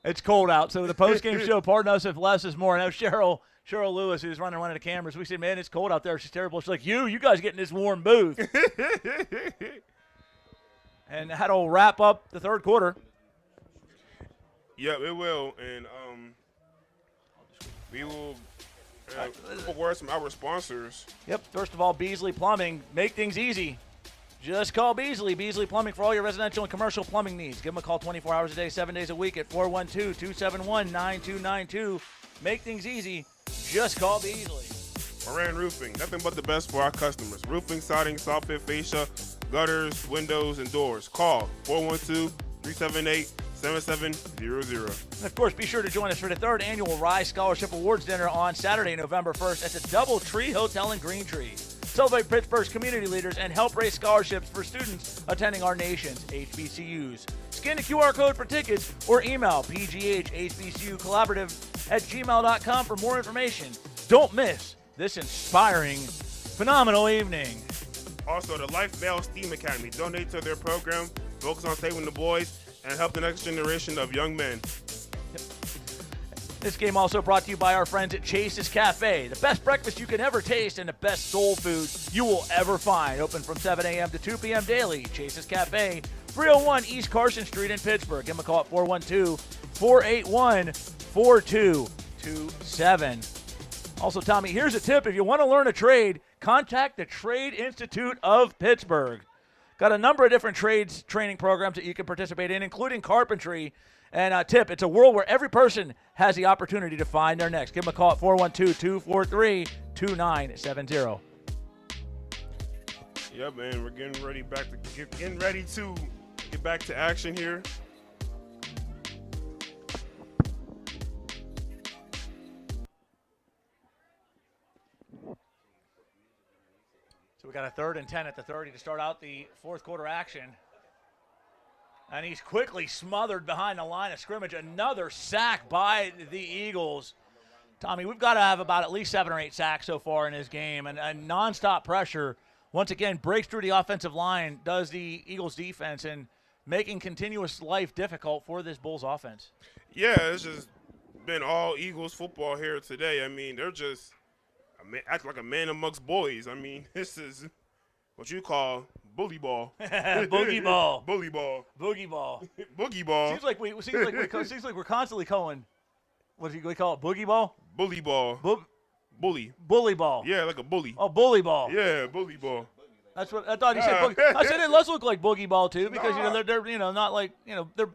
It's cold out, so the post-game show, pardon us if less is more. I know Cheryl Lewis, who's running one of the cameras, we said, man, it's cold out there. She's terrible. She's like, you guys get in this warm booth. And that'll wrap up the third quarter. Yep, it will. And we will words from our sponsors. Yep, first of all, Beasley Plumbing. Make things easy. Just call Beasley. Beasley Plumbing for all your residential and commercial plumbing needs. Give them a call 24 hours a day, 7 days a week at 412-271-9292. Make things easy. Just call Beasley. Moran Roofing. Nothing but the best for our customers. Roofing, siding, soft fit fascia, gutters, windows, and doors. Call 412-378-7700. And of course, be sure to join us for the third annual Rise Scholarship Awards Dinner on Saturday, November 1st at the DoubleTree Hotel in Greentree. Celebrate Pittsburgh's community leaders and help raise scholarships for students attending our nation's HBCUs. Scan the QR code for tickets or email pghhbcucollaborative@gmail.com for more information. Don't miss this inspiring, phenomenal evening. Also, the Life Male STEAM Academy. Donate to their program, focus on saving the boys, and help the next generation of young men. This game also brought to you by our friends at Chase's Cafe. The best breakfast you can ever taste and the best soul food you will ever find. Open from 7 a.m. to 2 p.m. daily. Chase's Cafe, 301 East Carson Street in Pittsburgh. Give them a call at 412-481-4227. Also, Tommy, here's a tip. If you want to learn a trade, contact the Trade Institute of Pittsburgh. Got a number of different trades training programs that you can participate in, including carpentry. And tip, it's a world where every person has the opportunity to find their next. Give them a call at 412-243-2970. Yep, man, we're getting ready to get back to action here. So we got a 3rd and 10 at the 30 to start out the fourth quarter action. And he's quickly smothered behind the line of scrimmage. Another sack by the Eagles. Tommy, we've got to have about at least 7 or 8 sacks so far in this game. And nonstop pressure, once again, breaks through the offensive line, does the Eagles defense, and making continuous life difficult for this Bulls offense. Yeah, it's just been all Eagles football here today. I mean, they're just act like a man amongst boys. I mean, this is what you call bully ball. Boogie ball. Bully ball. Boogie ball. Boogie ball. Seems like we're constantly calling. What do we call it? Boogie ball. Bully ball. Bully. Bully ball. Yeah, like a bully. Oh, bully ball. Yeah, bully ball. That's what I thought he said. Boogie. I said it does look like boogie ball too, because they're not like they're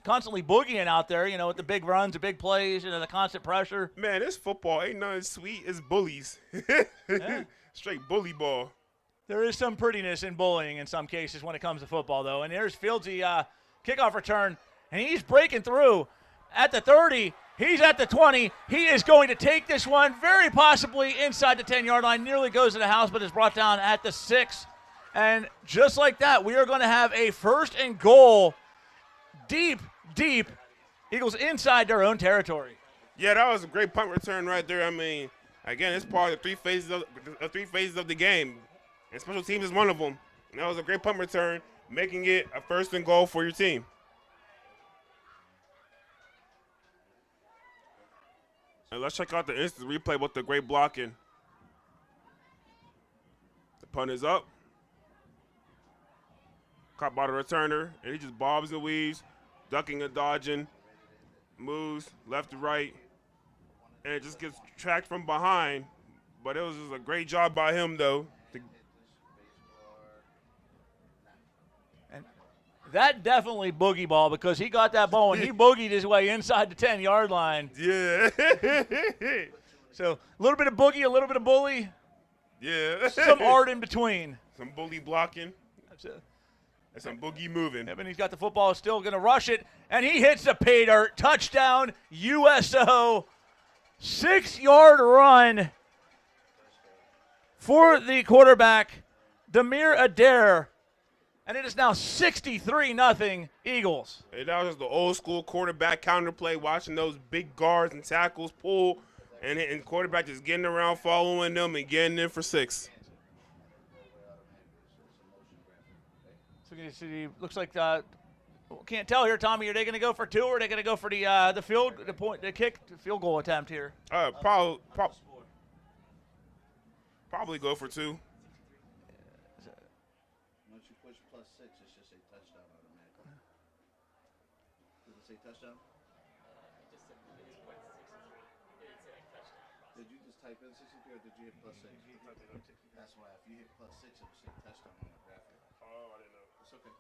constantly boogieing out there, with the big runs, the big plays, the constant pressure. Man, this football ain't nothing sweet. It's bullies. Yeah. Straight bully ball. There is some prettiness in bullying in some cases when it comes to football, though. And there's Fieldsy kickoff return, and he's breaking through at the 30. He's at the 20. He is going to take this one very possibly inside the 10-yard line. Nearly goes to the house, but is brought down at the 6. And just like that, we are going to have a 1st and goal deep. Eagles inside their own territory. Yeah, that was a great punt return right there. I mean, again, it's part of the 3 phases of the game. And special teams is one of them. And that was a great punt return, making it a 1st and goal for your team. And let's check out the instant replay with the great blocking. The punt is up. Caught by the returner, and he just bobs and weaves, ducking and dodging, moves left to right, and it just gets tracked from behind. But it was just a great job by him, though. And that definitely boogie ball, because he got that ball and he boogied his way inside the 10-yard line. Yeah. So a little bit of boogie, a little bit of bully. Yeah. Some art in between. Some bully blocking. And some boogie moving. And he's got the football, still going to rush it, and he hits the pay dirt. Touchdown, USO. 6-yard run for the quarterback, Demir Adair. And it is now 63-0 Eagles. Hey, that was the old school quarterback counterplay, watching those big guards and tackles pull, and quarterback just getting around, following them, and getting in for 6. So you see, looks like can't tell here, Tommy. Are they going to go for 2, or are they going to go for the field goal attempt here? Probably go for 2. Once you push +6, it's just a touchdown automatically. Did it say touchdown? Did you just type in 63 or did you hit +6? That's why if you hit +6, it will say touchdown on the graphic. Oh, I didn't know. It's okay.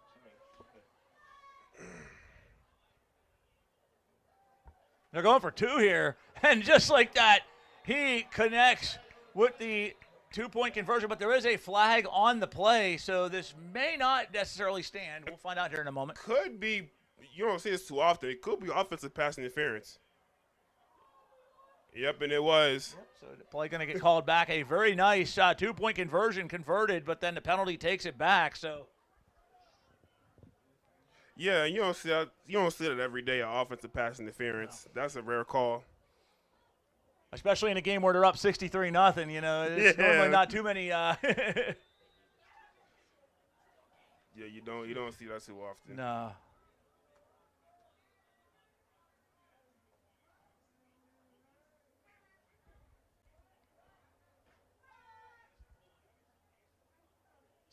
They're going for 2 here, and just like that, he connects with the 2-point conversion, but there is a flag on the play, so this may not necessarily stand. We'll find out here in a moment. Could be, you don't see this too often, it could be offensive pass interference. Yep, and it was. So the play going to get called back. A very nice 2-point conversion converted, but then the penalty takes it back. So. Yeah, you don't see that. You don't see that every day. An offensive pass interference. No. That's a rare call. Especially in a game where they're up 63-0. It's normally not too many. Yeah, you don't see that too often. No.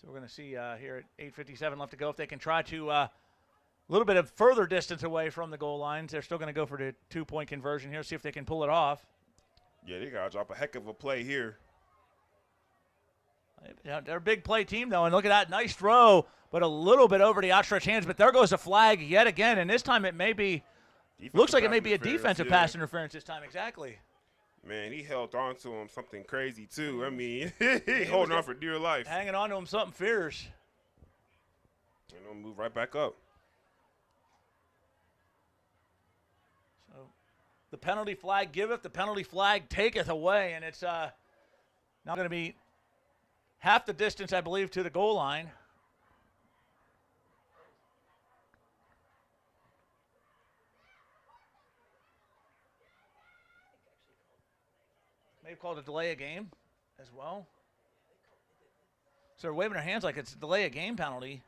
So we're going to see here at 8:57 left to go if they can try to a little bit of further distance away from the goal lines. They're still going to go for the 2-point conversion here, see if they can pull it off. Yeah, they got to drop a heck of a play here. They're a big play team, though, and look at that. Nice throw, but a little bit over the outstretched hands. But there goes a flag yet again, and this time it may be – looks like it may be a defensive pass interference this time. Exactly. Man, he held on to him something crazy, too. I mean, he holding on for dear life. Hanging on to him something fierce. And he'll move right back up. So the penalty flag giveth, the penalty flag taketh away, and it's now going to be half the distance, I believe, to the goal line. May have called a delay of game as well. So they're waving their hands like it's a delay of game penalty.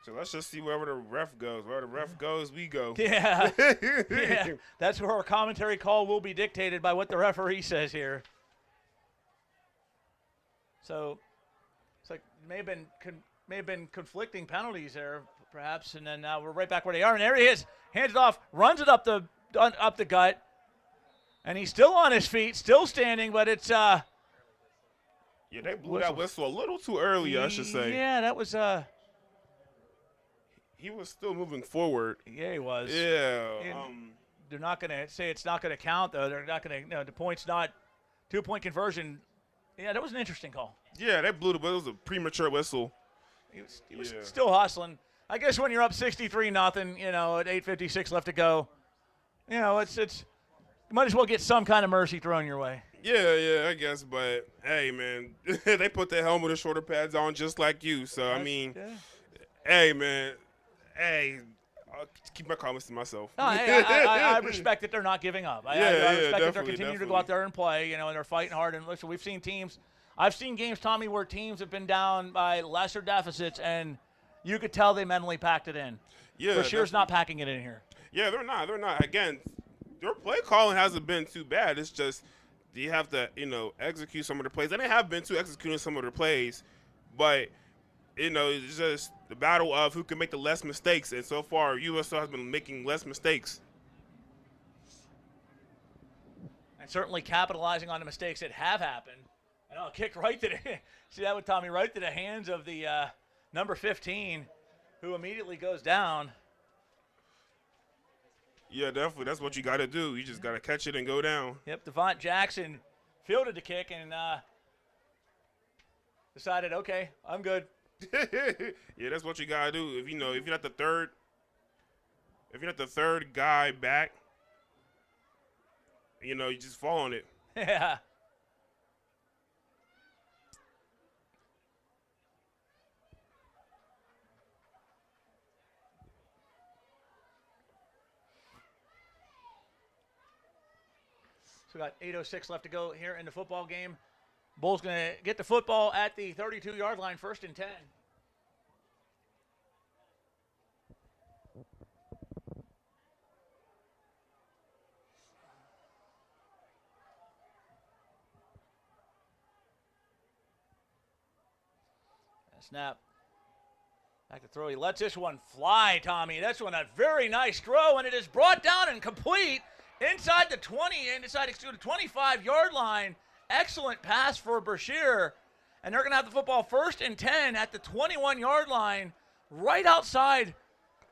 So let's just see wherever the ref goes. Wherever the ref goes, we go. Yeah. Yeah. That's where our commentary call will be dictated by what the referee says here. So it's like may have been conflicting penalties there, perhaps. And then now we're right back where they are. And there he is. Hands it off, runs it up the gut. And he's still on his feet, still standing, but it's yeah, they blew that whistle a little too early, I should say. Yeah, that was he was still moving forward. Yeah, he was. Yeah. They're not going to say it's not going to count, though. They're not going to, the point's not 2-point conversion. Yeah, that was an interesting call. Yeah, they blew it, but it was a premature whistle. He was still hustling. I guess when you're up 63-0, at 8:56 left to go, it's you might as well get some kind of mercy thrown your way. Yeah, I guess. But, hey, man, they put their helmet and shoulder pads on just like you. So, I mean, hey, man, I'll keep my comments to myself. No, I respect that they're not giving up. I respect that they're continuing to go out there and play, and they're fighting hard. And listen, we've seen teams – I've seen games, Tommy, where teams have been down by lesser deficits, and you could tell they mentally packed it in. Yeah, Brashear's not packing it in here. Yeah, they're not. Again, their play calling hasn't been too bad. It's just you have to, execute some of the plays. And they have been executing some of their plays, but it's just the battle of who can make the less mistakes. And so far, USO has been making less mistakes. And certainly capitalizing on the mistakes that have happened. And I'll kick right to the see that with Tommy, right to the hands of the number 15, who immediately goes down. Yeah, definitely. That's what you got to do. You just got to catch it and go down. Yep, Devont Jackson fielded the kick and decided, okay, I'm good. Yeah, that's what you got to do. If you're not the third guy back, you just fall on it. Yeah. So we got 8:06 left to go here in the football game. Bulls going to get the football at the 32-yard line, 1st and 10. Snap. Back to throw. He lets this one fly, Tommy. That's one a very nice throw, and it is brought down and complete. Inside the 25-yard line. Excellent pass for Brashear. And they're going to have the football 1st and 10 at the 21-yard line, right outside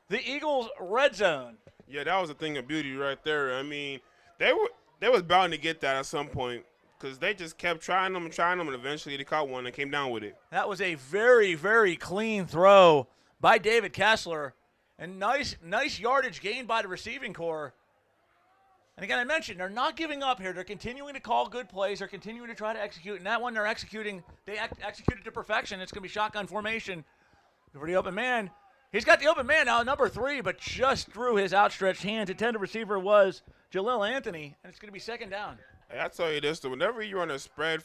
the Eagles' red zone. Yeah, that was a thing of beauty right there. I mean, they was bound to get that at some point because they just kept trying them, and eventually they caught one and came down with it. That was a very, very clean throw by David Kessler. And nice yardage gained by the receiving corps. And again, I mentioned they're not giving up here. They're continuing to call good plays. They're continuing to try to execute. And that one they're executing. They executed to perfection. It's going to be shotgun formation for the open man. He's got the open man now, number 3, but just through his outstretched hands. Intended receiver was Jalil Anthony, and it's going to be 2nd down. Hey, I tell you this, though, whenever you're on a spread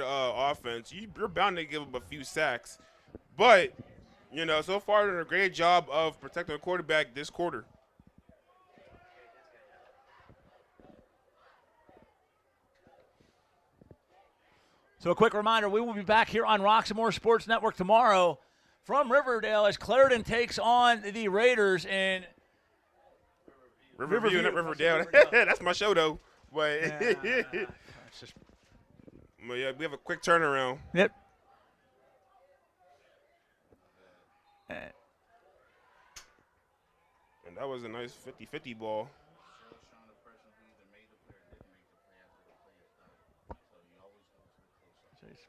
offense, you're bound to give up a few sacks. But, so far they're doing a great job of protecting the quarterback this quarter. So a quick reminder, we will be back here on Roxamore Sports Network tomorrow from Riverdale as Clarendon takes on the Raiders in Riverview, not Riverdale. That's my show, though. But, but yeah, we have a quick turnaround. Yep. And that was a nice 50-50 ball.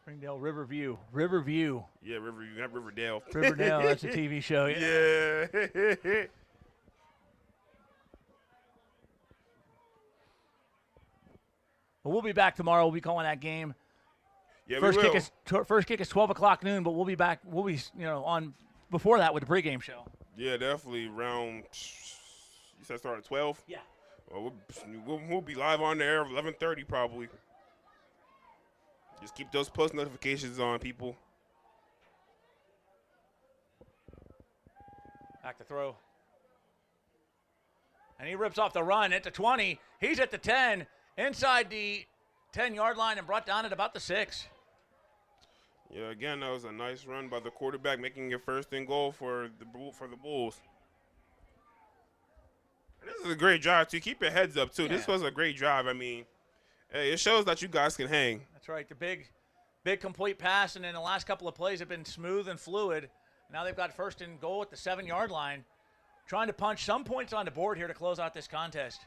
Springdale, Riverview. Yeah, Riverview, not Riverdale. Riverdale, that's a TV show. Yeah. But we'll be back tomorrow. We'll be calling that game. Yeah, first we will. kick is 12 o'clock noon, but we'll be back. We'll be on before that with the pregame show. Yeah, definitely around. You said start at 12. Yeah. Well, we'll be live on there 11:30 probably. Just keep those post notifications on, people. Back to throw. And he rips off the run at the 20. He's at the 10, inside the 10-yard line and brought down at about the 6. Yeah, again, that was a nice run by the quarterback, making it first and goal for the Bulls. And this is a great drive, too. Keep your heads up, too. Yeah. This was a great drive. I mean, hey, it shows that you guys can hang. That's right. The big complete pass, and then the last couple of plays have been smooth and fluid. Now they've got first and goal at the 7-yard line, trying to punch some points on the board here to close out this contest.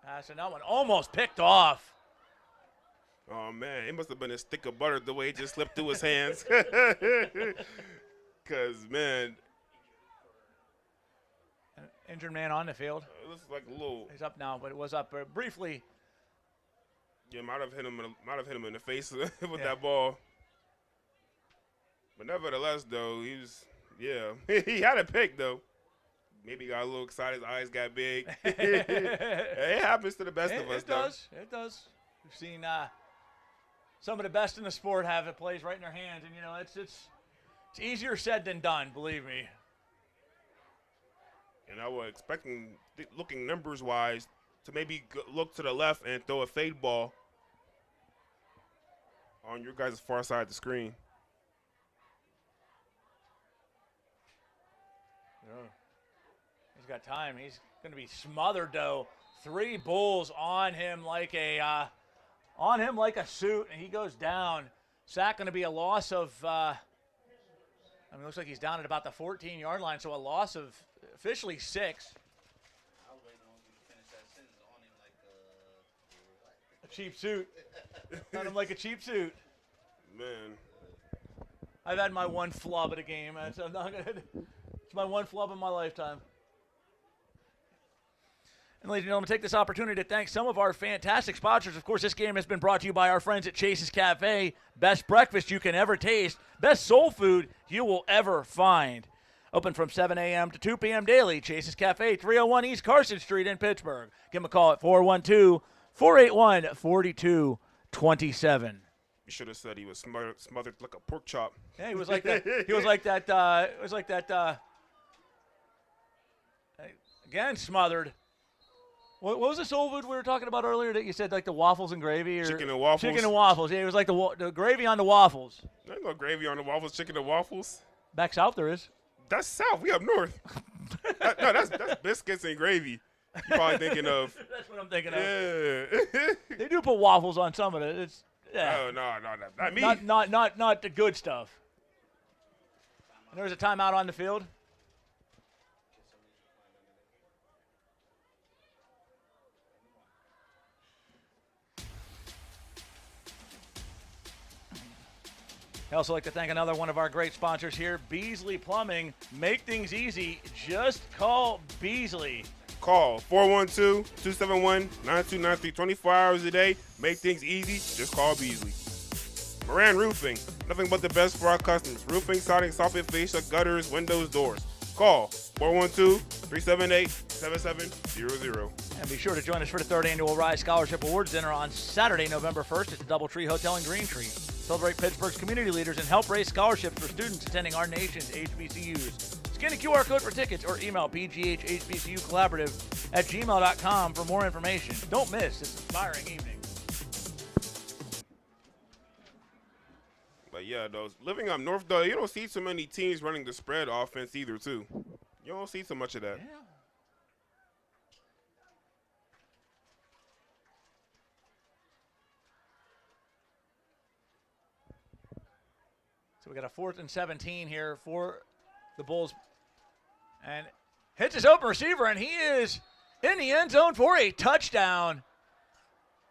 Pass, and that one almost picked off. Oh, man, it must have been a stick of butter the way it just slipped through his hands. Because, man. An injured man on the field. It looks like a little. He's up now, but it was up briefly. Yeah, might have hit him in the face with that ball. But nevertheless, though, he had a pick, though. Maybe he got a little excited. His eyes got big. It happens to the best of us, though. It does. We've seen some of the best in the sport have it plays right in their hands, and it's easier said than done. Believe me. And I was expecting, looking numbers-wise, to maybe look to the left and throw a fade ball on your guys' far side of the screen. Yeah. He's got time. He's going to be smothered, though. 3 Bulls on him like a suit, and he goes down. Sack going to be a loss of. It looks like he's down at about the 14-yard line, so a loss of officially 6. A cheap suit. On him like a cheap suit. Man. I've had my one flub at a game. It's my one flub in my lifetime. And ladies and gentlemen, take this opportunity to thank some of our fantastic sponsors. Of course, this game has been brought to you by our friends at Chase's Cafe. Best breakfast you can ever taste. Best soul food you will ever find. Open from 7 a.m. to 2 p.m. daily. Chase's Cafe, 301 East Carson Street in Pittsburgh. Give them a call at 412-481-4227. You should have said he was smothered like a pork chop. Yeah, he was like that. He was like that. Again, smothered. What was the soul food we were talking about earlier that you said, like the waffles and gravy? Or chicken and waffles. Chicken and waffles. Yeah, it was like the gravy on the waffles. There's no gravy on the waffles, chicken and waffles. Back south there is. That's south. We up north. No, that's biscuits and gravy. You're probably thinking of. That's what I'm thinking of. Yeah. They do put waffles on some of it. It's Oh, no, not me. Not the good stuff. And there's a timeout on the field. I also like to thank another one of our great sponsors here, Beasley Plumbing. Make things easy. Just call Beasley. Call 412-271-9293. 24 hours a day. Make things easy. Just call Beasley. Moran Roofing. Nothing but the best for our customers. Roofing, siding, soffit, fascia, gutters, windows, doors. Call 412-378-7700. And be sure to join us for the 3rd Annual Rise Scholarship Awards Dinner on Saturday, November 1st at the Doubletree Hotel in Green Tree. Celebrate Pittsburgh's community leaders and help raise scholarships for students attending our nation's HBCUs. Scan a QR code for tickets or email pghhbcucollaborative@gmail.com for more information. Don't miss this inspiring evening. But yeah, those living up north, though, you don't see too many teams running the spread offense either, too. You don't see so much of that. Yeah. So we got a 4th and 17 here for the Bulls. And hits his open receiver, and he is in the end zone for a touchdown.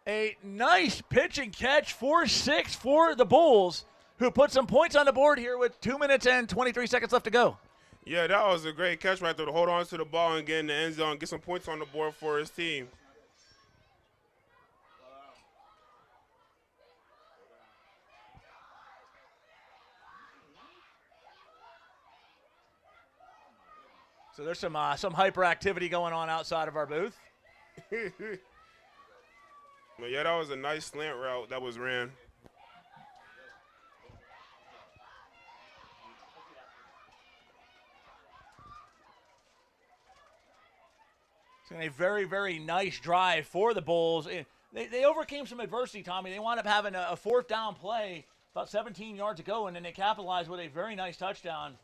A nice pitch and catch, 4-6 for the Bulls, who put some points on the board here with 2 minutes and 23 seconds left to go. Yeah, that was a great catch right there to hold on to the ball and get in the end zone, get some points on the board for his team. So there's some hyperactivity going on outside of our booth. But yeah, that was a nice slant route that was ran. It's been a very, very nice drive for the Bulls. They overcame some adversity, Tommy. They wound up having a fourth down play, about 17 yards to go, and then they capitalized with a very nice touchdown.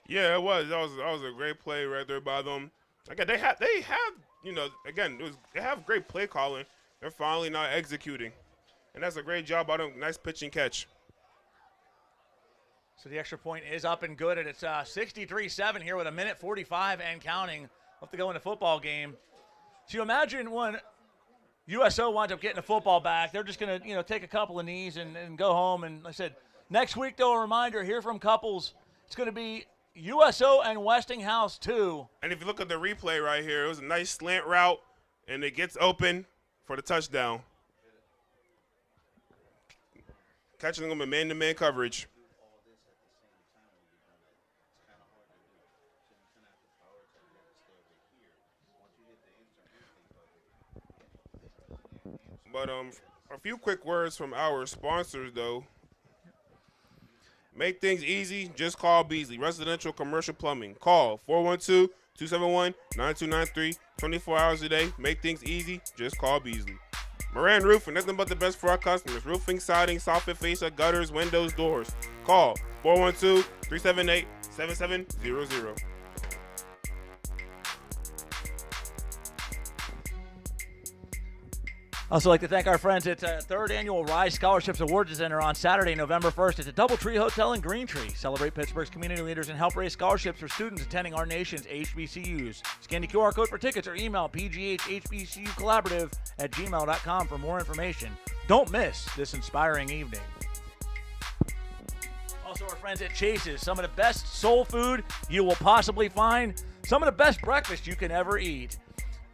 Yeah, it was. That was a great play right there by them. Again, they have they have great play calling. They're finally not executing, and that's a great job by them. Nice pitch and catch. So the extra point is up and good, and it's 63-7 here with 1:45 and counting. We'll have to go in a football game. So you imagine when USO winds up getting the football back, they're just going to take a couple of knees and go home. And like I said, next week, though, a reminder here from Couples, it's going to be USO and Westinghouse 2. And if you look at the replay right here, it was a nice slant route, and it gets open for the touchdown. Catching them in man-to-man coverage. But a few quick words from our sponsors, though. Make things easy, just call Beasley. Residential commercial plumbing. Call 412-271-9293. 24 hours a day. Make things easy, just call Beasley. Moran Roofing, nothing but the best for our customers. Roofing, siding, soffit, fascia, gutters, windows, doors. Call 412-378-7700. Also like to thank our friends at third annual Rise Scholarships Awards Center on Saturday, November 1st at the Doubletree Hotel in Greentree. Celebrate Pittsburgh's community leaders and help raise scholarships for students attending our nation's HBCUs. Scan the QR code for tickets or email pghhbcucollaborative@gmail.com for more information. Don't miss this inspiring evening. Also our friends at Chase's, some of the best soul food you will possibly find, some of the best breakfast you can ever eat.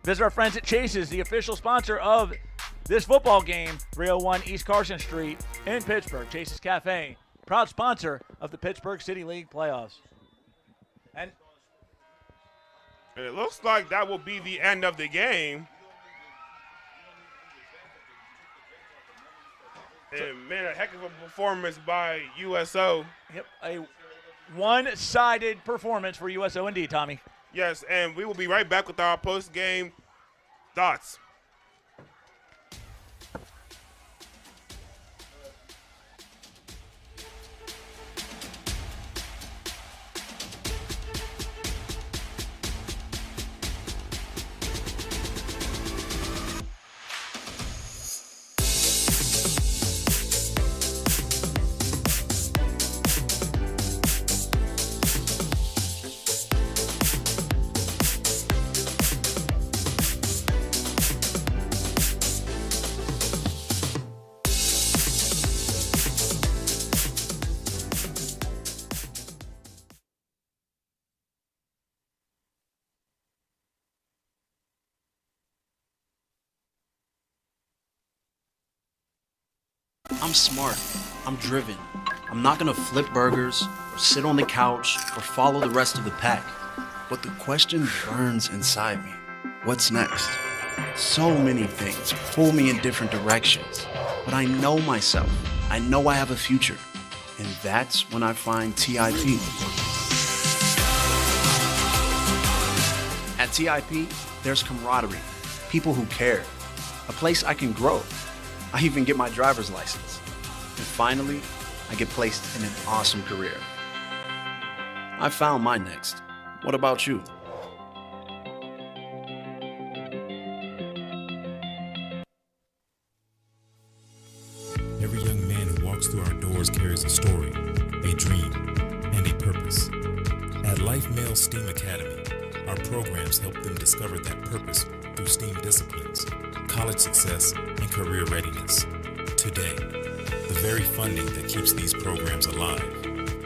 Visit our friends at Chase's, the official sponsor of this football game, 301 East Carson Street in Pittsburgh. Chase's Cafe, proud sponsor of the Pittsburgh City League playoffs. And it looks like that will be the end of the game. And man, a heck of a performance by USO. Yep, a one-sided performance for USO indeed, Tommy. Yes, and we will be right back with our post-game thoughts. I'm smart. I'm driven. I'm not gonna flip burgers or sit on the couch or follow the rest of the pack. But the question burns inside me. What's next? So many things pull me in different directions. But I know myself. I know I have a future. And that's when I find TIP. At TIP, there's camaraderie, people who care, a place I can grow. I even get my driver's license. And finally, I get placed in an awesome career. I found my next. What about you? Every young man who walks through our doors carries a story, a dream, and a purpose. At Life Male STEAM Academy, our programs help them discover that purpose through STEAM disciplines, college success, and career readiness. Today, the very funding that keeps these programs alive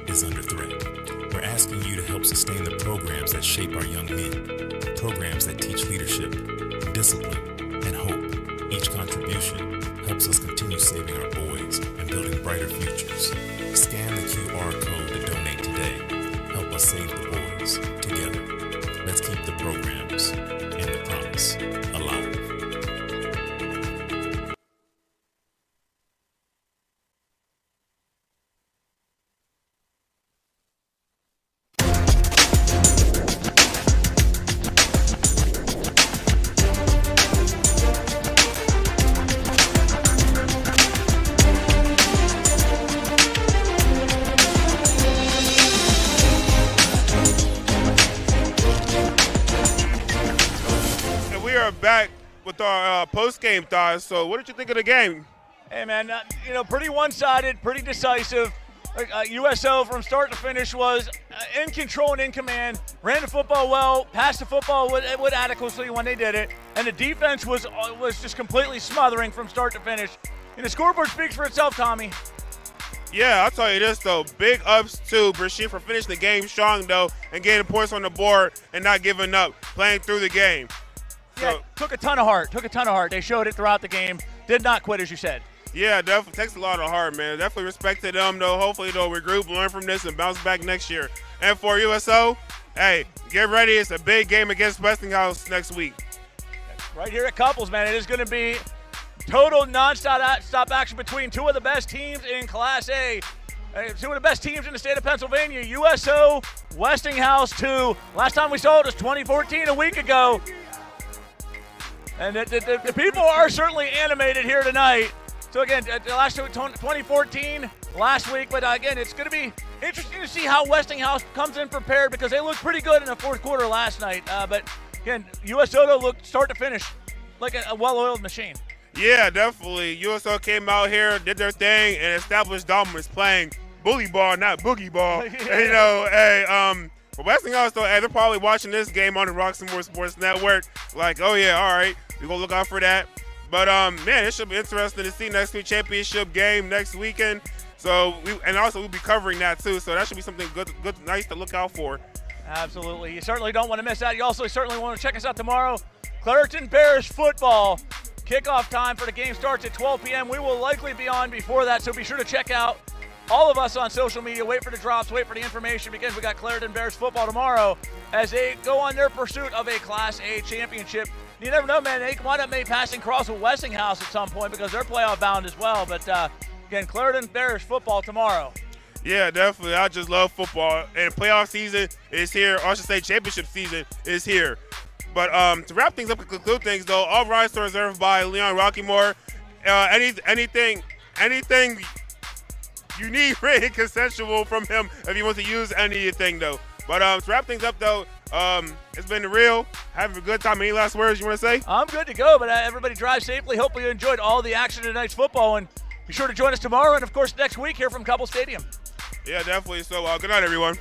is under threat. We're asking asking you to help sustain the programs that shape our young men, programs that teach leadership, discipline, and hope. Each contribution helps us continue saving our boys and building brighter futures. Scan the QR code to donate today. Help us save the boys together. Let's keep the programs and the promise alive. Back with our post-game thoughts. So what did you think of the game? Hey, man, pretty one-sided, pretty decisive. USO from start to finish was in control and in command, ran the football well, passed the football with adequacy when they did it, and the defense was just completely smothering from start to finish. And the scoreboard speaks for itself, Tommy. Yeah, I'll tell you this, though. Big ups to Brashear for finishing the game strong, though, and getting points on the board and not giving up, playing through the game. Yeah, took a ton of heart. They showed it throughout the game. Did not quit, as you said. Yeah, definitely takes a lot of heart, man. Definitely respect to them, though. Hopefully they'll regroup, learn from this, and bounce back next year. And for USO, hey, get ready. It's a big game against Westinghouse next week. Right here at Couples, man. It is going to be total non-stop action between two of the best teams in Class A. Two of the best teams in the state of Pennsylvania, USO, Westinghouse 2. Last time we saw it was 2014, a week ago. And the people are certainly animated here tonight. So, again, last 2014, last week. But, again, it's going to be interesting to see how Westinghouse comes in prepared because they looked pretty good in the fourth quarter last night. But, again, USO looked start to finish like a well-oiled machine. Yeah, definitely. USO came out here, did their thing, and established dominance playing bully ball, not boogie ball. And, but Westinghouse, though, they're probably watching this game on the Roxamore Sports Network like, oh, yeah, all right. We're going to look out for that. But, man, it should be interesting to see next week championship game next weekend. So, we'll be covering that, too. So that should be something good, nice to look out for. Absolutely. You certainly don't want to miss that. You also certainly want to check us out tomorrow. Clareton Bears football. Kickoff time for the game starts at 12 p.m. We will likely be on before that, so be sure to check out all of us on social media. Wait for the drops, wait for the information, because we got Clareton Bears football tomorrow as they go on their pursuit of a Class A championship. You never know, man. They wind up passing cross with Westinghouse at some point because they're playoff bound as well. But, again, Clareton Bears football tomorrow. Yeah, definitely. I just love football. And playoff season is here. Or I should say championship season is here. But to wrap things up and conclude things, though, all rights are reserved by Leon Roxamore. Anything you need written consensual from him if you want to use anything, though. But to wrap things up, though, it's been real. Having a good time. Any last words you want to say? I'm good to go, but everybody drive safely. Hopefully you enjoyed all the action of tonight's football, and be sure to join us tomorrow and, of course, next week here from Couples Stadium. Yeah, definitely. So good night, everyone.